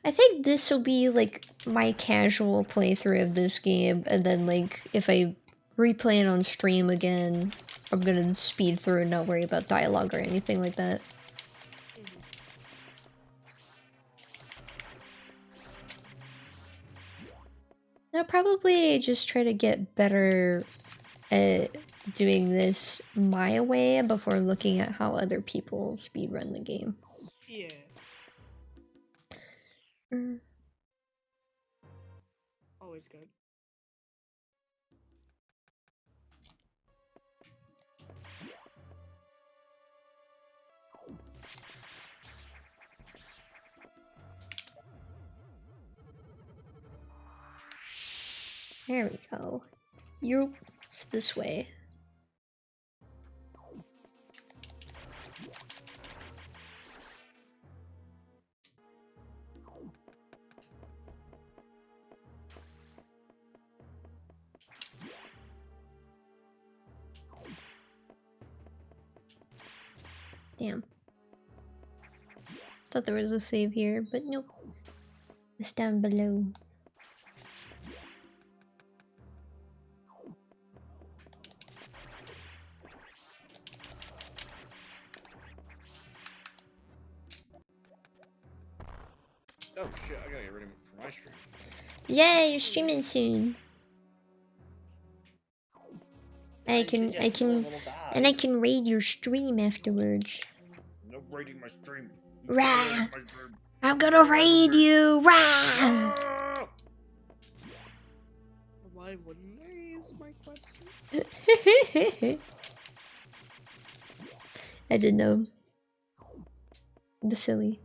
I think this will be like my casual playthrough of this game, and then like if I replay it on stream again, I'm gonna speed through and not worry about dialogue or anything like that. I'll probably just try to get better at doing this my way before looking at how other people speedrun the game. Yeah. Always good. There we go. It's this way. Damn. Thought there was a save here, but nope. It's down below. Oh shit! I gotta get ready for my stream. Yay, you're streaming soon. I can raid your stream afterwards. No raiding my stream. Rah! I'm gonna raid you! Rah! Ah! Why wouldn't I is my question? I didn't know. The silly.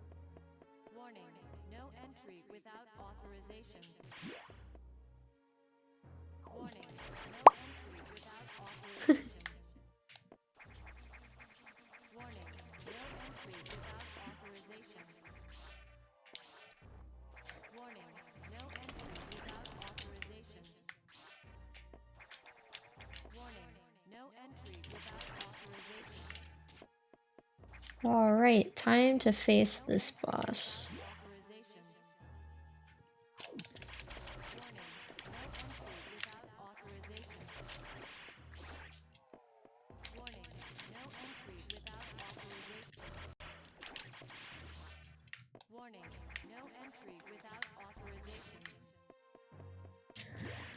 Warning, no entry without authorization. Warning, no entry Alright, time to face this boss.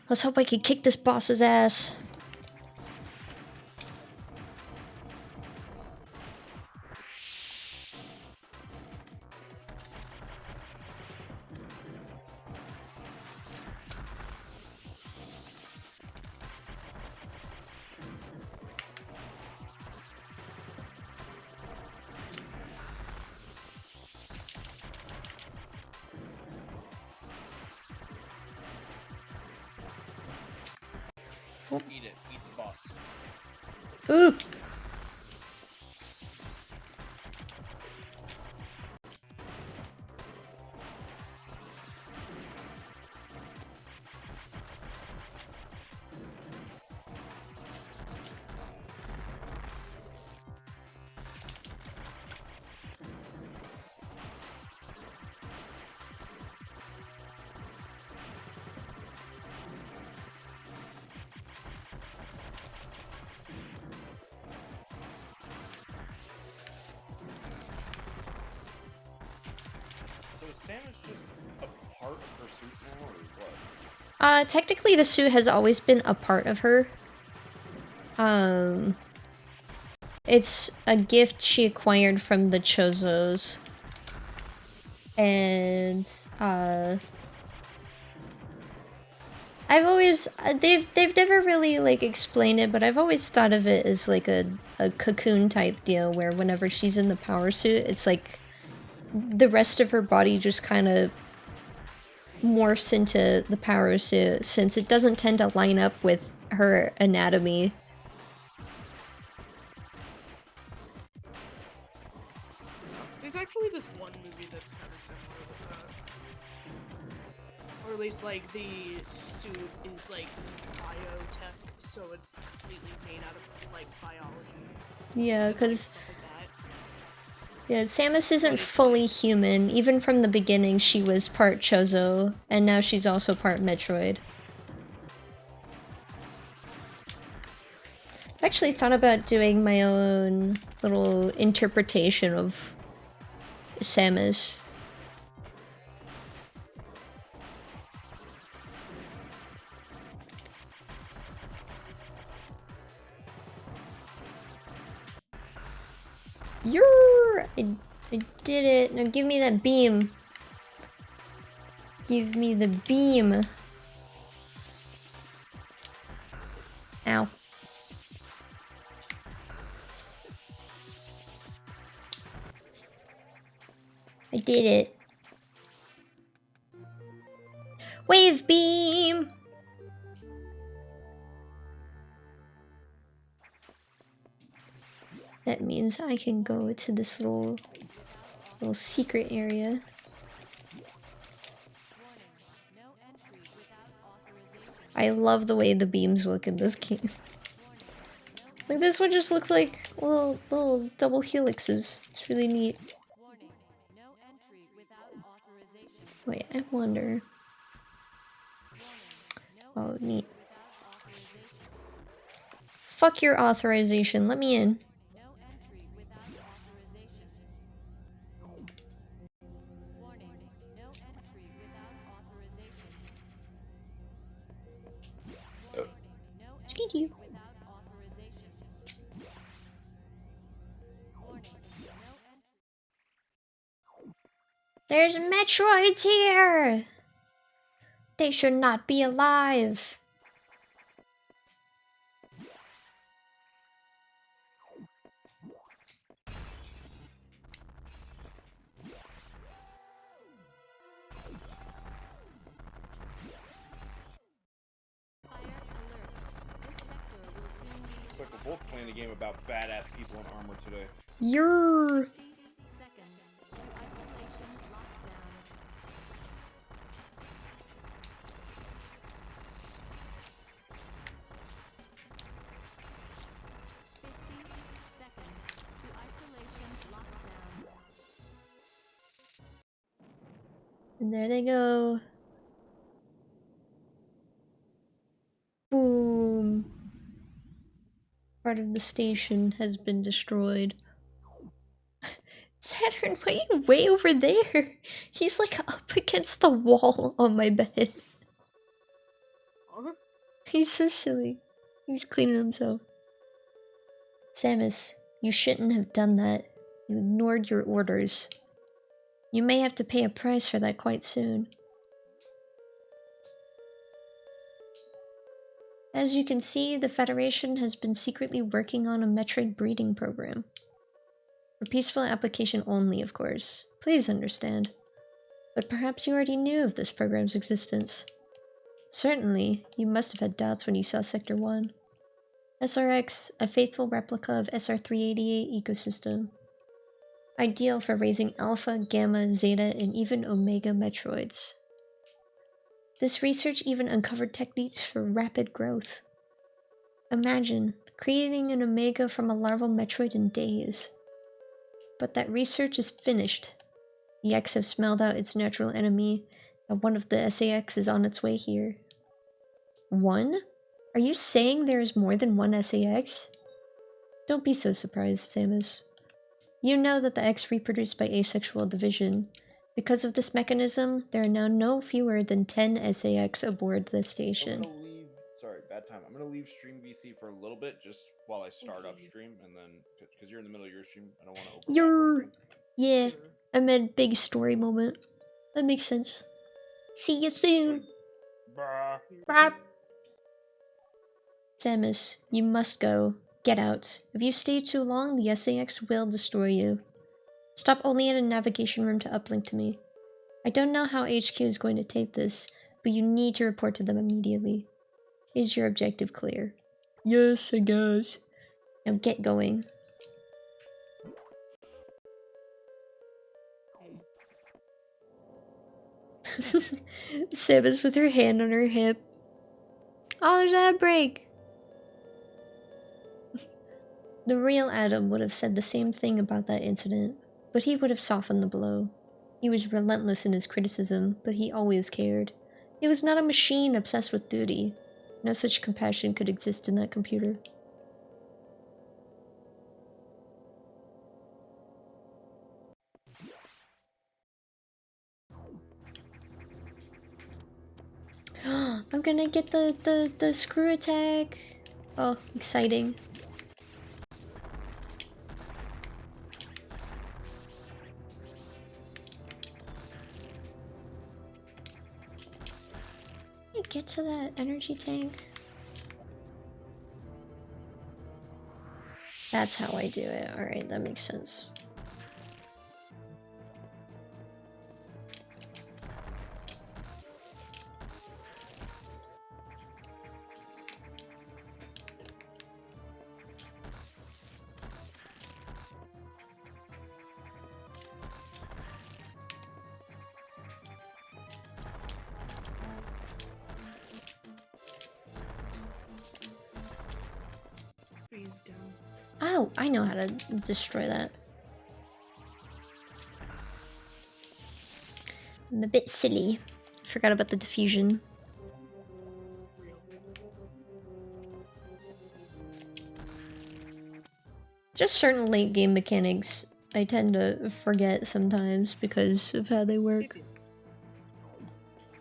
Let's hope I can kick this boss's ass. Eat it. Eat the boss. Ooh! So is Samus just a part of her suit now, or what? Technically the suit has always been a part of her. It's a gift she acquired from the Chozos. And, I've always, they've never really, like, explained it, but I've always thought of it as, like, a cocoon type deal, where whenever she's in the power suit, it's like, the rest of her body just kind of morphs into the power suit, since it doesn't tend to line up with her anatomy. There's actually this one movie that's kind of similar with that. Or at least, like, the suit is, like, biotech, so it's completely made out of, like, biology. Yeah, and, like, because stuff like that. yeah, Samus isn't it's fully like- human. Even from the beginning, she was part Chozo, and now she's also part Metroid. I've actually thought about doing my own little interpretation of Samus. I did it. Now give me that beam. Give me the beam. Ow. I did it. Wave beam! That means I can go to this little secret area. I love the way the beams look in this game. Like, this one just looks like little double helixes. It's really neat. Wait, I wonder. Oh, neat. Fuck your authorization, let me in. Excuse you. There's Metroids here! They should not be alive. It's like we're both playing a game about badass people in armor today. You're... And there they go. Boom. Part of the station has been destroyed. Saturn, why are you way over there? He's like up against the wall on my bed. Huh? He's so silly. He's cleaning himself. Samus, you shouldn't have done that. You ignored your orders. You may have to pay a price for that quite soon. As you can see, the Federation has been secretly working on a Metroid breeding program. For peaceful application only, of course. Please understand. But perhaps you already knew of this program's existence. Certainly, you must have had doubts when you saw Sector 1. SRX, a faithful replica of SR388 ecosystem. Ideal for raising Alpha, Gamma, Zeta, and even Omega Metroids. This research even uncovered techniques for rapid growth. Imagine creating an Omega from a larval Metroid in days. But that research is finished. The X have smelled out its natural enemy, and one of the SAX is on its way here. One? Are you saying there is more than one SAX? Don't be so surprised, Samus. You know that the X reproduce by asexual division. Because of this mechanism, there are now no fewer than 10 SAX aboard the station. I'm gonna leave. Sorry, bad time. I'm gonna leave Stream VC for a little bit, just while I start up Okay. stream, and then because you're in the middle of your stream, I don't want to overlap. You're... or anything. Yeah, Sure. I meant big story moment. That makes sense. See you soon! Bah. Bye. Samus, you must go. Get out. If you stay too long, the SAX will destroy you. Stop only at a navigation room to uplink to me. I don't know how HQ is going to take this, but you need to report to them immediately. Is your objective clear? Yes, I guess. Now get going. Samus with her hand on her hip. Oh, there's a break. The real Adam would have said the same thing about that incident, but he would have softened the blow. He was relentless in his criticism, but he always cared. He was not a machine obsessed with duty. No such compassion could exist in that computer. I'm gonna get the screw attack. Oh, exciting. Can I get to that energy tank? That's how I do it. Alright, that makes sense. Please go. Oh, I know how to destroy that. I'm a bit silly. Forgot about the diffusion. Real. Just certain late game mechanics I tend to forget sometimes because of how they work.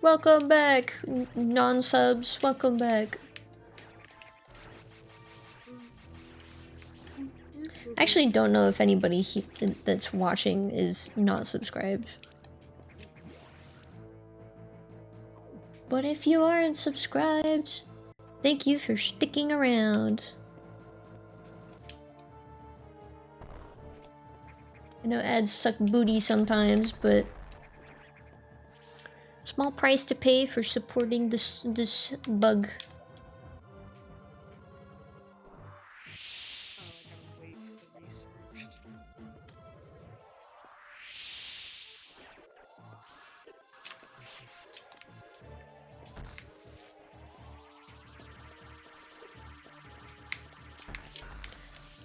Welcome back, non-subs. Welcome back. I actually don't know if anybody that's watching is not subscribed. But if you aren't subscribed, thank you for sticking around. I know ads suck booty sometimes, but small price to pay for supporting this bug. Oh, I gotta wait for the research.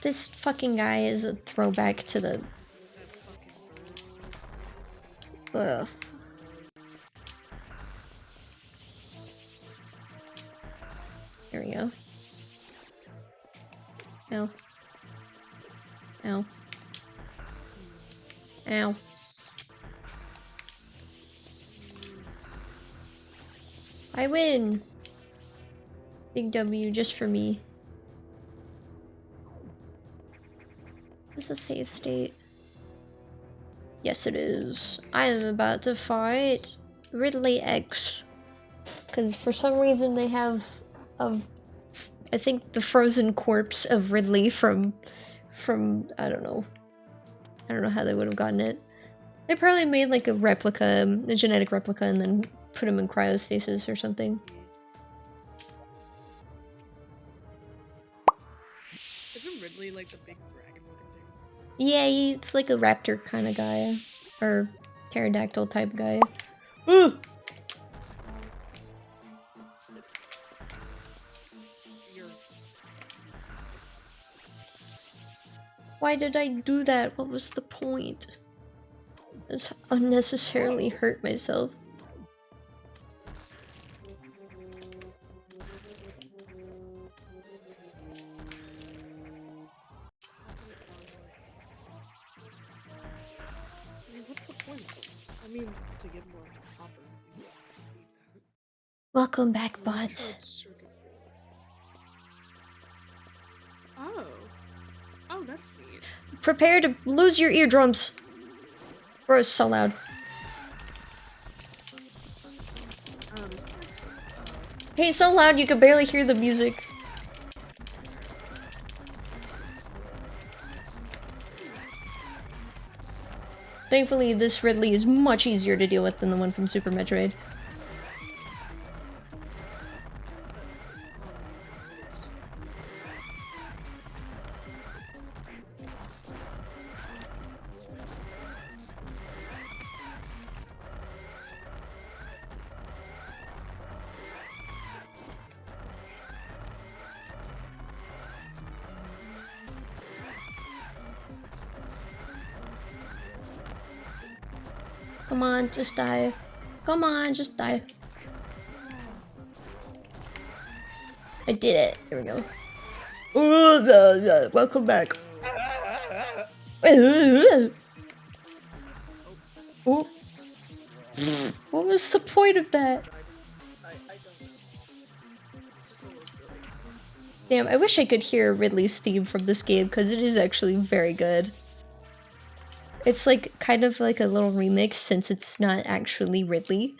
This fucking guy is a throwback to the... That fucking bird. Ugh. Ow. Ow. Ow. I win! Big W just for me. Is this a save state? Yes, it is. I am about to fight Ridley X. Because for some reason they have I think the frozen corpse of Ridley from I don't know. I don't know how they would have gotten it. They probably made like a replica, a genetic replica, and then put him in cryostasis or something. Isn't Ridley like the big dragon looking thing? Yeah, it's like a raptor kind of guy. Or pterodactyl type guy. Ooh! Why did I do that? What was the point? I just unnecessarily hurt myself. I mean, what's the point? I mean, to get more copper, you need that. Welcome back, bot. Metroid circuit board. Oh. Oh, that's neat. Prepare to lose your eardrums. Bro, it's so loud. Oh, this is Hey, so loud you could barely hear the music. Thankfully, this Ridley is much easier to deal with than the one from Super Metroid. Come on, just die. Come on, just die. I did it. There we go. Welcome back. Oh. What was the point of that? I don't know. It's just a little silly. Damn, I wish I could hear Ridley's theme from this game because it is actually very good. It's like kind of like a little remix since it's not actually Ridley.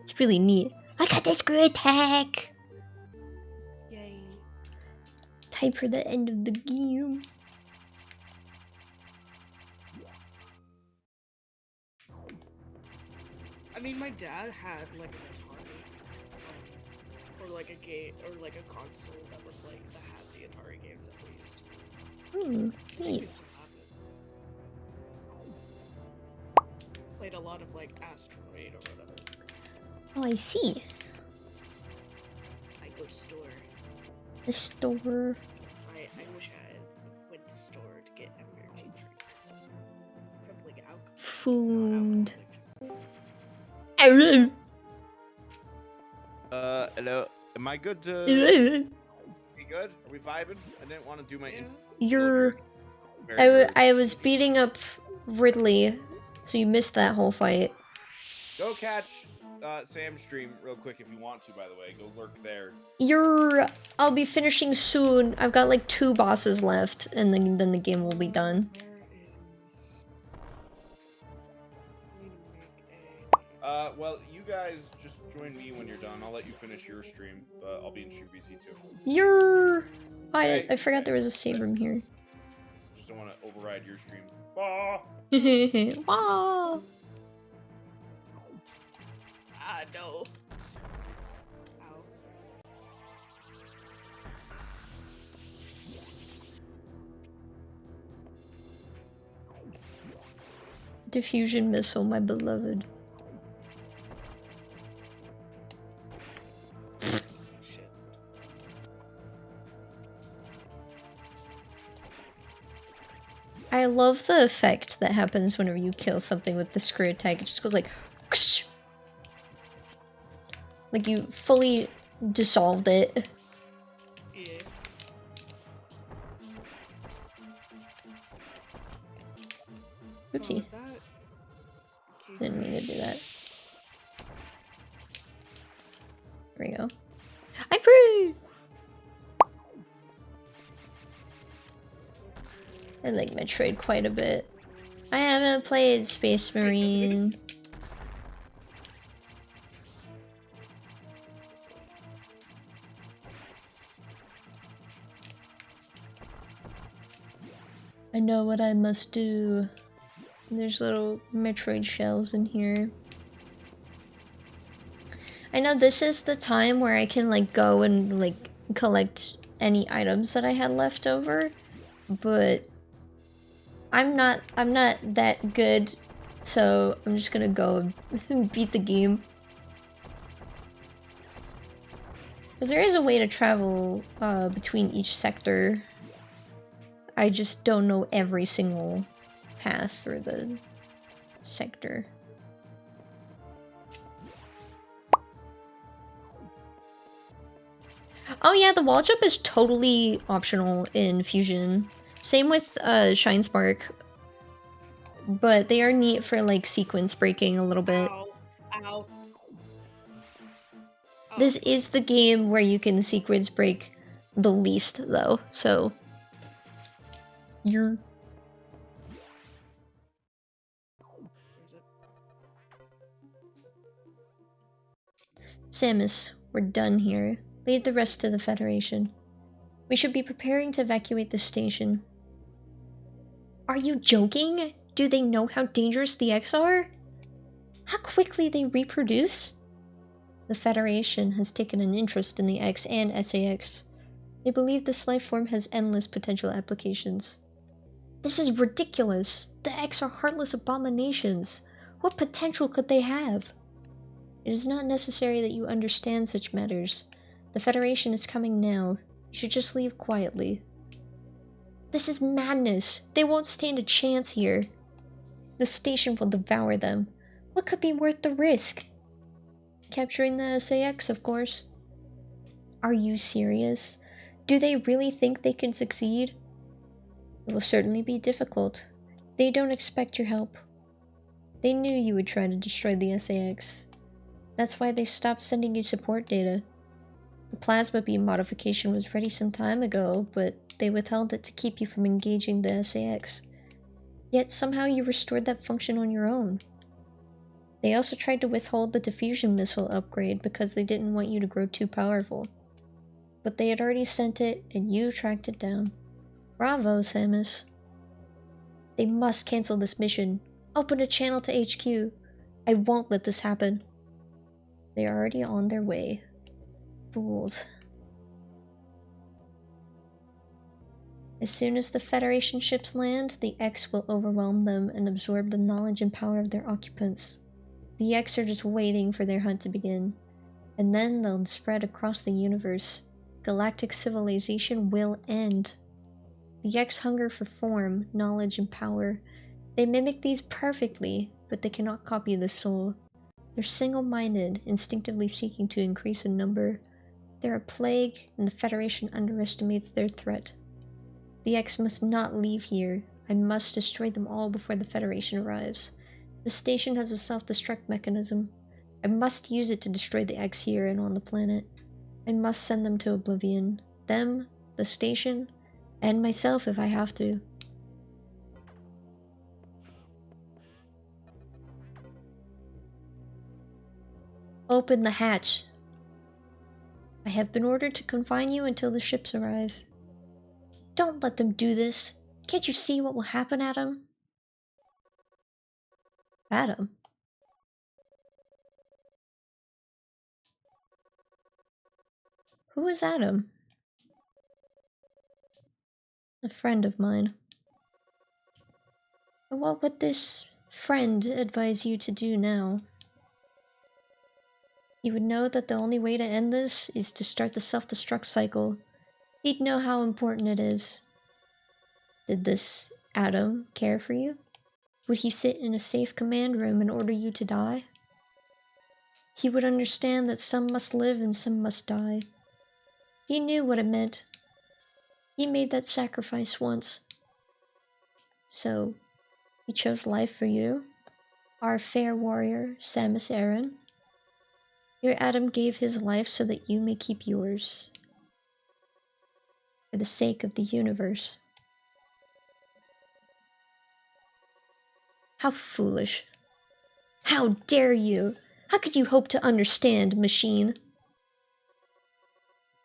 It's really neat. I got the screw attack! Yay. Time for the end of the game. I mean, my dad had like an Atari, or like a game, or like a console that was like that had the Atari games at least. Hmm, I think we neat. still have it. Played a lot of like Asteroid or whatever. Oh, I see. I go store. The store. I wish I went to store to get energy drink. Crippling alcohol. Food. Hello. Am I good to You're. be good? Are we vibing? I didn't want to do my I was beating up Ridley, so you missed that whole fight. Go catch Sam's stream real quick if you want to, by the way. Go lurk there. I'll be finishing soon. I've got like 2 bosses left, and then the game will be done. Well, you guys just join me when you're done. I'll let you finish your stream, but I'll be in Stream BC too. I forgot there was a save room here. Just don't want to override your stream. Ah! Wow. Ah, no. Ow. Diffusion missile, my beloved. Shit. I love the effect that happens whenever you kill something with the screw attack. It just goes like... Like you fully dissolved it. Yeah. Oopsie. is that? Case Didn't mean to do that. There we go. I'm free! I like Metroid quite a bit. I haven't played Space Marine. I know what I must do. There's little Metroid shells in here. I know this is the time where I can like go and like collect any items that I had left over, but I'm not that good, so I'm just gonna go and beat the game. Because there is a way to travel between each sector. I just don't know every single path for the sector. Oh yeah, the wall jump is totally optional in Fusion. Same with Shine Spark. But they are neat for like sequence breaking a little bit. Ow. Ow. This is the game where you can sequence break the least though, so you're... Samus, we're done here. Lead the rest to the Federation. We should be preparing to evacuate the station. Are you joking? Do they know how dangerous the X are? How quickly they reproduce? The Federation has taken an interest in the X and SAX. They believe this life form has endless potential applications. This is ridiculous! The X are heartless abominations! What potential could they have? It is not necessary that you understand such matters. The Federation is coming now. You should just leave quietly. This is madness! They won't stand a chance here. The station will devour them. What could be worth the risk? Capturing the SAX, of course. Are you serious? Do they really think they can succeed? It will certainly be difficult. They don't expect your help. They knew you would try to destroy the SAX. That's why they stopped sending you support data. The plasma beam modification was ready some time ago, but they withheld it to keep you from engaging the SAX. Yet somehow you restored that function on your own. They also tried to withhold the diffusion missile upgrade because they didn't want you to grow too powerful. But they had already sent it, and you tracked it down. Bravo, Samus. They must cancel this mission. Open a channel to HQ. I won't let this happen. They are already on their way. Fools. As soon as the Federation ships land, the X will overwhelm them and absorb the knowledge and power of their occupants. The X are just waiting for their hunt to begin, and then they'll spread across the universe. Galactic civilization will end. The X hunger for form, knowledge, and power. They mimic these perfectly, but they cannot copy the soul. They're single-minded, instinctively seeking to increase in number. They're a plague, and the Federation underestimates their threat. The X must not leave here. I must destroy them all before the Federation arrives. The station has a self-destruct mechanism. I must use it to destroy the X here and on the planet. I must send them to oblivion. Them, the station, and myself if I have to. Open the hatch. I have been ordered to confine you until the ships arrive. Don't let them do this. Can't you see what will happen, Adam? Adam? Who is Adam? A friend of mine. And what would this friend advise you to do now? He would know that the only way to end this is to start the self-destruct cycle. He'd know how important it is. Did this Adam care for you? Would he sit in a safe command room and order you to die? He would understand that some must live and some must die. He knew what it meant. He made that sacrifice once. So, He chose life for you, our fair warrior, Samus Aran. Your Adam gave his life so that you may keep yours. For the sake of the universe. How foolish. How dare you? How could you hope to understand, machine?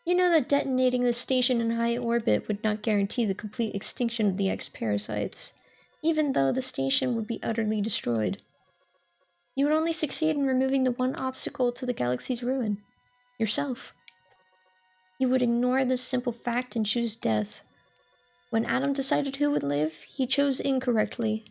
You know that detonating the station in high orbit would not guarantee the complete extinction of the X-parasites, even though the station would be utterly destroyed. You would only succeed in removing the one obstacle to the galaxy's ruin. Yourself. You would ignore this simple fact and choose death. When Adam decided who would live, he chose incorrectly.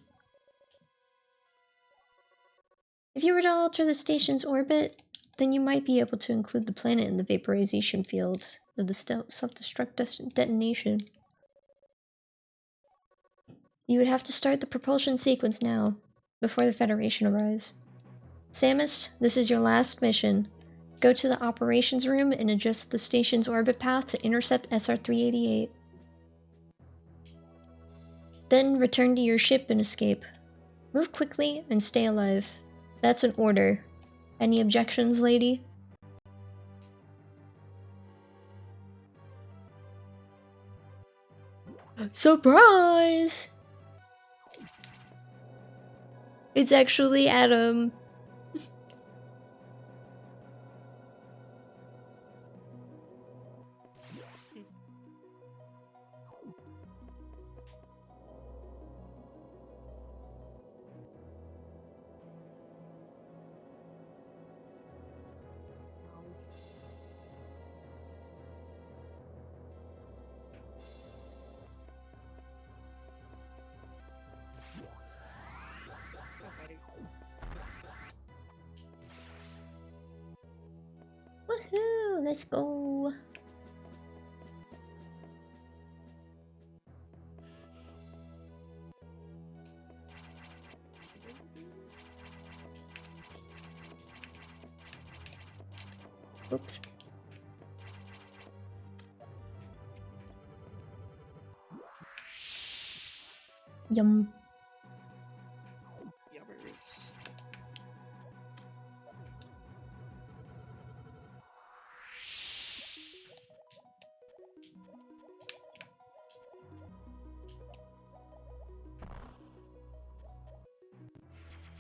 If you were to alter the station's orbit, then you might be able to include the planet in the vaporization fields of the self-destruct detonation. You would have to start the propulsion sequence now, before the Federation arrives. Samus, this is your last mission. Go to the operations room and adjust the station's orbit path to intercept SR-388. Then return to your ship and escape. Move quickly and stay alive. That's an order. Any objections, lady? Surprise! It's actually Adam. Woohoo! Let's go. Oops. Yum. Yummers.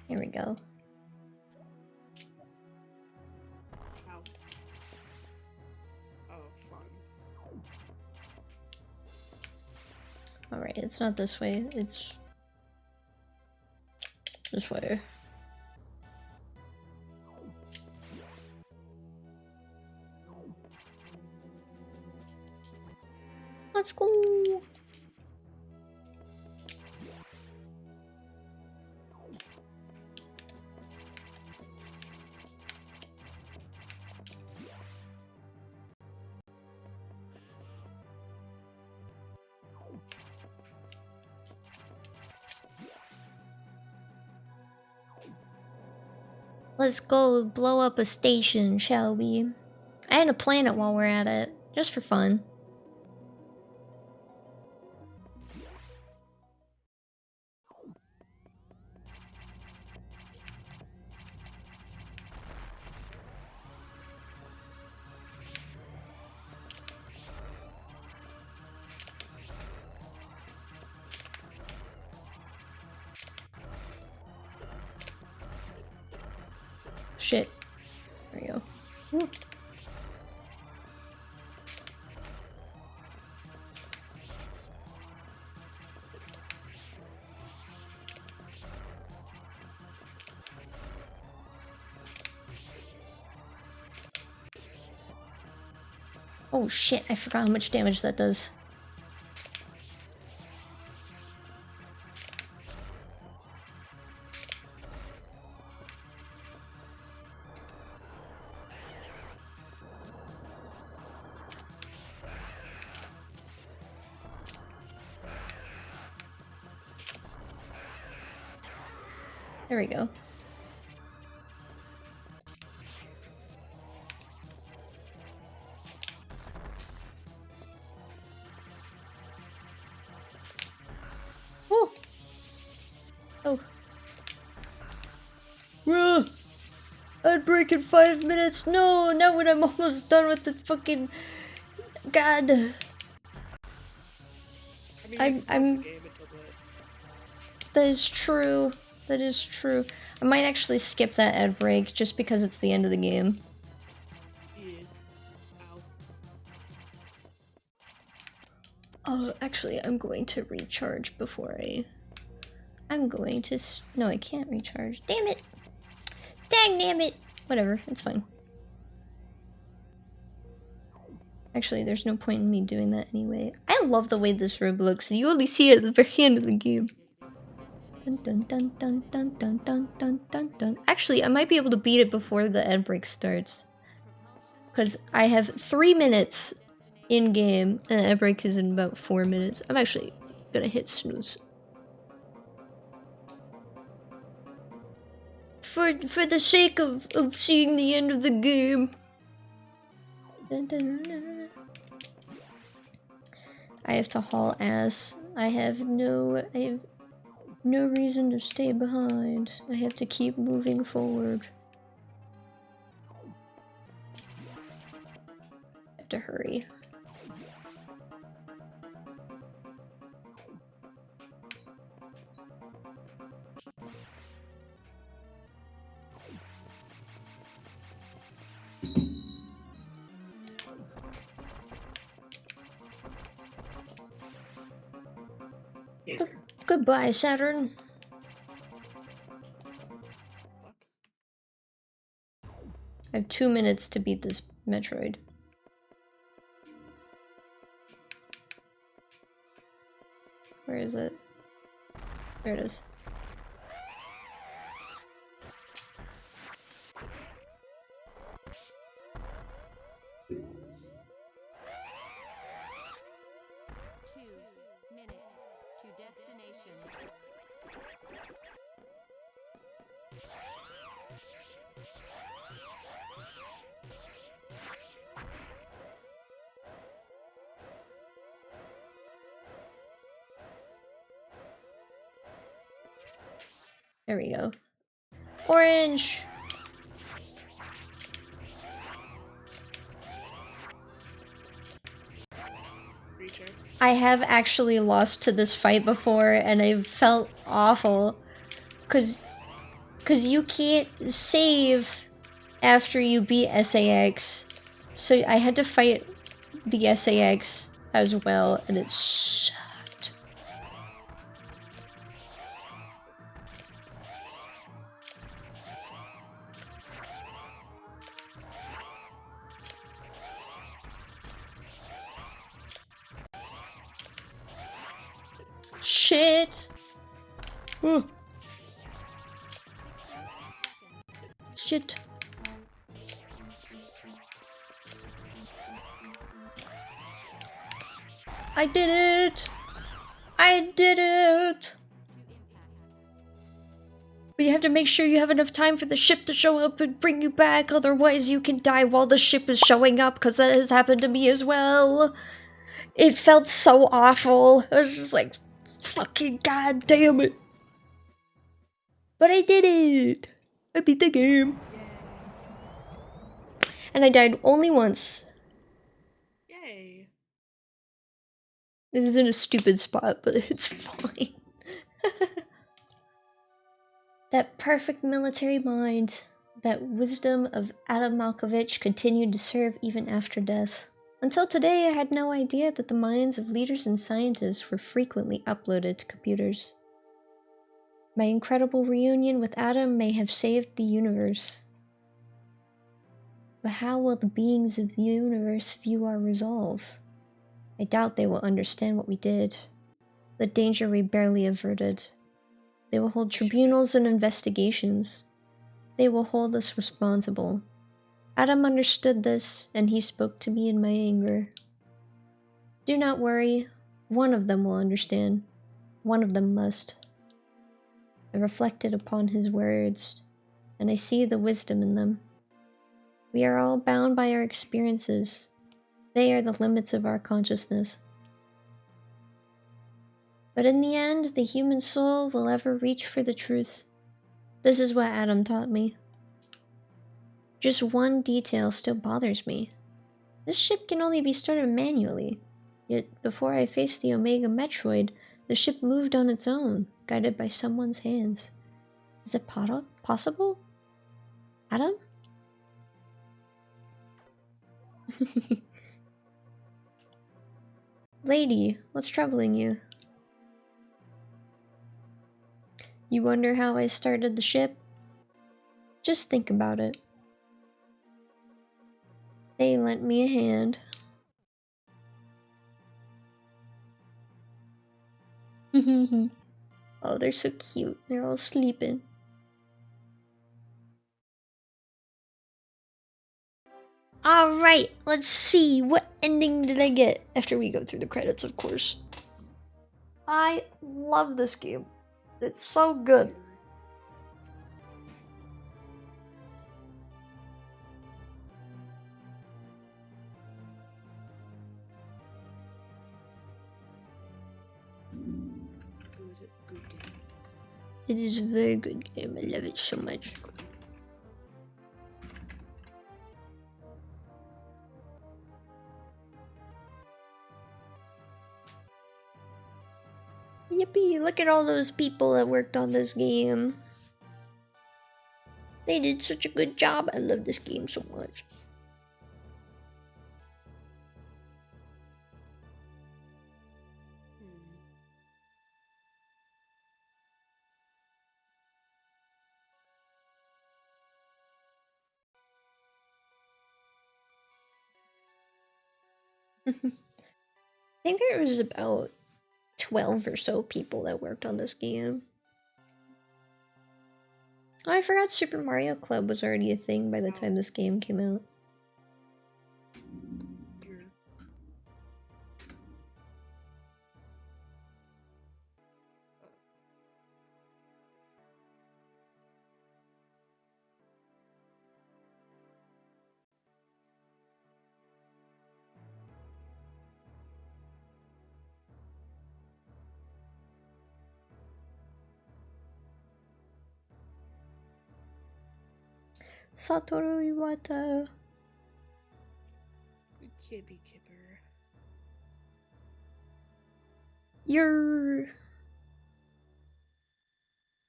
Here we go. Ow. Oh, fun. Alright, it's not this way, it's this way. Let's go! Let's go blow up a station, shall we? And a planet while we're at it, just for fun. Shit. There we go. Woo. Oh shit, I forgot how much damage that does. There we go. Woo! I'd break in 5 minutes. No, not when I'm almost done with the fucking... God. I mean, you can pause I'm... the game until the... That is true. That is true. I might actually skip that ad break just because it's the end of the game. Yeah. Ow. Oh, actually, I'm going to recharge before I'm going to... No, I can't recharge. Damn it! Dang damn it! Whatever, it's fine. Actually, there's no point in me doing that anyway. I love the way this robe looks, and you only see it at the very end of the game. Dun dun dun dun dun dun dun dun dun dun. Actually, I might be able to beat it before the ad break starts. Because I have 3 minutes in-game, and the ad break is in about 4 minutes. I'm actually gonna hit snooze. For the sake of seeing the end of the game. Dun, dun, dun, dun. I have to haul ass. I have no reason to stay behind. I have to keep moving forward. I have to hurry. Goodbye, Saturn. Fuck. I have 2 minutes to beat this Metroid. Where is it? There it is. There we go. Orange! Creature. I have actually lost to this fight before, and I felt awful. Cause you can't save after you beat SAX. So I had to fight the SAX as well, and it sucked. Shit! Ooh. Shit. I did it! I did it! But you have to make sure you have enough time for the ship to show up and bring you back, otherwise you can die while the ship is showing up, because that has happened to me as well. It felt so awful. I was just like, fucking god damn it. But I did it! I beat the game. And I died only once. Yay. It is in a stupid spot, but it's fine. That perfect military mind, that wisdom of Adam Malkovich continued to serve even after death. Until today, I had no idea that the minds of leaders and scientists were frequently uploaded to computers. My incredible reunion with Adam may have saved the universe. But how will the beings of the universe view our resolve? I doubt they will understand what we did. The danger we barely averted. They will hold tribunals and investigations. They will hold us responsible. Adam understood this, and he spoke to me in my anger. Do not worry. One of them will understand. One of them must. I reflected upon his words, and I see the wisdom in them. We are all bound by our experiences. They are the limits of our consciousness. But in the end, the human soul will ever reach for the truth. This is what Adam taught me. Just one detail still bothers me. This ship can only be started manually. Yet, before I faced the Omega Metroid, the ship moved on its own, guided by someone's hands. Is it possible? Adam? Lady, what's troubling you? You wonder how I started the ship? Just think about it. They lent me a hand. Oh, they're so cute. They're all sleeping. Alright, let's see. What ending did I get? After we go through the credits, of course. I love this game. It's so good. It is a very good game. I love it so much. Yippee, look at all those people that worked on this game. They did such a good job. I love this game so much. I think there was about 12 or so people that worked on this game. Oh, I forgot Super Mario Club was already a thing by the time this game came out. Satoru Iwata. Kibby Kipper. You're...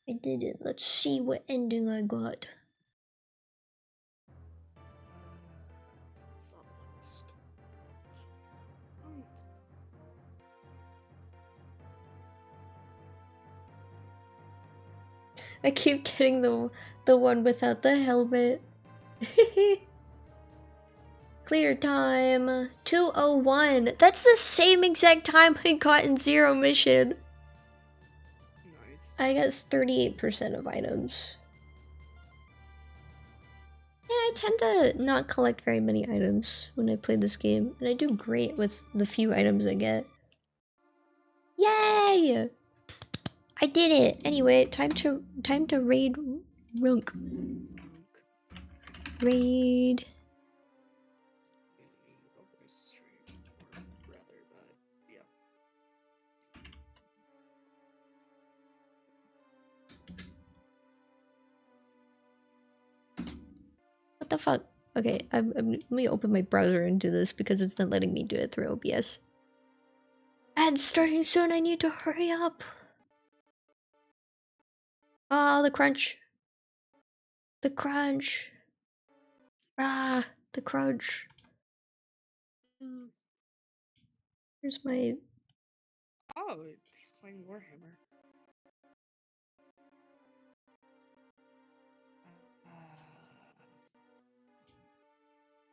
I did it. Let's see what ending I got. I keep getting the one without the helmet. Clear time 2:01. That's the same exact time I got in Zero Mission. Nice. I got 38% of items. Yeah, I tend to not collect very many items when I play this game, and I do great with the few items I get. Yay! I did it. Anyway, time to raid Runk. Raid. What the fuck? Okay, let me open my browser and do this because it's not letting me do it through OBS. Ads starting soon, I need to hurry up. Oh, the crunch. The crunch. Ah, the crunch. Here's my... Oh, he's playing Warhammer.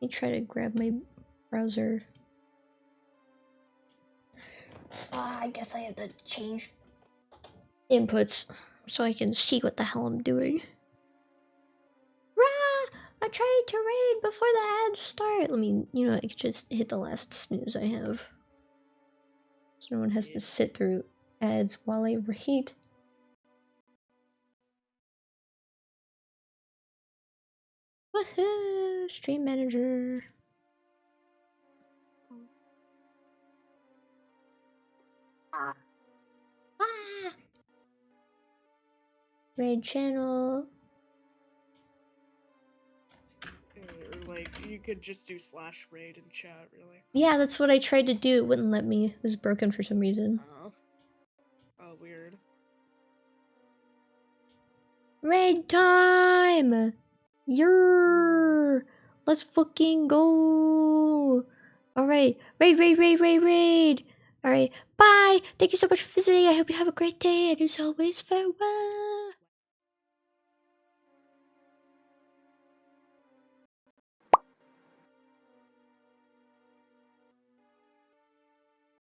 Let me try to grab my browser. I guess I have to change inputs so I can see what the hell I'm doing. Rah! I tried to raid before the ads start. Let me, you know, I could just hit the last snooze I have. So no one has to sit through ads while I raid. Woohoo! Stream manager. Ah. Raid channel. you could just do /raid in chat, really. Yeah, that's what I tried to do. It wouldn't let me. It was broken for some reason. Oh, weird. Raid time! Yer! Let's fucking go! Alright, raid! Alright, bye! Thank you so much for visiting. I hope you have a great day, and as always, farewell!